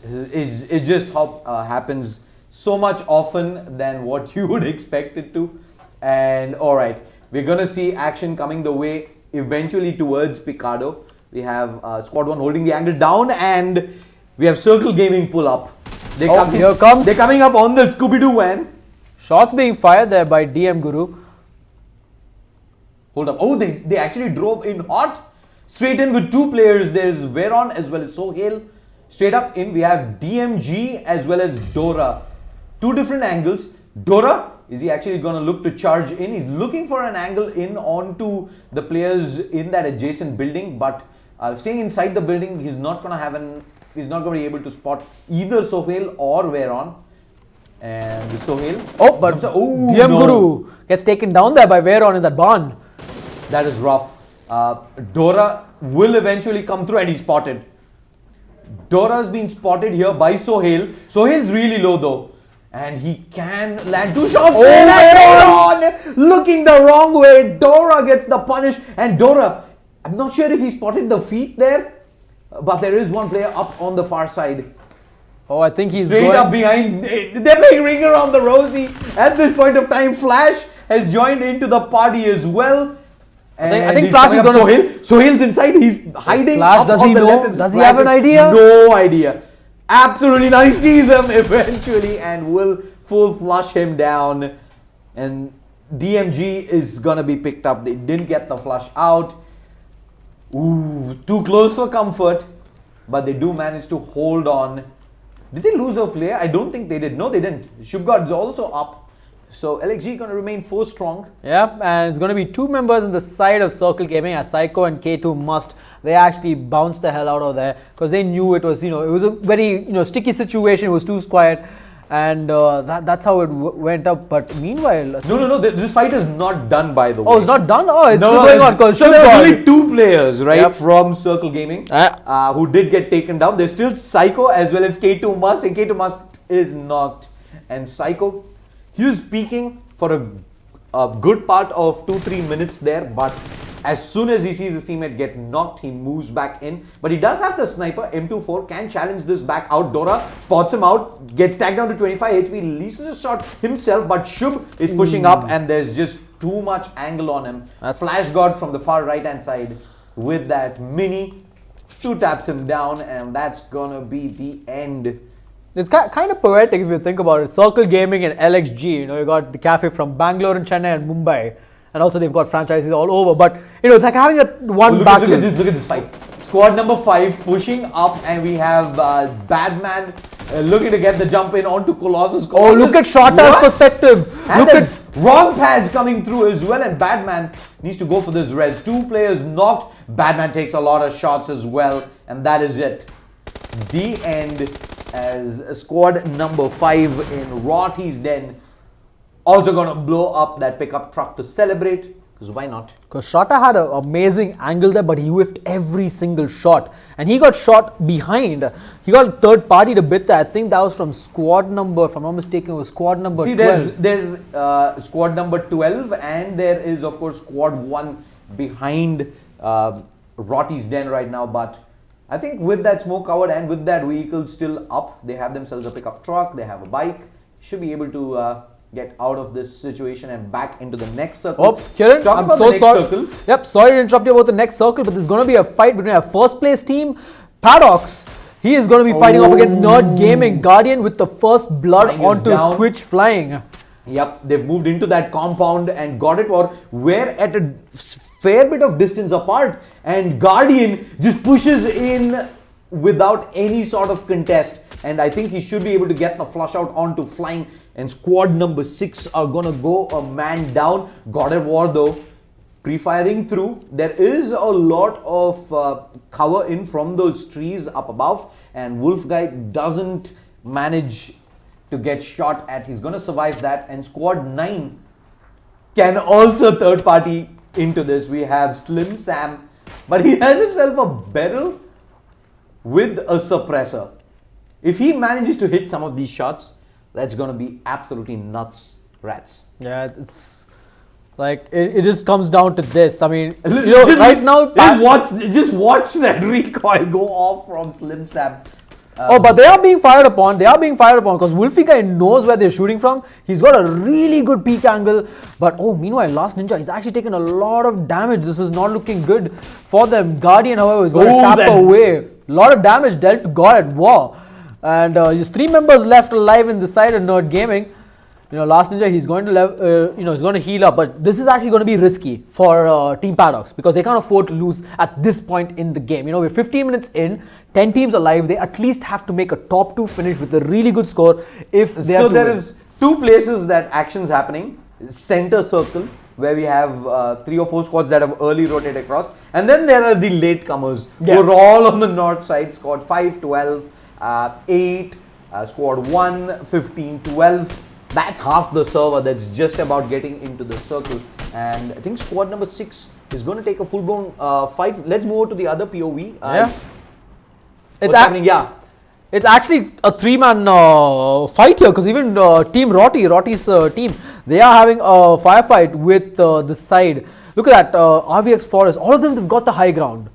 It just happens so much often than what you would expect it to. And alright, we're gonna see action coming the way eventually towards Picardo. We have squad 1 holding the angle down, and we have Circle Gaming pull up. Here comes. They're coming up on the Scooby-Doo van. Shots being fired there by DM Guru. Hold up. Oh, they actually drove in hot. Straight in with 2 players. There's Veron as well as Sohail. Straight up in, we have DMG as well as Dora. 2 different angles. Dora, is he actually going to look to charge in? He's looking for an angle in onto the players in that adjacent building, but staying inside the building, he's not going to be able to spot either Sohail or Veron. And Sohail. Oh, but DM Guru gets taken down there by Veron in that barn. That is rough. Dora will eventually come through, and he's spotted. Dora's been spotted here by Sohail. Sohail's really low though, and he can land 2 shots. Oh, Veron looking the wrong way. Dora gets the punish, and Dora, I'm not sure if he spotted the feet there, but there is one player up on the far side. Oh, I think he's straight up behind. They're playing Ring Around the Rosie. At this point of time, Flash has joined into the party as well. I think Flash is going to... Sohail's inside. He's hiding. Flash, does he know? Does he have an idea? No idea. Absolutely not. He sees him eventually and will full flush him down. And DMG is going to be picked up. They didn't get the flush out. Ooh, too close for comfort. But they do manage to hold on. Did they lose a player? I don't think they did. No, they didn't. Shubgod's also up. So LXG going to remain 4 strong. Yep, and it's going to be 2 members on the side of Circle Gaming, as Psycho and K2 Must. They actually bounced the hell out of there because they knew it was, it was a very, sticky situation. It was too quiet, and that's how it went up. But meanwhile, no, this fight is not done, by the way. Oh, it's not done. Oh, it's still going on. So there's only 2 players, right, from Circle Gaming, who did get taken down. There's still Psycho as well as K2 Must, and K2 Must is knocked, and Psycho. He was peaking for a good part of 2-3 minutes there, but as soon as he sees his teammate get knocked, he moves back in. But he does have the sniper, M24, can challenge this back out. Dora spots him out, gets tagged down to 25 HP, releases a shot himself, but Shub is pushing up, and there's just too much angle on him. Flash God from the far right hand side with that mini. 2 taps him down, and that's gonna be the end. It's kind of poetic if you think about it. Circle Gaming and LXG, you know, you got the cafe from Bangalore and Chennai and Mumbai, and also they've got franchises all over. But you know, it's like having a battle. Look at this fight. Squad number 5 pushing up, and we have Badman looking to get the jump in onto Colossus. Oh, look at Shota's perspective. And look at wrong pass coming through as well, and Badman needs to go for this res. 2 players knocked. Badman takes a lot of shots as well, and that is it. The end, as squad number 5 in Rotty's Den also gonna blow up that pickup truck to celebrate. Because why not? Because Shota had an amazing angle there, but he whiffed every single shot. And he got shot behind. He got third party to bit there. I think that was from squad number, if I'm not mistaken, it was squad number 12. There's squad number 12, and there is, of course, squad 1 behind Rotty's Den right now. But I think with that smoke covered and with that vehicle still up, they have themselves a pickup truck, they have a bike, should be able to get out of this situation and back into the next circle. Oh, Kiran, I'm so sorry. Yep, sorry to interrupt you about the next circle, but there's going to be a fight between our first place team, Paradox. He is going to be fighting off against Nerd Gaming, Guardian with the first blood onto Twitch flying. Yep, they've moved into that compound and got it, or we're at a fair bit of distance apart, and Guardian just pushes in without any sort of contest, and I think he should be able to get the flush out onto flying. And squad number 6 are gonna go a man down. God of War though, pre-firing through. There is a lot of cover in from those trees up above, and Wolf Guy doesn't manage to get shot at. He's gonna survive that, and squad 9 can also third party into this. We have Slim Sam, but he has himself a barrel with a suppressor. If he manages to hit some of these shots, that's going to be absolutely nuts, rats. Yeah, it's like, it just comes down to this. I mean, you know, right now... Just watch that recoil go off from Slim Sam. But they are being fired upon. They are being fired upon because Wolfie Guy knows where they're shooting from. He's got a really good peak angle. But meanwhile, Last Ninja, he's actually taken a lot of damage. This is not looking good for them. Guardian, however, is going to tap away. A lot of damage dealt to God at War. And just 3 members left alive in the side of Nerd Gaming. You know, Last Ninja, he's going to he's going to heal up, but this is actually going to be risky for Team Paradox because they can't afford to lose at this point in the game. You know, we're 15 minutes in, 10 teams alive. They at least have to make a top 2 finish with a really good score if they So there is 2 places that action's happening. Center circle, where we have 3 or 4 squads that have early rotated across, and then there are the latecomers who are all on the north side. Squad 5, 12. 8, squad 1, 15, 12. That's half the server that's just about getting into the circle. And I think squad number 6 is going to take a full-blown fight. Let's move over to the other POV. It's actually a 3-man fight here because even Team Rotty's team, they are having a firefight with this side. Look at that, RVX Forest. All of them have got the high ground.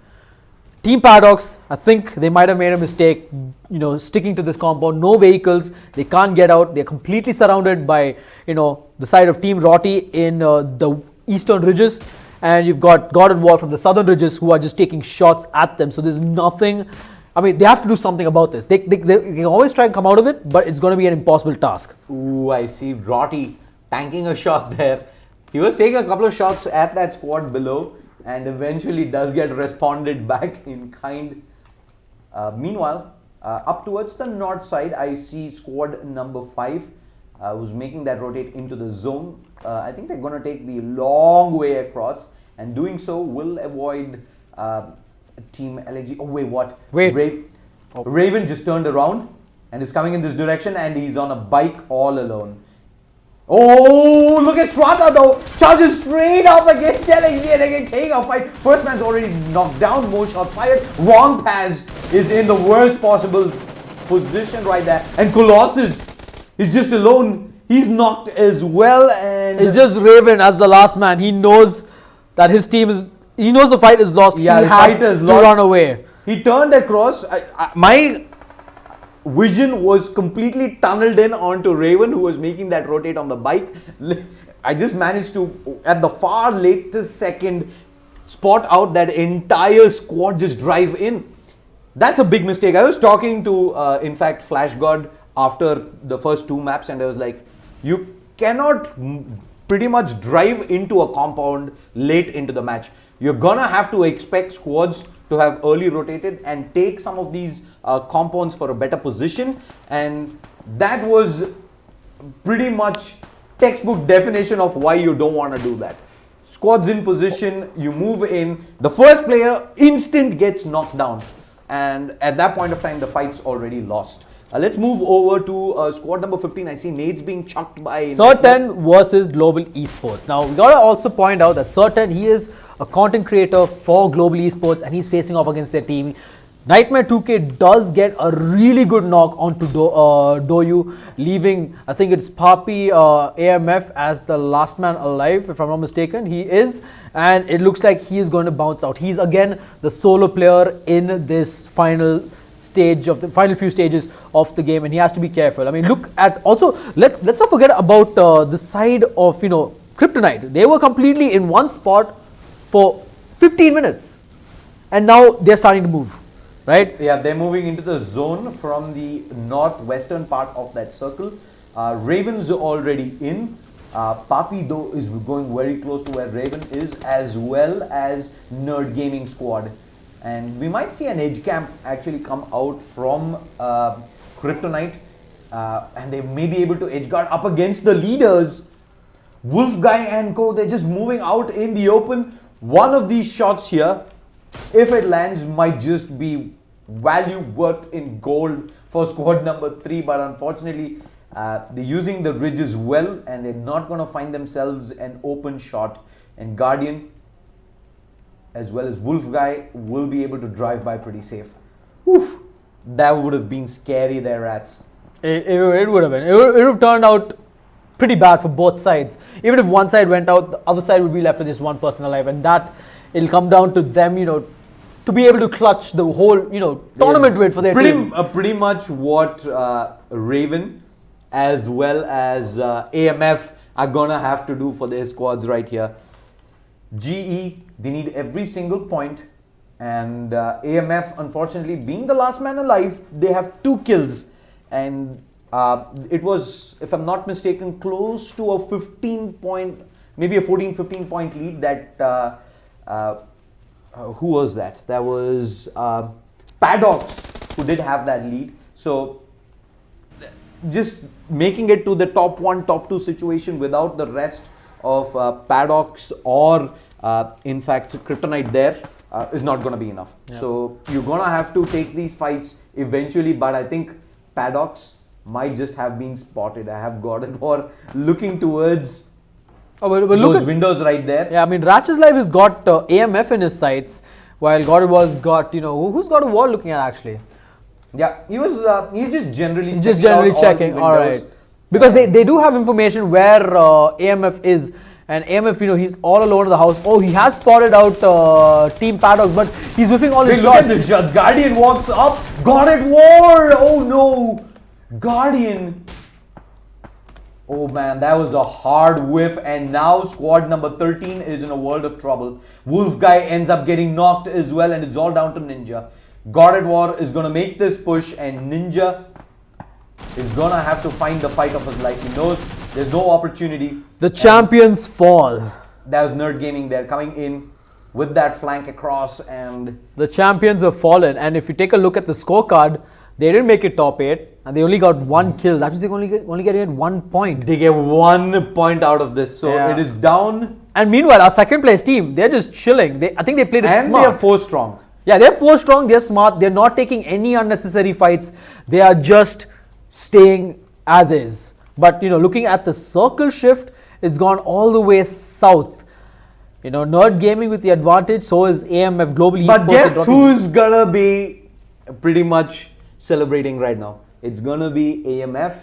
Team Paradox, I think they might have made a mistake, you know, sticking to this compound. No vehicles, they can't get out. They're completely surrounded by, you know, the side of Team Rotty in the eastern ridges, and you've got God of War from the southern ridges who are just taking shots at them. So there's nothing. I mean, they have to do something about this. They can always try and come out of it, but it's going to be an impossible task. Ooh, I see Rotty tanking a shot there. He was taking a couple of shots at that squad below, and eventually does get responded back in kind. Meanwhile, up towards the north side, I see squad number 5 who's making that rotate into the zone. I think they're going to take the long way across, and doing so will avoid Team LG. Oh, wait, what? Raven just turned around and is coming in this direction, and he's on a bike all alone. Oh, look at Strata though, charges straight up against LXG and again taking a fight. First man's already knocked down, more shots fired. Wrong pass is in the worst possible position right there. And Colossus is just alone. He's knocked as well, and it's just Raven as the last man. He knows that his team is, he knows the fight is lost. Yeah, he has to run away. He turned across. My vision was completely tunneled in onto Raven, who was making that rotate on the bike. I just managed to, at the far latest second, spot out that entire squad just drive in. That's a big mistake. I was talking to, in fact, Flash God after the first 2 maps, and I was like, you cannot pretty much drive into a compound late into the match. You're gonna have to expect squads to have early rotated and take some of these compounds for a better position, and that was pretty much textbook definition of why you don't want to do that. Squads in position, you move in, the first player instant gets knocked down, and at that point of time the fight's already lost. Let's move over to squad number 15. I see nades being chucked by Certain versus Global Esports. Now we gotta also point out that Certain, he is a content creator for Global Esports and he's facing off against their team. Nightmare 2K does get a really good knock onto Doyu, leaving, I think it's Papi AMF as the last man alive, if I'm not mistaken. He is, and it looks like he is going to bounce out. He's again the solo player in this final stage of the final few stages of the game, and he has to be careful. I mean, look at also, let's not forget about the side of, Kryptonite. They were completely in one spot for 15 minutes, and now they're starting to move. Right? Yeah, they're moving into the zone from the northwestern part of that circle. Raven's already in. Papi though is going very close to where Raven is, as well as Nerd Gaming Squad. And we might see an edge camp actually come out from Kryptonite, and they may be able to edge guard up against the leaders. Wolf Guy and Co, they're just moving out in the open. One of these shots here, if it lands, might just be value worth in gold for squad number 3, but unfortunately they're using the ridges well and they're not going to find themselves an open shot, and Guardian as well as Wolf Guy will be able to drive by pretty safe. Oof, that would have been scary there, rats. It would have been. It would have turned out pretty bad for both sides. Even if one side went out, the other side would be left with just one person alive, and that it'll come down to them, to be able to clutch the whole, tournament win for their team. Pretty much what Raven as well as AMF are gonna have to do for their squads right here. GE, they need every single point, and AMF, unfortunately, being the last man alive, they have 2 kills, and it was, if I'm not mistaken, close to a 15 point, maybe a 14-15 point lead that who was that? That was Paddox who did have that lead. So just making it to the top 1, top 2 situation without the rest of Paddox or in fact Kryptonite there is not going to be enough. Yeah. So you're going to have to take these fights eventually, but I think Paddox might just have been spotted. I have God of War looking towards those windows right there. Yeah, I mean, Ratchet's Life has got AMF in his sights, while God of War's got, who's God of War looking at actually? Yeah, he's just generally checking. All right, because they do have information where AMF is, and AMF, he's all alone in the house. Oh, he has spotted out Team Paddock, but he's whiffing all his shots. Look at this shots. Guardian walks up. God of War. Oh no, Guardian. Oh man, that was a hard whiff, and now squad number 13 is in a world of trouble. Wolf Guy ends up getting knocked as well, and it's all down to Ninja. God of War is going to make this push, and Ninja is going to have to find the fight of his life. He knows there's no opportunity. The champions fall. That was Nerd Gaming there coming in with that flank across, and the champions have fallen. And if you take a look at the scorecard, they didn't make it top 8, and they only got 1 kill. That means they're only getting 1 point. They get 1 point out of this, so it is down. And meanwhile, our second place team, they're just chilling. I think they played it smart. And they're 4 strong. Yeah, they're 4 strong, they're smart, they're not taking any unnecessary fights. They are just staying as is. But, looking at the circle shift, it's gone all the way south. Nerd Gaming with the advantage, so is AMF Global Esports. But guess who's gonna be pretty much celebrating right now? It's gonna be AMF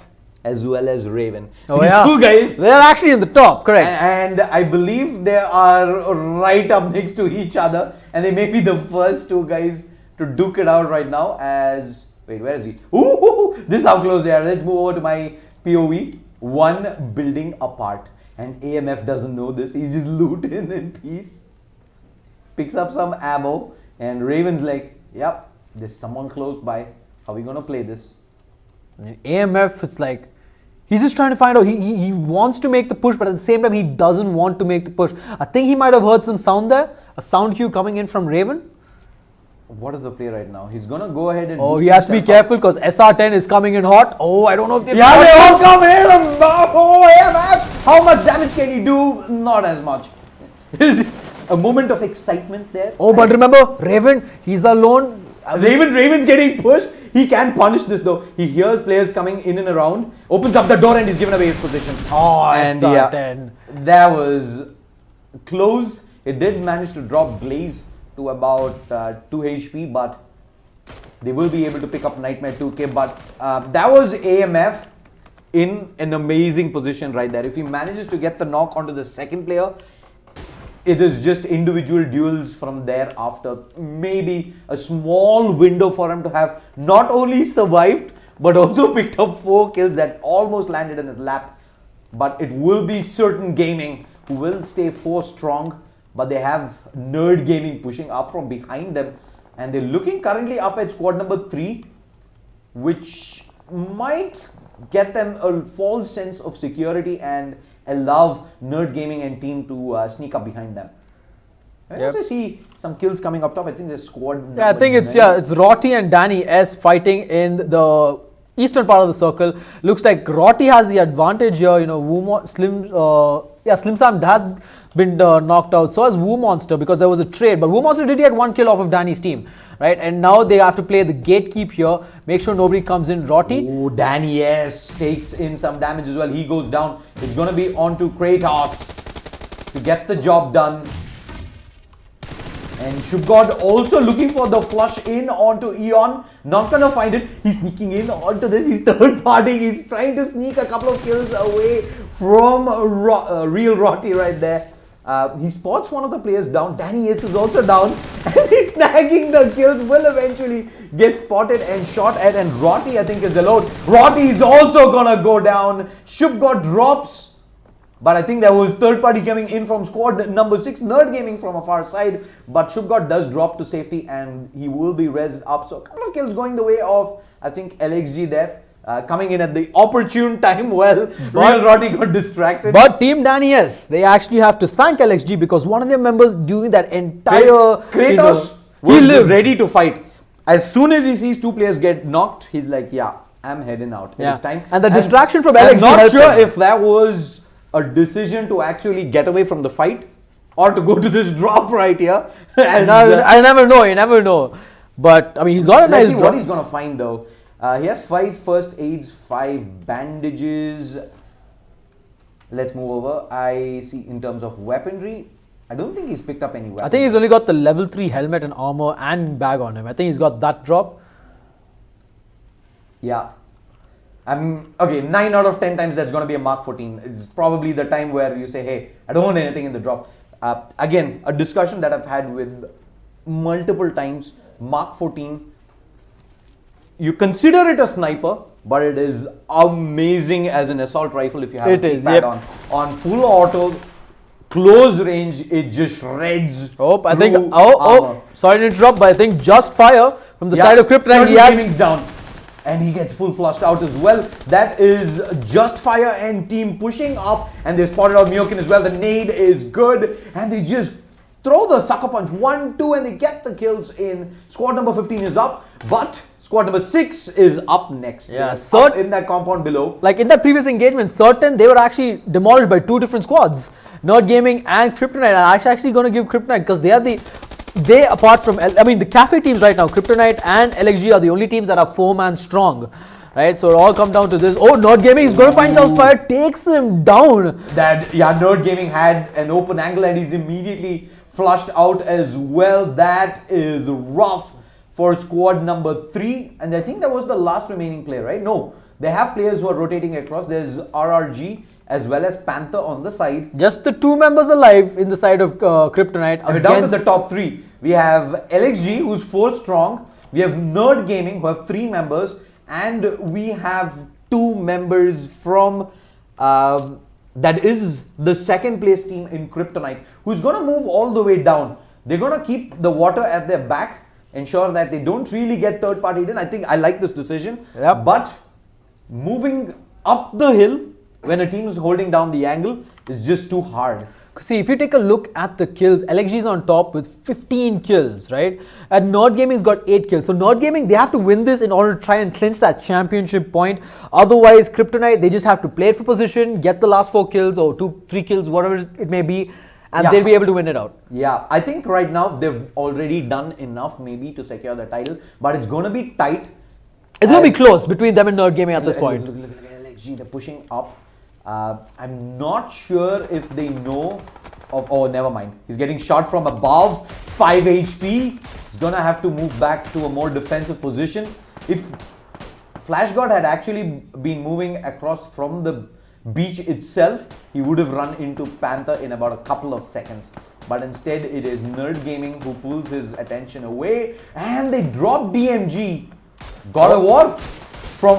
as well as Raven. These 2 guys, they're actually in the top, correct? And I believe they are right up next to each other, and they may be the first 2 guys to duke it out right now. As wait, where is he? Ooh, this is how close they are. Let's move over to my POV. 1 building apart. And AMF doesn't know this. He's just looting in peace. Picks up some ammo. And Raven's like, yep, there's someone close by. How are we going to play this? AMF, it's like, he's just trying to find out. He wants to make the push, but at the same time, he doesn't want to make the push. I think he might have heard some sound there. A sound cue coming in from Raven. What is the play right now? He's going to go ahead and... Oh, he has to be careful because SR10 is coming in hot. Oh, I don't know if they've... Yeah, they all come in. Oh, AMF. How much damage can he do? Not as much. A moment of excitement there. Oh, but remember, Raven, he's alone. Raven's getting pushed. He can punish this though. He hears players coming in and around, opens up the door and he's given away his position. Oh, and SR10. That was close. It did manage to drop Blaze to about 2 HP, but they will be able to pick up Nightmare 2K. But that was AMF in an amazing position right there. If he manages to get the knock onto the second player, it is just individual duels from there after. Maybe a small window for him to have not only survived, but also picked up 4 kills that almost landed in his lap. But it will be Certain Gaming who will stay 4 strong. But they have Nerd Gaming pushing up from behind them. And they're looking currently up at squad number 3, which might get them a false sense of security and allow Nerd Gaming and team to sneak up behind them. I also see some kills coming up top. I think there's squad. Yeah, I think it's Rotty and Danny S fighting in the eastern part of the circle. Looks like Rotty has the advantage here. You know, Slim Sam has been knocked out. So has Woo Monster because there was a trade. But Woo Monster did get 1 kill off of Danny's team, right? And now they have to play the gatekeep here. Make sure nobody comes in. Rotty. Oh, Danny S takes in some damage as well. He goes down. It's going to be onto Kratos to get the job done. And Shubgod also looking for the flush in onto Eon. Not going to find it. He's sneaking in onto this. He's third party. He's trying to sneak a couple of kills away from real Rotty right there. He spots one of the players down. Danny S is also down. And he's snagging the kills. Will eventually get spotted and shot at. And Rotty, I think, is alone. Rotty is also going to go down. Shubgod drops. But I think there was third party coming in from squad number 6, Nerd Gaming from a far side. But Shubgod does drop to safety and he will be rezzed up. So a couple of kills going the way of, I think, LXG there. Coming in at the opportune time. Well, Real Rotty got distracted. But Team Danny S, they actually have to thank LXG because one of their members during that entire... Kratos was ready to fight. As soon as he sees 2 players get knocked, he's like, yeah, I'm heading out. Yeah. It's time. And the distraction from LXG I'm not sure if that was a decision to actually get away from the fight or to go to this drop right here. I never know, you never know. But I mean, he's got a nice drop. What he's going to find though. He has 5 first aids, 5 bandages. Let's move over. I see in terms of weaponry, I don't think he's picked up any weapons. I think he's only got the level 3 helmet and armor and bag on him. I think he's got that drop. Yeah. Okay, 9 out of 10 times that's going to be a Mark 14. It's probably the time where you say, hey, I don't want anything in the drop. Again, a discussion that I've had with multiple times. Mark 14, you consider it a sniper, but it is amazing as an assault rifle if you have it on full auto, close range, it just shreds. I think, sorry to interrupt, but I think Just Fire from the side of Kryptonite, he has down. And he gets full flushed out as well. That is Just Fire and team pushing up. And they spotted out Myokin as well. The nade is good. And they just throw the sucker punch. 1, 2, and they get the kills in. Squad number 15 is up. But squad number 6 is up next. Yeah, up in that compound below. Like in that previous engagement, Certain, they were actually demolished by 2 different squads. Nerd Gaming and Kryptonite. I'm actually going to give Kryptonite because they are apart from, the cafe teams right now, Kryptonite and LXG are the only teams that are 4-man strong, right? So it all come down to this. Oh, Nerd Gaming is going to find Just Fire, takes him down. Nerd Gaming had an open angle and he's immediately flushed out as well. That is rough for squad number 3. And I think that was the last remaining player, right? No, they have players who are rotating across. There's RRG as well as Panther on the side. Just the 2 members alive in the side of Kryptonite. We're down to the top 3. We have LXG who's 4 strong. We have Nerd Gaming who have 3 members. And we have 2 members from that is the second place team in Kryptonite, who's going to move all the way down. They're going to keep the water at their back, ensure that they don't really get third party in. I think I like this decision. Yep. But moving up the hill when a team is holding down the angle is just too hard. See, if you take a look at the kills, LXG is on top with 15 kills, right? And Nerd Gaming's got 8 kills. So Nerd Gaming, they have to win this in order to try and clinch that championship point. Otherwise, Kryptonite, they just have to play it for position, get the last 4 kills or 2-3 kills, whatever it may be, and they'll be able to win it out. Yeah, I think right now they've already done enough maybe to secure the title, but it's going to be tight. It's going to be close between them and Nerd Gaming at this point. Look at LXG, they're pushing up. I'm not sure if they know of, oh, never mind. He's getting shot from above, 5 HP. He's gonna have to move back to a more defensive position. If Flash God had actually been moving across from the beach itself, he would have run into Panther in about a couple of seconds. But instead, it is Nerd Gaming who pulls his attention away, and they drop DMG. God of War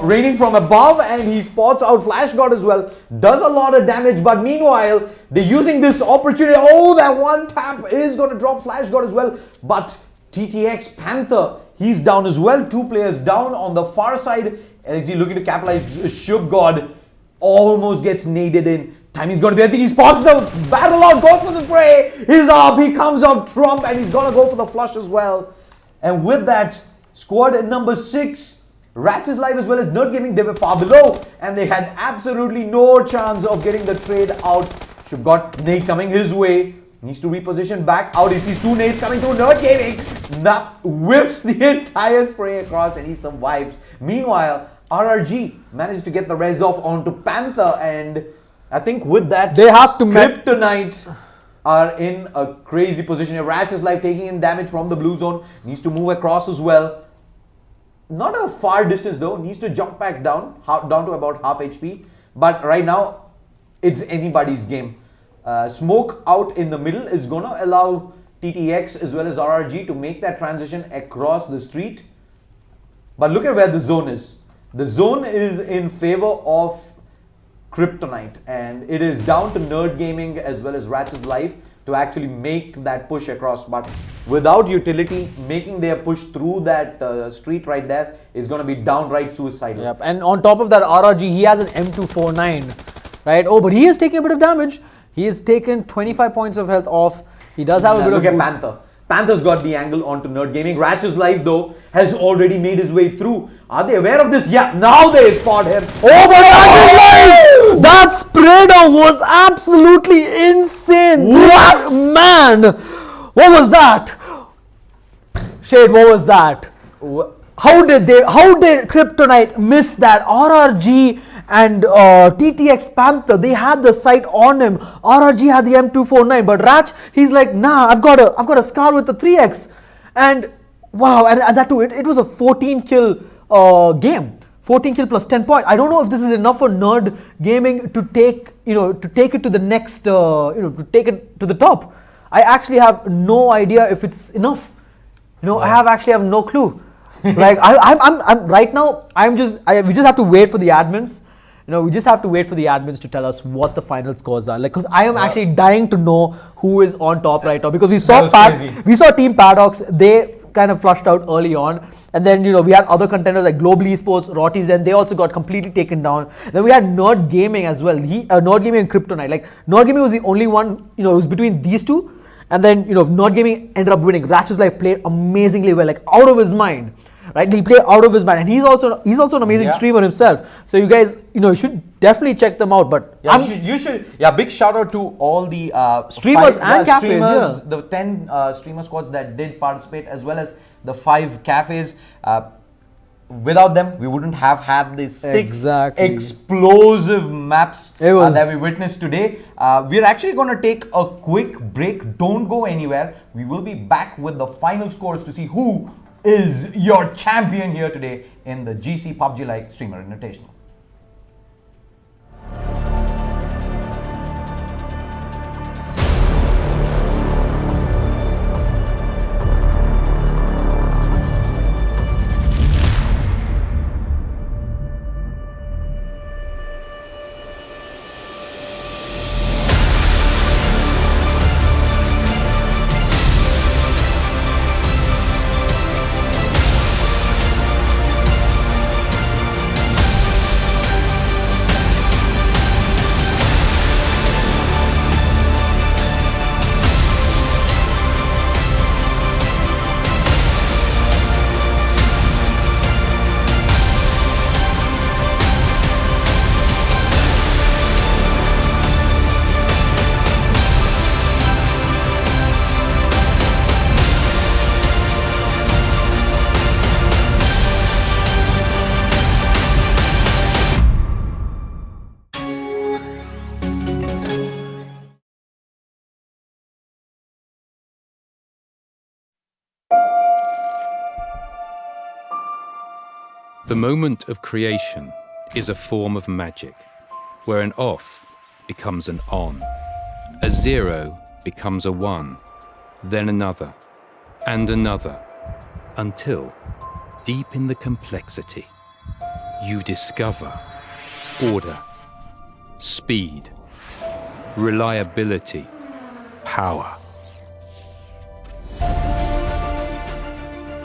raining from above, and he spots out Flash God as well. Does a lot of damage, but meanwhile, they're using this opportunity. Oh, that one tap is going to drop Flash God as well. But TTX Panther, he's down as well. 2 players down on the far side. LXG looking to capitalize. Shook God almost gets naded in. Timing's going to be, I think he spots the battle out, goes for the spray. He's up, he comes up Trump, and he's going to go for the flush as well. And with that, squad number 6, Ratchet's Live as well as Nerd Gaming, they were far below, and they had absolutely no chance of getting the trade out. Should got nade coming his way. Needs to reposition back out. He sees 2 nades coming through. Nerd Gaming whiffs the entire spray across, and he survives. Meanwhile, RRG manages to get the res off onto Panther, and I think with that, they have to Kryptonite are in a crazy position. Ratchet's Live taking in damage from the blue zone. Needs to move across as well. Not a far distance though, needs to jump back down to about half HP. But right now, it's anybody's game. Smoke out in the middle is going to allow TTX as well as RRG to make that transition across the street. But look at where the zone is. The zone is in favor of Kryptonite, and it is down to Nerd Gaming as well as Ratchet's Life to actually make that push across. But without utility, making their push through that street right there is going to be downright suicidal. Yep. And on top of that, RRG, he has an M249, right? Oh, but he is taking a bit of damage. He has taken 25 points of health off. He does have a bit of boost. Look at Panther. Panther's got the angle onto Nerd Gaming. Ratchet's Life, though, has already made his way through. Are they aware of this? Yeah, now they spot him. Oh, but Ratchet's Life! That spray down was absolutely insane. What? Man! What was that? Shade, what was that? How did Kryptonite miss that? RRG and TTX Panther, they had the sight on him. RRG had the M249, but Ratch, he's like, nah, I've got a scar with the 3X. And wow, and that too, it was a 14 kill game. 14 kill plus 10 points. I don't know if this is enough for Nerd Gaming to take it to the next, to take it to the top. I actually have no idea if it's enough. I have no clue. Like I'm right now. We just have to wait for the admins. We just have to wait for the admins to tell us what the final scores are. Like, because I am actually dying to know who is on top right now. Because we saw Team Paradox. They kind of flushed out early on, and then we had other contenders like Global Esports, Rotties, and they also got completely taken down. Then we had Nerd Gaming as well. Nerd Gaming and Kryptonite. Like Nerd Gaming was the only one. It was between these two. And then, Nerd Gaming ended up winning. Ratchet's Life played amazingly well, like out of his mind, right? He played out of his mind, and he's also an amazing streamer himself. So you guys, you should definitely check them out. But you should. Yeah, big shout out to all the streamers and cafes. Yeah. The 10 streamer squads that did participate, as well as the 5 cafes. Without them, we wouldn't have had these 6 explosive maps that we witnessed today. We're actually going to take a quick break. Don't go anywhere. We will be back with the final scores to see who is your champion here today in the GC PUBG Lite Streamer Invitational. The moment of creation is a form of magic, where an off becomes an on, a 0 becomes a 1, then another, and another, until, deep in the complexity, you discover order, speed, reliability, power.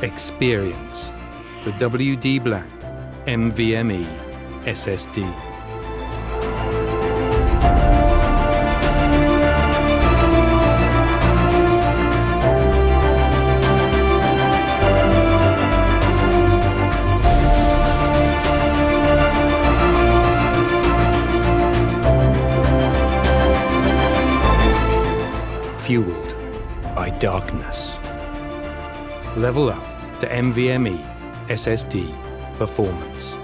Experience the WD Black NVMe SSD. Fueled by darkness. Level up to NVMe SSD performance.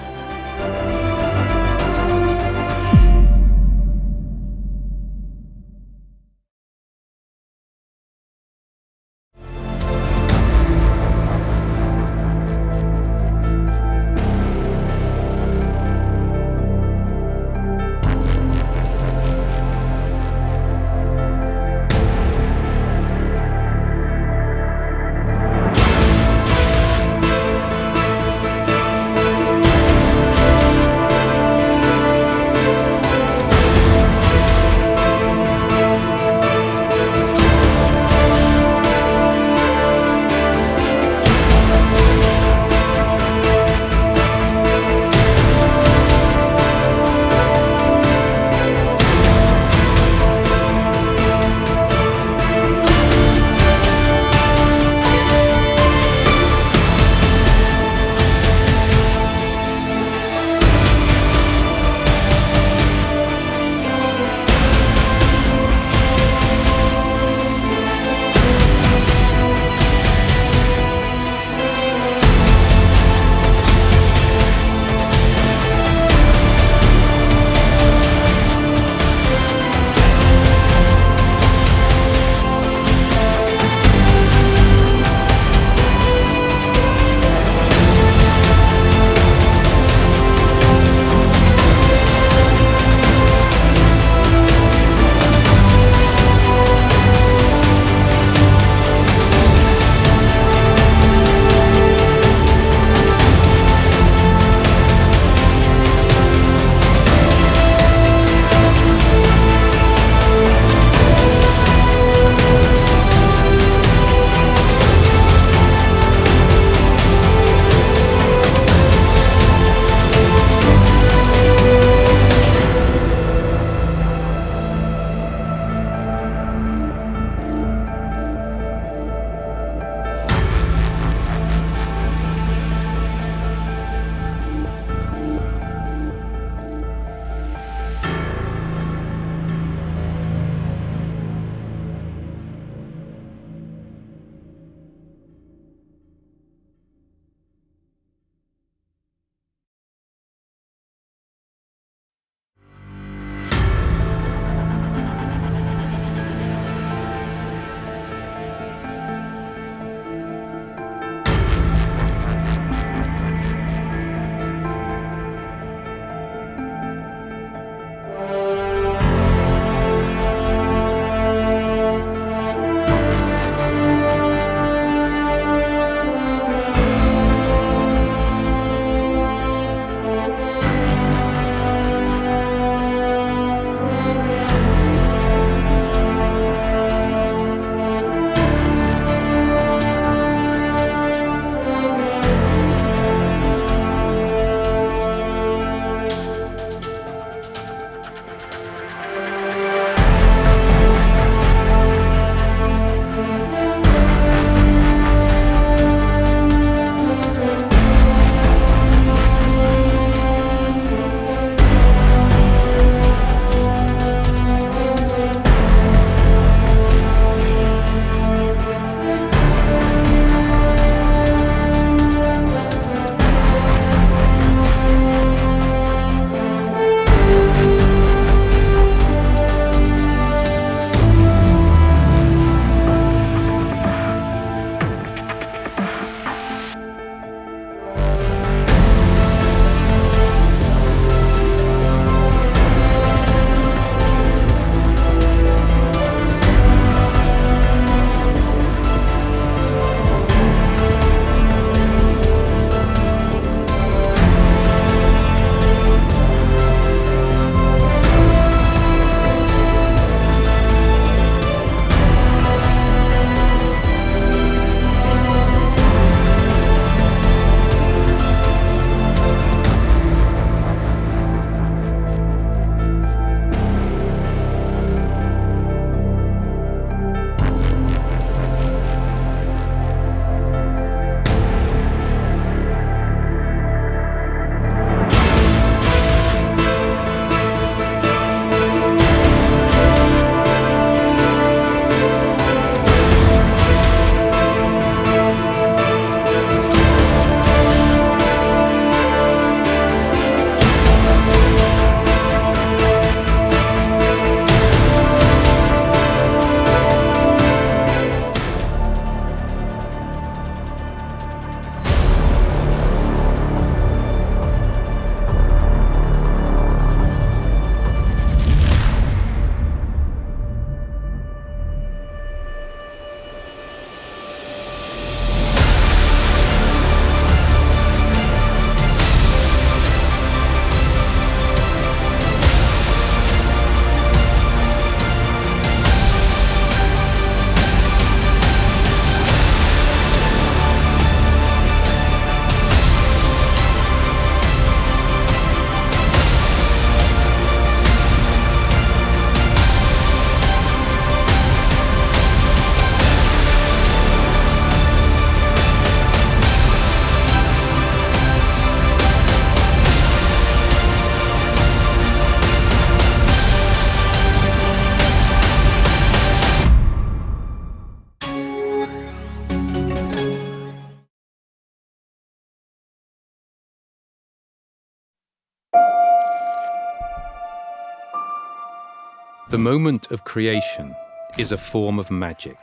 The moment of creation is a form of magic,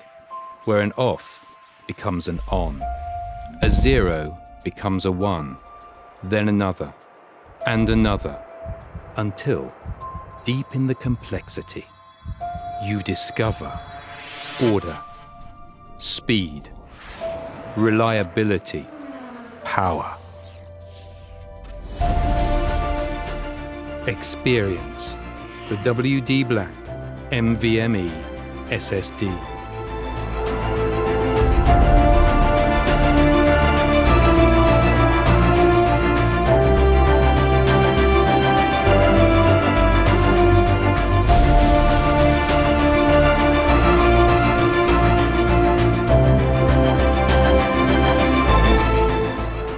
where an off becomes an on, a 0 becomes a 1, then another, and another, until, deep in the complexity, you discover order, speed, reliability, power. Experience the WD Black NVMe SSD.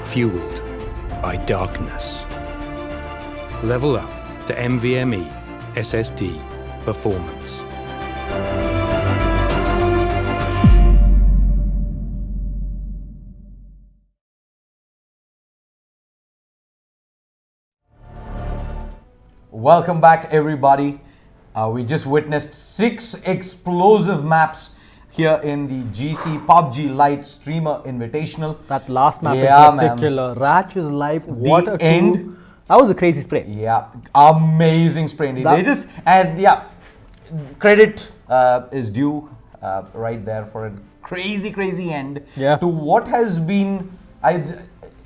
Fueled by darkness. Level up to NVMe SSD performance. Welcome back, everybody. We just witnessed 6 explosive maps here in the GC PUBG LITE Streamer Invitational. That last map in particular, Ratch's life, what a end. That was a crazy spray. Yeah, amazing spray. They just, and yeah, credit is due right there for a crazy end to what has been,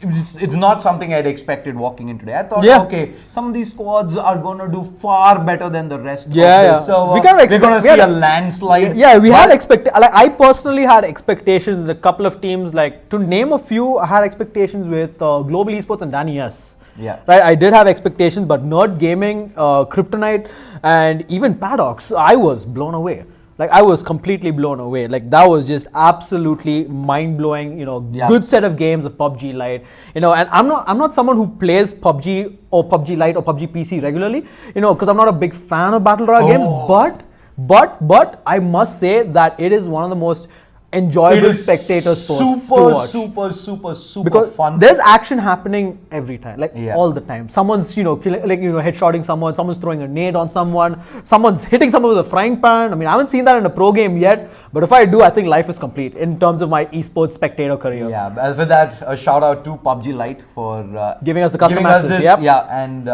it's not something I'd expected walking in today. I thought, okay, some of these squads are going to do far better than the rest of the server. We're going to see a landslide. Yeah, we had like I personally had expectations. A couple of teams, like to name a few, I had expectations with Global Esports and Danny S. Yeah. Right, I did have expectations, but Nerd Gaming, Kryptonite, and even Paradox, I was blown away. Like I was completely blown away. Like that was just absolutely mind-blowing. You know, good set of games of PUBG Lite. You know, and I'm not someone who plays PUBG or PUBG Lite or PUBG PC regularly. You know, because I'm not a big fan of battle royale games. But I must say that it is one of the most enjoyable spectator sports to watch. Super because fun. There's action happening every time, like all the time. Someone's headshotting someone, someone's throwing a nade on someone, someone's hitting someone with a frying pan. I mean, I haven't seen that in a pro game yet, but if I do, I think life is complete in terms of my esports spectator career. Yeah, with that, a shout out to PUBG Lite for giving us the custom access. And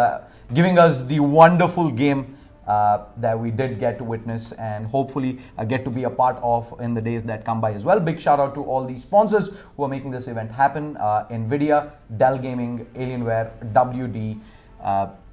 giving us the wonderful game that we did get to witness and hopefully get to be a part of in the days that come by as well. Big shout out to all the sponsors who are making this event happen. NVIDIA, Dell Gaming, Alienware, WD.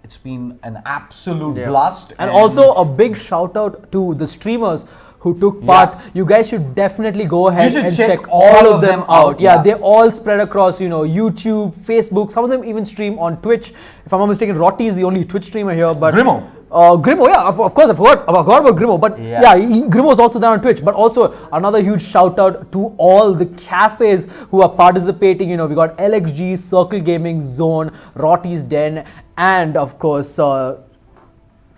It's been an absolute blast. And also a big shout out to the streamers who took part. You guys should definitely go ahead and check all of them out. They all spread across, YouTube, Facebook. Some of them even stream on Twitch. If I'm not mistaken, Rotti is the only Twitch streamer here. But Grimo. Grimo, of course, I forgot about Grimo, but Grimo is also there on Twitch. But also another huge shout out to all the cafes who are participating. We got LXG, Circle Gaming, Zone, Rotti's Den, and of course,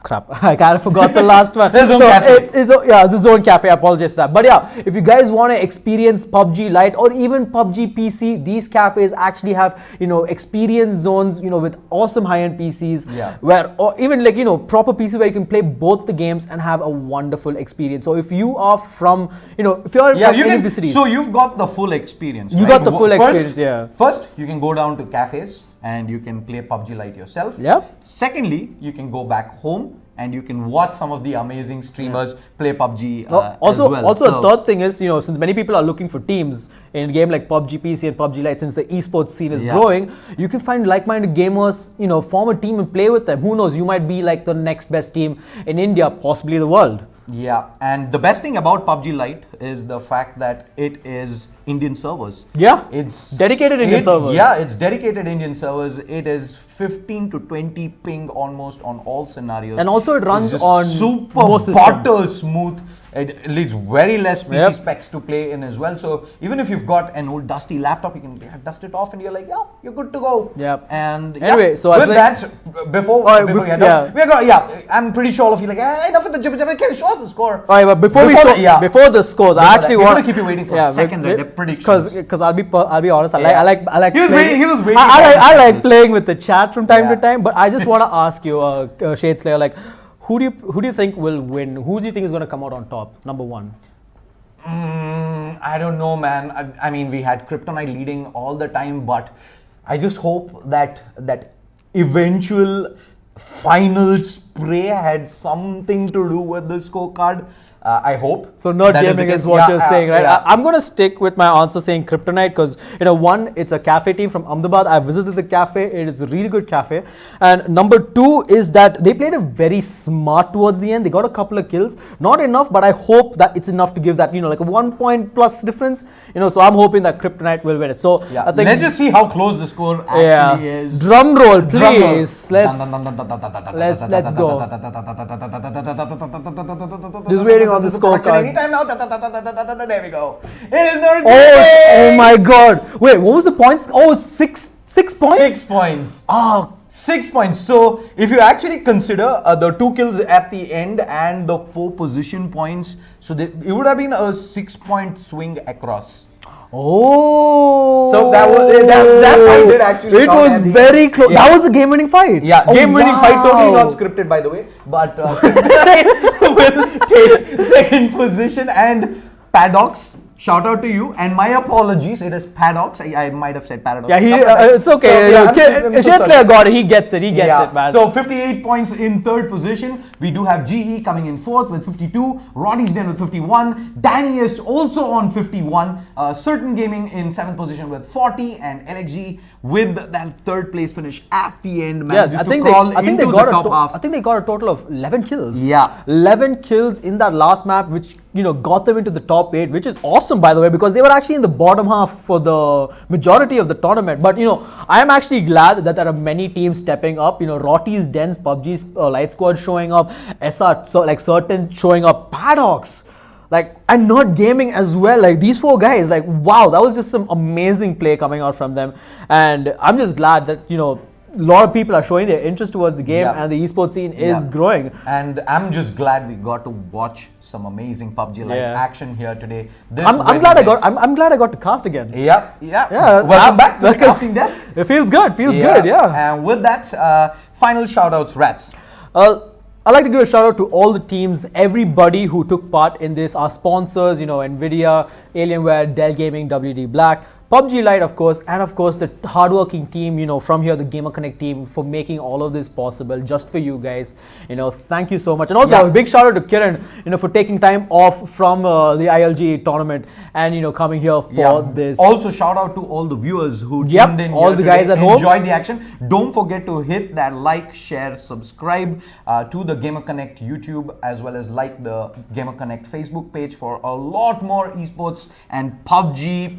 crap, I kind of forgot the last one. The Zone Cafe. The Zone Cafe, I apologize for that. But if you guys want to experience PUBG Lite or even PUBG PC, these cafes actually have, experience zones, with awesome high-end PCs, where, or even proper PC where you can play both the games and have a wonderful experience. So if you are from, if you're in any of the cities. So you've got the full experience, You got the full experience, First, you can go down to cafes and you can play PUBG Lite yourself. Secondly, you can go back home and you can watch some of the amazing streamers play PUBG also, as well. Also, the third thing is, since many people are looking for teams in a game like PUBG PC and PUBG Lite, since the esports scene is growing, you can find like-minded gamers, form a team and play with them. Who knows, you might be like the next best team in India, possibly the world. Yeah, and the best thing about PUBG Lite is the fact that it is Indian servers. It's dedicated Indian servers. It's dedicated Indian servers. It is 15 to 20 ping almost on all scenarios. And also it runs on super butter smooth. It leads very less PC specs to play in as well. So even if you've got an old dusty laptop, you can dust it off and you're like, you're good to go. And anyway, so with that, before we get done, I'm pretty sure all of you like, enough of the jibber. Can you show us the score? All right, but before the scores, I actually want to keep you waiting for a second. The predictions. Because I'll be honest, I like. He was waiting. I like playing with the chat from time to time. But I just want to ask you, Shade Slayer, like, who do you think will win? Who do you think is going to come out on top? Number one. I don't know, man. I mean, we had Kryptonite leading all the time, but I just hope that that eventual final spray had something to do with the scorecard. I hope. So nerd gaming is what you're saying, right? Yeah. I'm going to stick with my answer saying Kryptonite because, one, it's a cafe team from Ahmedabad. I visited the cafe. It is a really good cafe. And number two is that they played it very smart towards the end. They got a couple of kills. Not enough, but I hope that it's enough to give that, like a 1 point plus difference. So I'm hoping that Kryptonite will win it. So I think let's just see how close the score actually is. Drum roll, please. Let's go. Just waiting on the scorecard. Anytime now. There we go. Oh my God! Wait, what was the points? Oh, 6 points. 6 points. 6 points. So if you actually consider the 2 kills at the end and the 4 position points, so it would have been a 6-point swing across. Oh, so that fight did actually. It was very close. Yeah. That was a game-winning fight. Yeah, game-winning fight. Totally not scripted, by the way. But will take second position. And Paddox, shout out to you. And my apologies. It is Paddox. I might have said Paradox. Yeah, it's okay. Shadslayer got it. He gets it. He gets it, man. So 58 points in third position. We do have GE coming in fourth with 52. Roddy's Den with 51. Danny is also on 51. Certain Gaming in seventh position with 40. And LXG with that third place finish at the end, man. Yeah, I think they got a total of 11 kills. Yeah. 11 kills in that last map, which got them into the top 8, which is awesome, by the way, because they were actually in the bottom half for the majority of the tournament. But I am actually glad that there are many teams stepping up. Rotty's Dens, PUBG's LITE Squad showing up, SR Certain showing up, Paddox, and Nerd Gaming as well. These 4 guys, wow, that was just some amazing play coming out from them. And I'm just glad that a lot of people are showing their interest towards the game, and the esports scene is growing. And I'm just glad we got to watch some amazing PUBG LITE action here today. I'm glad I got to cast again. Yeah. Welcome back to the casting desk. It feels good. Good. And with that, final shout outs, Rats. I'd like to give a shout out to all the teams, everybody who took part in this, our sponsors, NVIDIA, Alienware, Dell Gaming, WD Black, PUBG LITE, of course, and of course the hardworking team, from here, the GamerConnect team, for making all of this possible just for you guys. Thank you so much. And also a big shout out to Kiran, for taking time off from the ILG tournament and, coming here for this. Also, shout out to all the viewers who tuned in. All the guys at home. Enjoyed the action. Don't forget to hit that like, share, subscribe to the GamerConnect YouTube, as well as like the GamerConnect Facebook page for a lot more esports and PUBG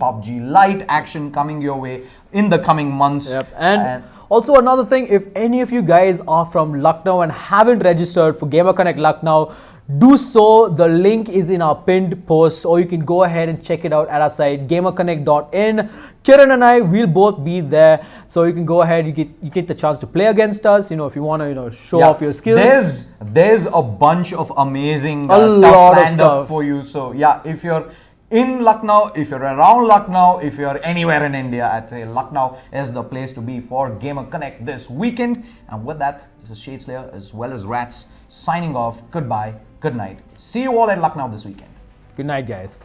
LITE action coming your way in the coming months. And also another thing, if any of you guys are from Lucknow and haven't registered for GamerConnect Lucknow, do so. The link is in our pinned post, or you can go ahead and check it out at our site, gamerconnect.in. Kiran and I will both be there, so you can go ahead. You get the chance to play against us. If you want to, show off your skills. There's a bunch of amazing stuff planned up for you. So if you're in Lucknow, if you're around Lucknow, if you're anywhere in India, I'd say Lucknow is the place to be for GamerConnect this weekend. And with that, this is Shadeslayer as well as Rats signing off. Goodbye, good night. See you all at Lucknow this weekend. Good night, guys.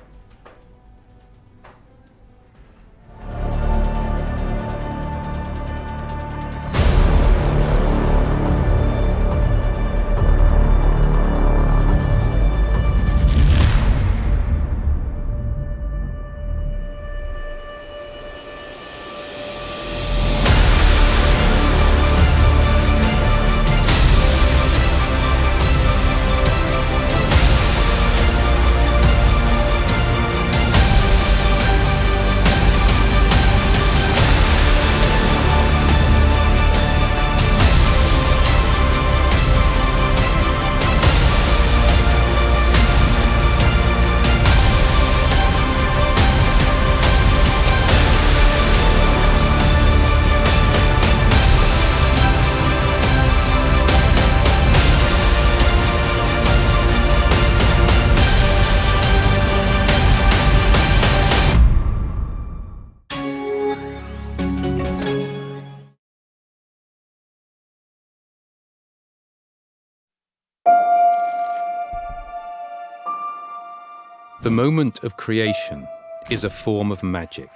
The moment of creation is a form of magic,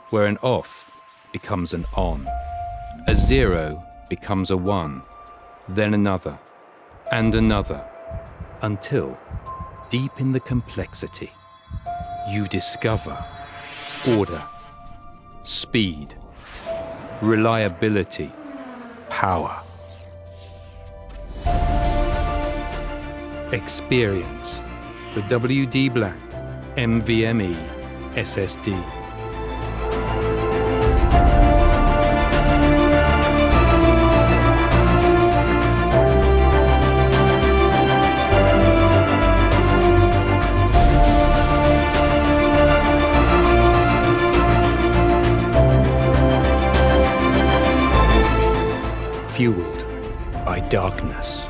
where an off becomes an on, a 0 becomes a 1, then another, and another, until, deep in the complexity, you discover order, speed, reliability, power. Experience the WD Black NVMe SSD. Fueled by darkness.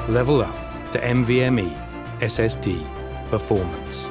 Level up to NVMe SSD performance.